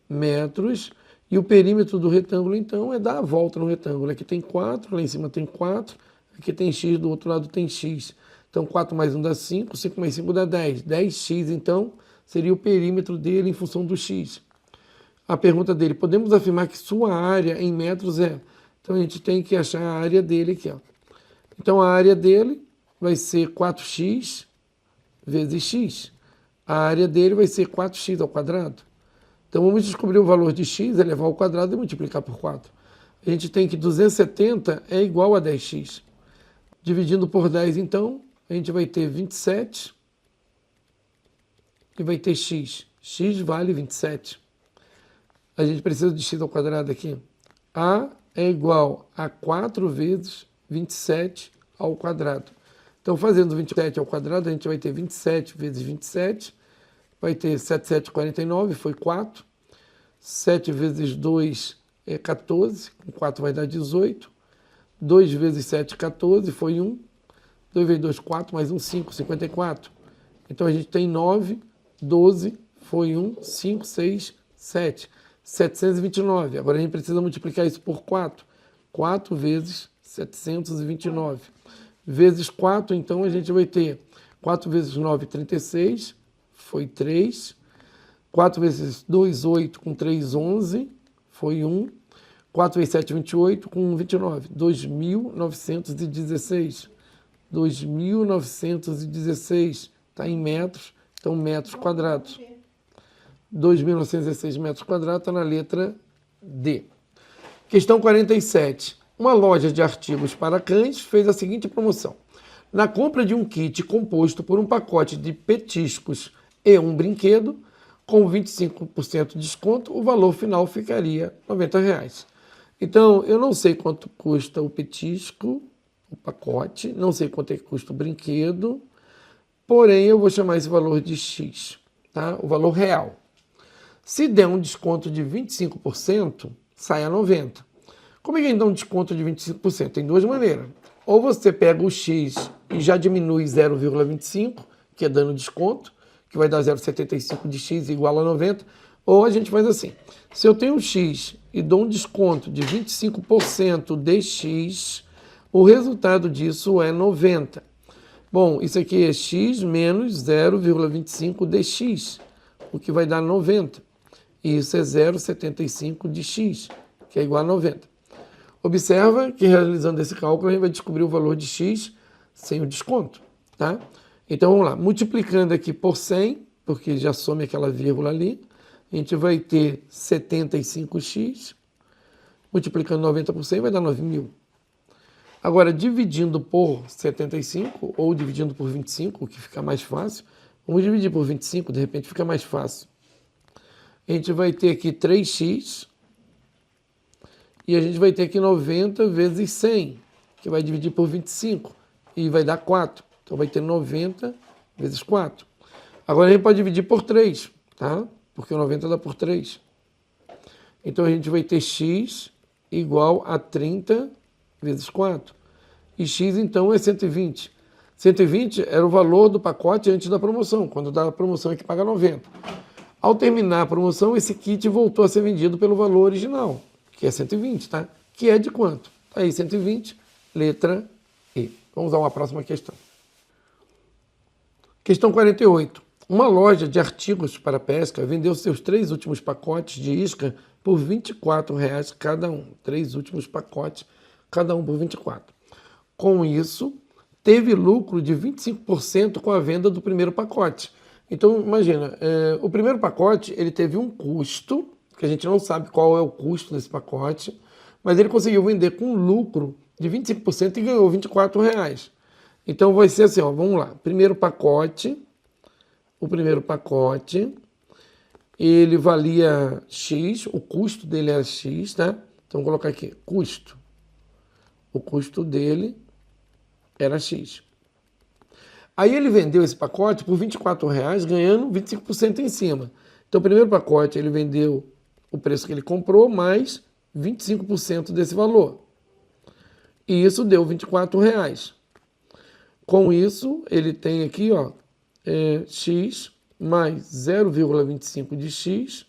[SPEAKER 1] metros. E o perímetro do retângulo, então, é dar a volta no retângulo. Aqui tem 4, lá em cima tem 4, aqui tem x, do outro lado tem x. Então, 4 mais 1 dá 5, 5 mais 5 dá 10. 10x, então, seria o perímetro dele em função do x. A pergunta dele, podemos afirmar que sua área em metros é... Então, a gente tem que achar a área dele aqui, ó. Então, a área dele vai ser 4x vezes x. A área dele vai ser 4x ao quadrado. Então, vamos descobrir o valor de x, elevar ao quadrado e multiplicar por 4. A gente tem que 270 é igual a 10x. Dividindo por 10, então, a gente vai ter 27 e vai ter x. X vale 27. A gente precisa de x ao quadrado aqui. A é igual a 4 vezes 27 ao quadrado. Então, fazendo 27 ao quadrado, a gente vai ter 27 vezes 27, vai ter 7, 7, 49, foi 4. 7 vezes 2 é 14, com 4 vai dar 18. 2 vezes 7, 14, foi 1. 2 vezes 2, 4, mais 1, 5, 54. Então, a gente tem 9, 12, foi 1, 5, 6, 7. 729. Agora a gente precisa multiplicar isso por 4. 4 vezes 729. Vezes 4, então a gente vai ter 4 vezes 9, 36. Foi 3. 4 vezes 2, 8. Com 3, 11. Foi 1. 4 vezes 7, 28. Com 29. 2.916. 2.916. Está em metros. Então, metros quadrados. 2.916 metros quadrados, está na letra D. Questão 47. Uma loja de artigos para cães fez a seguinte promoção. Na compra de um kit composto por um pacote de petiscos e um brinquedo, com 25% de desconto, o valor final ficaria R$ 90. Então, eu não sei quanto custa o petisco, o pacote, não sei quanto é que custa o brinquedo, porém eu vou chamar esse valor de X, tá? O valor real. Se der um desconto de 25%, sai a 90. Como é que a gente dá um desconto de 25%? Tem duas maneiras. Ou você pega o X e já diminui 0,25, que é dando desconto, que vai dar 0,75 de X igual a 90. Ou a gente faz assim. Se eu tenho um X e dou um desconto de 25% de X, o resultado disso é 90. Bom, isso aqui é X menos 0,25 de X, o que vai dar 90. E isso é 0,75 de x, que é igual a 90. Observa que realizando esse cálculo a gente vai descobrir o valor de x sem o desconto, tá? Então vamos lá, multiplicando aqui por 100, porque já some aquela vírgula ali, a gente vai ter 75x, multiplicando 90 por 100 vai dar 9.000. Agora, dividindo por 75 ou dividindo por 25, o que fica mais fácil, vamos dividir por 25, de repente fica mais fácil. A gente vai ter aqui 3x e a gente vai ter aqui 90 vezes 100, que vai dividir por 25 e vai dar 4. Então vai ter 90 vezes 4. Agora a gente pode dividir por 3, tá? Porque o 90 dá por 3. Então a gente vai ter x igual a 30 vezes 4. E x então é 120. 120 era o valor do pacote antes da promoção. Quando dá a promoção é que paga 90. Ao terminar a promoção, esse kit voltou a ser vendido pelo valor original, que é 120, tá? Que é de quanto? Aí, 120, letra E. Vamos a uma próxima questão. Questão 48. Uma loja de artigos para pesca vendeu seus 3 últimos pacotes de isca por R$ 24,00 cada um. 3 últimos pacotes, cada um por 24. Com isso, teve lucro de 25% com a venda do primeiro pacote. Então, imagina, o primeiro pacote, ele teve um custo, que a gente não sabe qual é o custo desse pacote, mas ele conseguiu vender com lucro de 25% e ganhou R$ 24,00. Então vai ser assim, ó, vamos lá. O primeiro pacote, ele valia X, o custo dele era X, tá? Então vou colocar aqui, custo. O custo dele era X. Aí ele vendeu esse pacote por R$24,00, ganhando 25% em cima. Então o primeiro pacote ele vendeu o preço que ele comprou, mais 25% desse valor. E isso deu R$24,00. Com isso, ele tem aqui, ó, X mais 0,25 de X,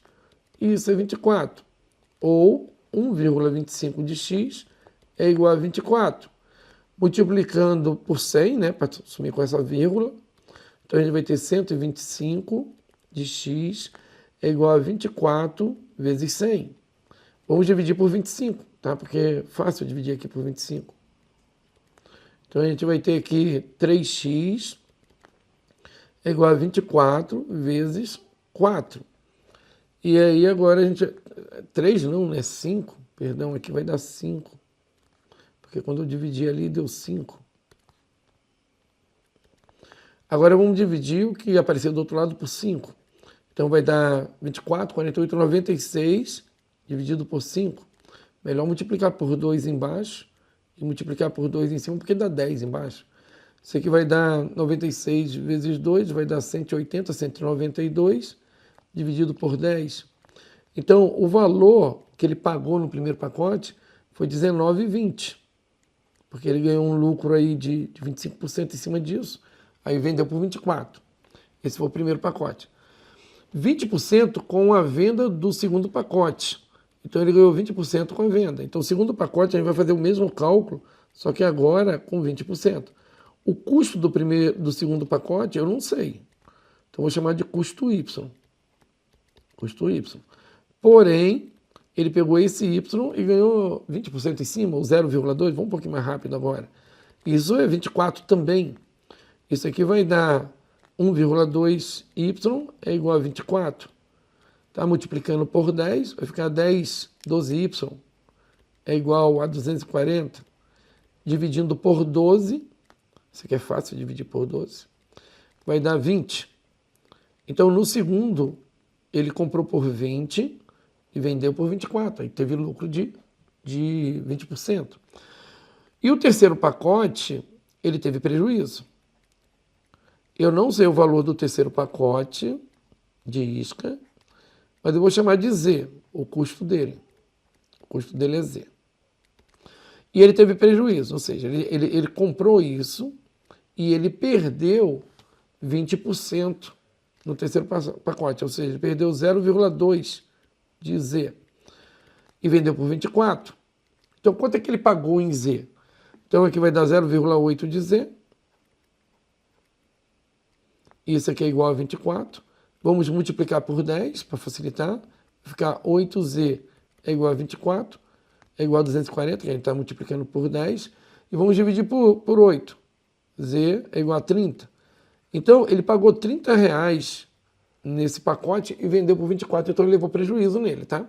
[SPEAKER 1] e isso é 24. Ou 1,25 de X é igual a 24. Multiplicando por 100, né, para sumir com essa vírgula, então a gente vai ter 125 de X é igual a 24 vezes 100. Vamos dividir por 25, tá? Porque é fácil dividir aqui por 25. Então a gente vai ter aqui 3x é igual a 24 vezes 4. E aí agora a gente... 3 não, né? 5. Perdão, aqui vai dar 5. Porque quando eu dividi ali deu 5. Agora vamos dividir o que apareceu do outro lado por 5. Então vai dar 24, 48, 96 dividido por 5. Melhor multiplicar por 2 embaixo e multiplicar por 2 em cima, porque dá 10 embaixo. Isso aqui vai dar 96 vezes 2, vai dar 180, 192, dividido por 10. Então, o valor que ele pagou no primeiro pacote foi R$19,20, porque ele ganhou um lucro aí de 25% em cima disso, aí vendeu por 24. Esse foi o primeiro pacote. 20% com a venda do segundo pacote. Então ele ganhou 20% com a venda. Então o segundo pacote a gente vai fazer o mesmo cálculo, só que agora com 20%. O custo do segundo pacote eu não sei. Então vou chamar de custo Y. Custo Y. Porém, ele pegou esse Y e ganhou 20% em cima, ou 0,2. Vamos um pouquinho mais rápido agora. Isso é 24 também. Isso aqui vai dar 1,2y é igual a 24. Tá? Multiplicando por 10, vai ficar 10, 12y é igual a 240. Dividindo por 12, isso aqui é fácil dividir por 12, vai dar 20. Então, no segundo, ele comprou por 20 e vendeu por 24. Aí teve lucro de 20%. E o terceiro pacote, ele teve prejuízo. Eu não sei o valor do terceiro pacote de isca, mas eu vou chamar de Z, o custo dele. O custo dele é Z. E ele teve prejuízo, ou seja, ele comprou isso e ele perdeu 20% no terceiro pacote, ou seja, ele perdeu 0,2 de Z e vendeu por 24. Então, quanto é que ele pagou em Z? Então, aqui vai dar 0,8 de Z. Isso aqui é igual a 24. Vamos multiplicar por 10 para facilitar. Vai ficar 8Z é igual a 24. É igual a 240, que a gente está multiplicando por 10. E vamos dividir por 8. Z é igual a 30. Então, ele pagou R$30 nesse pacote e vendeu por 24, então ele levou prejuízo nele, tá?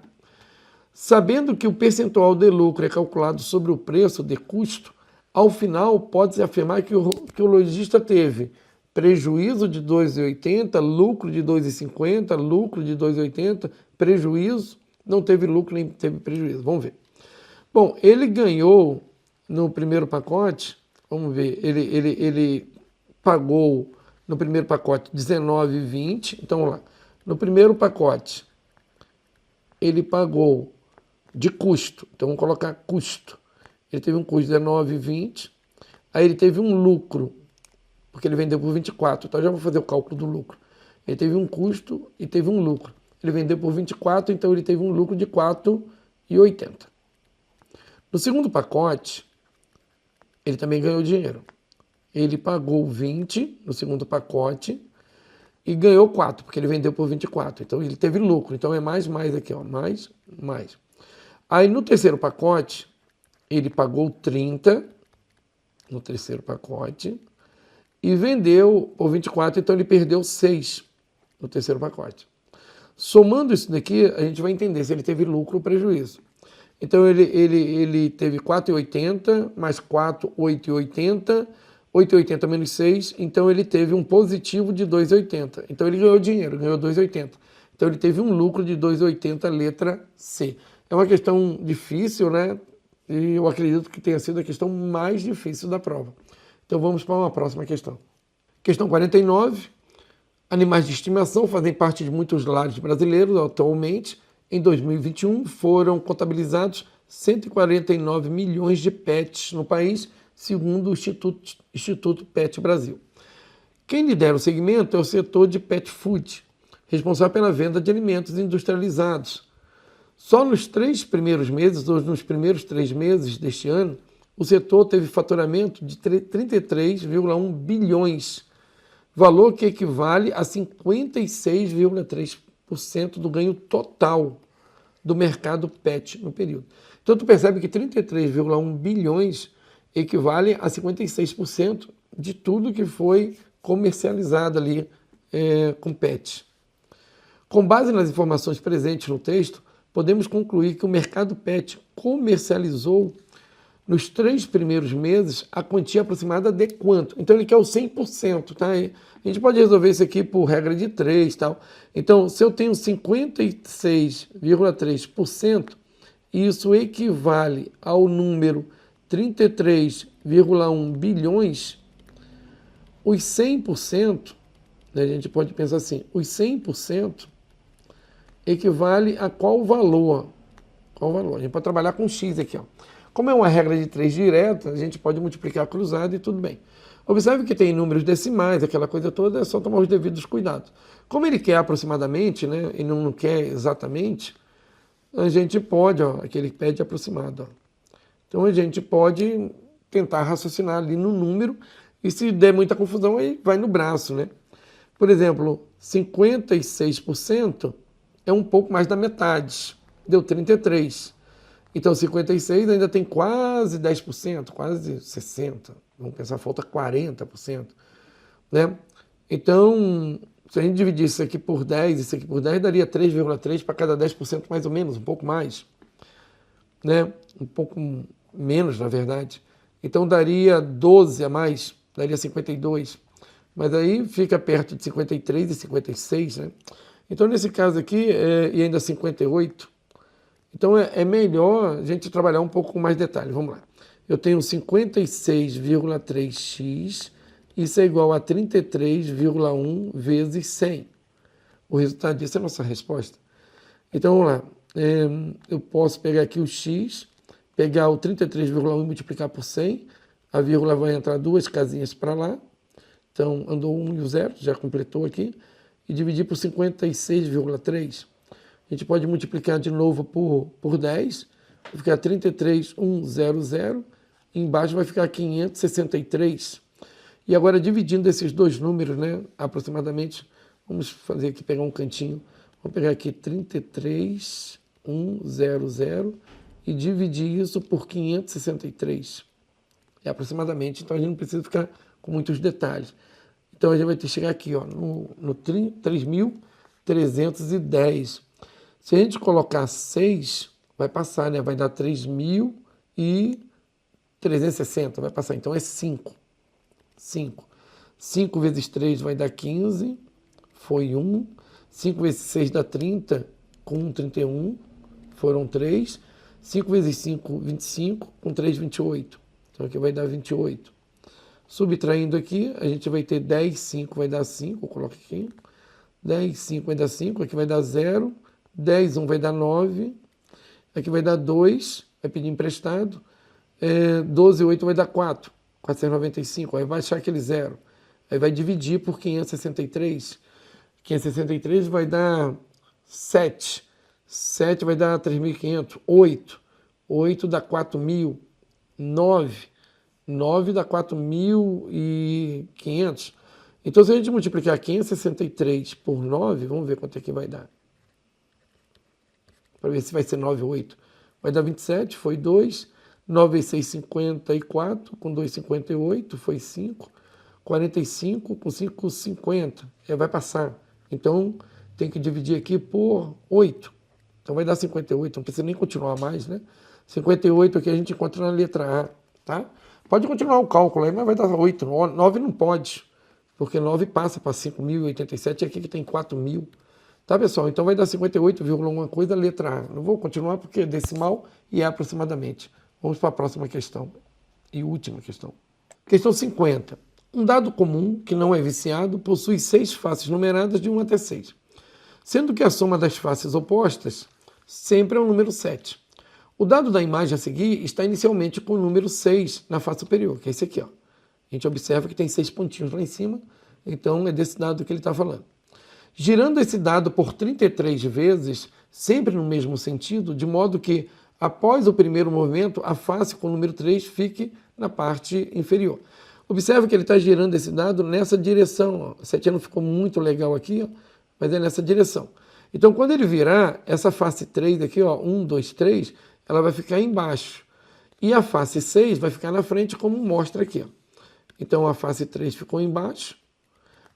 [SPEAKER 1] Sabendo que o percentual de lucro é calculado sobre o preço de custo, ao final pode-se afirmar que o lojista teve prejuízo de 2,80, lucro de 2,50, lucro de 2,80, prejuízo, não teve lucro nem teve prejuízo. Vamos ver. Bom, ele ganhou no primeiro pacote, vamos ver, ele pagou no primeiro pacote R$19,20, então vamos lá. No primeiro pacote, ele pagou de custo, então vamos colocar custo. Ele teve um custo de R$19,20, aí ele teve um lucro, porque ele vendeu por 24, então já vou fazer o cálculo do lucro. Ele teve um custo e teve um lucro. Ele vendeu por 24, então ele teve um lucro de R$4,80. No segundo pacote, ele também ganhou dinheiro. Ele pagou 20 no segundo pacote e ganhou 4, porque ele vendeu por 24. Então ele teve lucro. Então é mais aqui, ó, mais. Aí no terceiro pacote, ele pagou 30 no terceiro pacote e vendeu por 24, então ele perdeu 6 no terceiro pacote. Somando isso daqui, a gente vai entender se ele teve lucro ou prejuízo. Então ele teve 4,80 mais 4, 8,80, 8,80 menos 6, então ele teve um positivo de 2,80. Então ele ganhou dinheiro, ganhou 2,80. Então ele teve um lucro de 2,80, letra C. É uma questão difícil, né? E eu acredito que tenha sido a questão mais difícil da prova. Então vamos para uma próxima questão. Questão 49. Animais de estimação fazem parte de muitos lares brasileiros atualmente. Em 2021 foram contabilizados 149 milhões de pets no país, segundo o Instituto Pet Brasil. Quem lidera o segmento é o setor de pet food, responsável pela venda de alimentos industrializados. Só nos 3 primeiros meses, ou nos primeiros 3 meses deste ano, o setor teve faturamento de 33,1 bilhões, valor que equivale a 56,3% do ganho total do mercado pet no período. Então, tu percebe que 33,1 bilhões equivale a 56% de tudo que foi comercializado ali com pet. Com base nas informações presentes no texto, podemos concluir que o mercado pet comercializou nos 3 primeiros meses a quantia aproximada de quanto? Então ele quer o 100%, tá? A gente pode resolver isso aqui por regra de 3 e tal. Então, se eu tenho 56,3%, isso equivale ao número 33,1 bilhões, os 100%, né, a gente pode pensar assim, os 100% equivale a qual valor? Qual valor? A gente pode trabalhar com X aqui, ó. Como é uma regra de 3 direta, a gente pode multiplicar cruzado e tudo bem. Observe que tem números decimais, aquela coisa toda, é só tomar os devidos cuidados. Como ele quer aproximadamente, né, e não quer exatamente, a gente pode, ó, aqui ele pede aproximado, ó. Então a gente pode tentar raciocinar ali no número, e se der muita confusão, aí vai no braço, né? Por exemplo, 56% é um pouco mais da metade, deu 33%. Então, 56 ainda tem quase 10%, quase 60%. Vamos pensar, falta 40%. Né? Então, se a gente dividir isso aqui por 10, isso aqui por 10, daria 3,3 para cada 10% mais ou menos, um pouco mais. Né? Um pouco menos, na verdade. Então, daria 12 a mais, daria 52. Mas aí fica perto de 53 e 56, né? Então, nesse caso aqui, e ainda 58, então é melhor a gente trabalhar um pouco com mais detalhes. Vamos lá. Eu tenho 56,3x, isso é igual a 33,1 vezes 100. O resultado disso é a nossa resposta. Então, vamos lá. Eu posso pegar aqui o x, pegar o 33,1 e multiplicar por 100. A vírgula vai entrar 2 casinhas para lá. Então, andou 1 e o 0, já completou aqui. E dividir por 56,3. A gente pode multiplicar de novo por 10, vai ficar 33,100, embaixo vai ficar 563. E agora, dividindo esses dois números, né, aproximadamente, vamos fazer aqui, pegar um cantinho, vamos pegar aqui 33,100 e dividir isso por 563. É aproximadamente, então a gente não precisa ficar com muitos detalhes. Então a gente vai ter que chegar aqui, ó, no 3.310. Se a gente colocar 6, vai passar, né? Vai dar 3.360, vai passar. Então é 5. 5. 5 vezes 3 vai dar 15, foi 1. 5 vezes 6 dá 30, com 31, foram 3. 5 vezes 5, 25, com 3, 28. Então aqui vai dar 28. Subtraindo aqui, a gente vai ter 10, 5 vai dar 5, coloca aqui. 10, 5 vai dar 5, aqui vai dar 0. 10, 1 vai dar 9, aqui vai dar 2, vai pedir emprestado, 12, 8 vai dar 4, 495, aí vai achar aquele 0, aí vai dividir por 563, 563 vai dar 7, 7 vai dar 3.500, 8, 8 dá 4.000, 9, 9 dá 4.500, então se a gente multiplicar 563 por 9, vamos ver quanto é que vai dar. Para ver se vai ser 9 ou 8. Vai dar 27, foi 2. 9 vezes 6, 54. Com 2, 58, foi 5. 45, com 5, 50. Vai passar. Então, tem que dividir aqui por 8. Então, vai dar 58. Não precisa nem continuar mais, né? 58 aqui a gente encontra na letra A, tá? Pode continuar o cálculo aí, mas vai dar 8. 9 não pode, porque 9 passa para 5.087 e aqui que tem 4.000. Tá, pessoal? Então vai dar 58, alguma coisa, letra A. Não vou continuar porque é decimal e é aproximadamente. Vamos para a próxima questão e última questão. Questão 50. Um dado comum, que não é viciado, possui 6 faces numeradas de 1 até 6, sendo que a soma das faces opostas sempre é o número 7. O dado da imagem a seguir está inicialmente com o número 6 na face superior, que é esse aqui. Ó. A gente observa que tem 6 pontinhos lá em cima, então é desse dado que ele está falando. Girando esse dado por 33 vezes, sempre no mesmo sentido, de modo que, após o primeiro movimento, a face com o número 3 fique na parte inferior. Observe que ele está girando esse dado nessa direção. Ó. Esse aqui não ficou muito legal aqui, ó, mas é nessa direção. Então, quando ele virar, essa face 3 aqui, ó, 1, 2, 3, ela vai ficar embaixo. E a face 6 vai ficar na frente, como mostra aqui. Ó. Então, a face 3 ficou embaixo.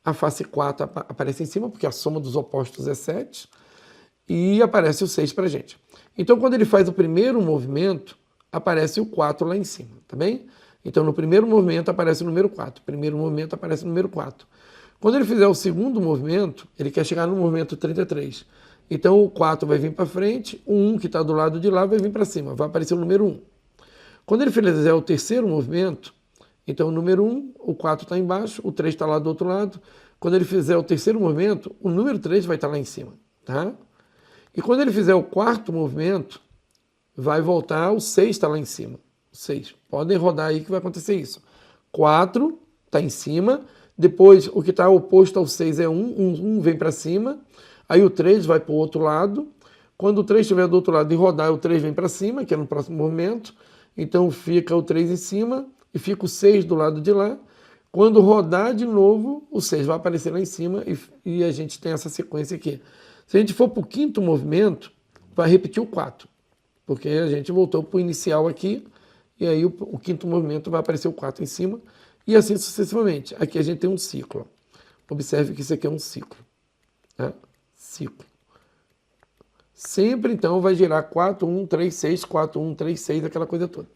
[SPEAKER 1] A face 4 aparece em cima, porque a soma dos opostos é 7. E aparece o 6 para a gente. Então, quando ele faz o primeiro movimento, aparece o 4 lá em cima, tá bem? Então, no primeiro movimento aparece o número 4. Primeiro movimento aparece o número 4. Quando ele fizer o segundo movimento, ele quer chegar no movimento 33. Então, o 4 vai vir para frente, o 1 que está do lado de lá vai vir para cima, vai aparecer o número 1. Quando ele fizer o terceiro movimento, então o número 1, o 4 está embaixo, o 3 está lá do outro lado. Quando ele fizer o terceiro movimento, o número 3 vai estar lá em cima, tá? E quando ele fizer o quarto movimento, vai voltar, o 6 está lá em cima. 6. Podem rodar aí que vai acontecer isso. 4 está em cima, depois o que está oposto ao 6 é 1, 1 vem para cima, aí o 3 vai para o outro lado. Quando o 3 estiver do outro lado e rodar, o 3 vem para cima, que é no próximo movimento. Então fica o 3 em cima e fica o 6 do lado de lá. Quando rodar de novo, o 6 vai aparecer lá em cima e a gente tem essa sequência aqui. Se a gente for para o quinto movimento, vai repetir o 4, porque a gente voltou para o inicial aqui, e aí o quinto movimento vai aparecer o 4 em cima, e assim sucessivamente. Aqui a gente tem um ciclo. Observe que isso aqui é um ciclo. Tá? Ciclo. Sempre, então, vai girar 4, 1, 3, 6, 4, 1, 3, 6, aquela coisa toda.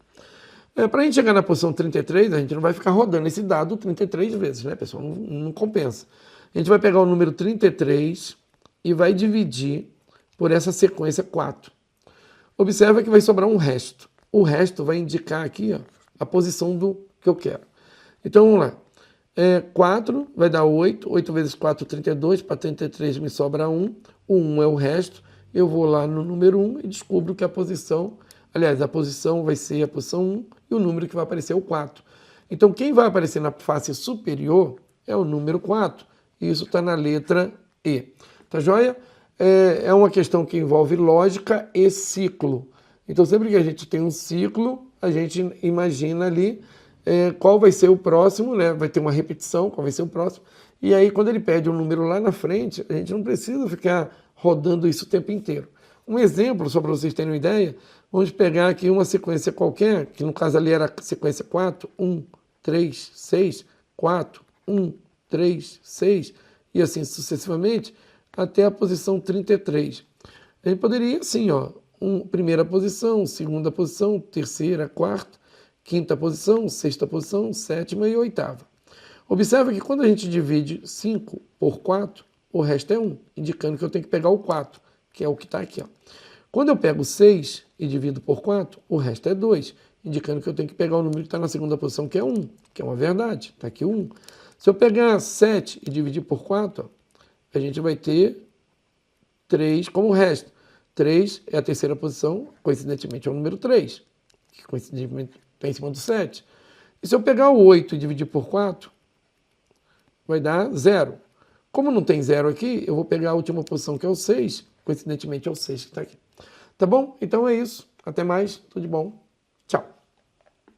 [SPEAKER 1] Para a gente chegar na posição 33, a gente não vai ficar rodando esse dado 33 vezes, né, pessoal? Não compensa. A gente vai pegar o número 33 e vai dividir por essa sequência 4. Observa que vai sobrar um resto. O resto vai indicar aqui, ó, a posição do que eu quero. Então, vamos lá. 4 vai dar 8. 8 vezes 4, 32. Para 33 me sobra 1. O 1 é o resto. Eu vou lá no número 1 e descubro que a posição... Aliás, a posição vai ser a posição 1 e o número que vai aparecer é o 4. Então, quem vai aparecer na face superior é o número 4. E isso está na letra E. Tá joia? É uma questão que envolve lógica e ciclo. Então, sempre que a gente tem um ciclo, a gente imagina ali qual vai ser o próximo, né? Vai ter uma repetição, qual vai ser o próximo. E aí, quando ele pede um número lá na frente, a gente não precisa ficar rodando isso o tempo inteiro. Um exemplo, só para vocês terem uma ideia, vamos pegar aqui uma sequência qualquer, que no caso ali era a sequência 4, 1, 3, 6, 4, 1, 3, 6, e assim sucessivamente, até a posição 33. A gente poderia assim, ó, primeira posição, segunda posição, terceira, quarta, quinta posição, sexta posição, sétima e oitava. Observa que quando a gente divide 5 por 4, o resto é 1, indicando que eu tenho que pegar o 4, que é o que está aqui. Ó. Quando eu pego 6 e divido por 4, o resto é 2, indicando que eu tenho que pegar o número que está na segunda posição, que é 1, que é uma verdade, está aqui 1. Se eu pegar 7 e dividir por 4, ó, a gente vai ter 3 como o resto. 3 é a terceira posição, coincidentemente é o número 3, que coincidentemente está em cima do 7. E se eu pegar o 8 e dividir por 4, vai dar 0. Como não tem 0 aqui, eu vou pegar a última posição, que é o 6, coincidentemente é o 6 que está aqui. Tá bom? Então é isso. Até mais. Tudo de bom.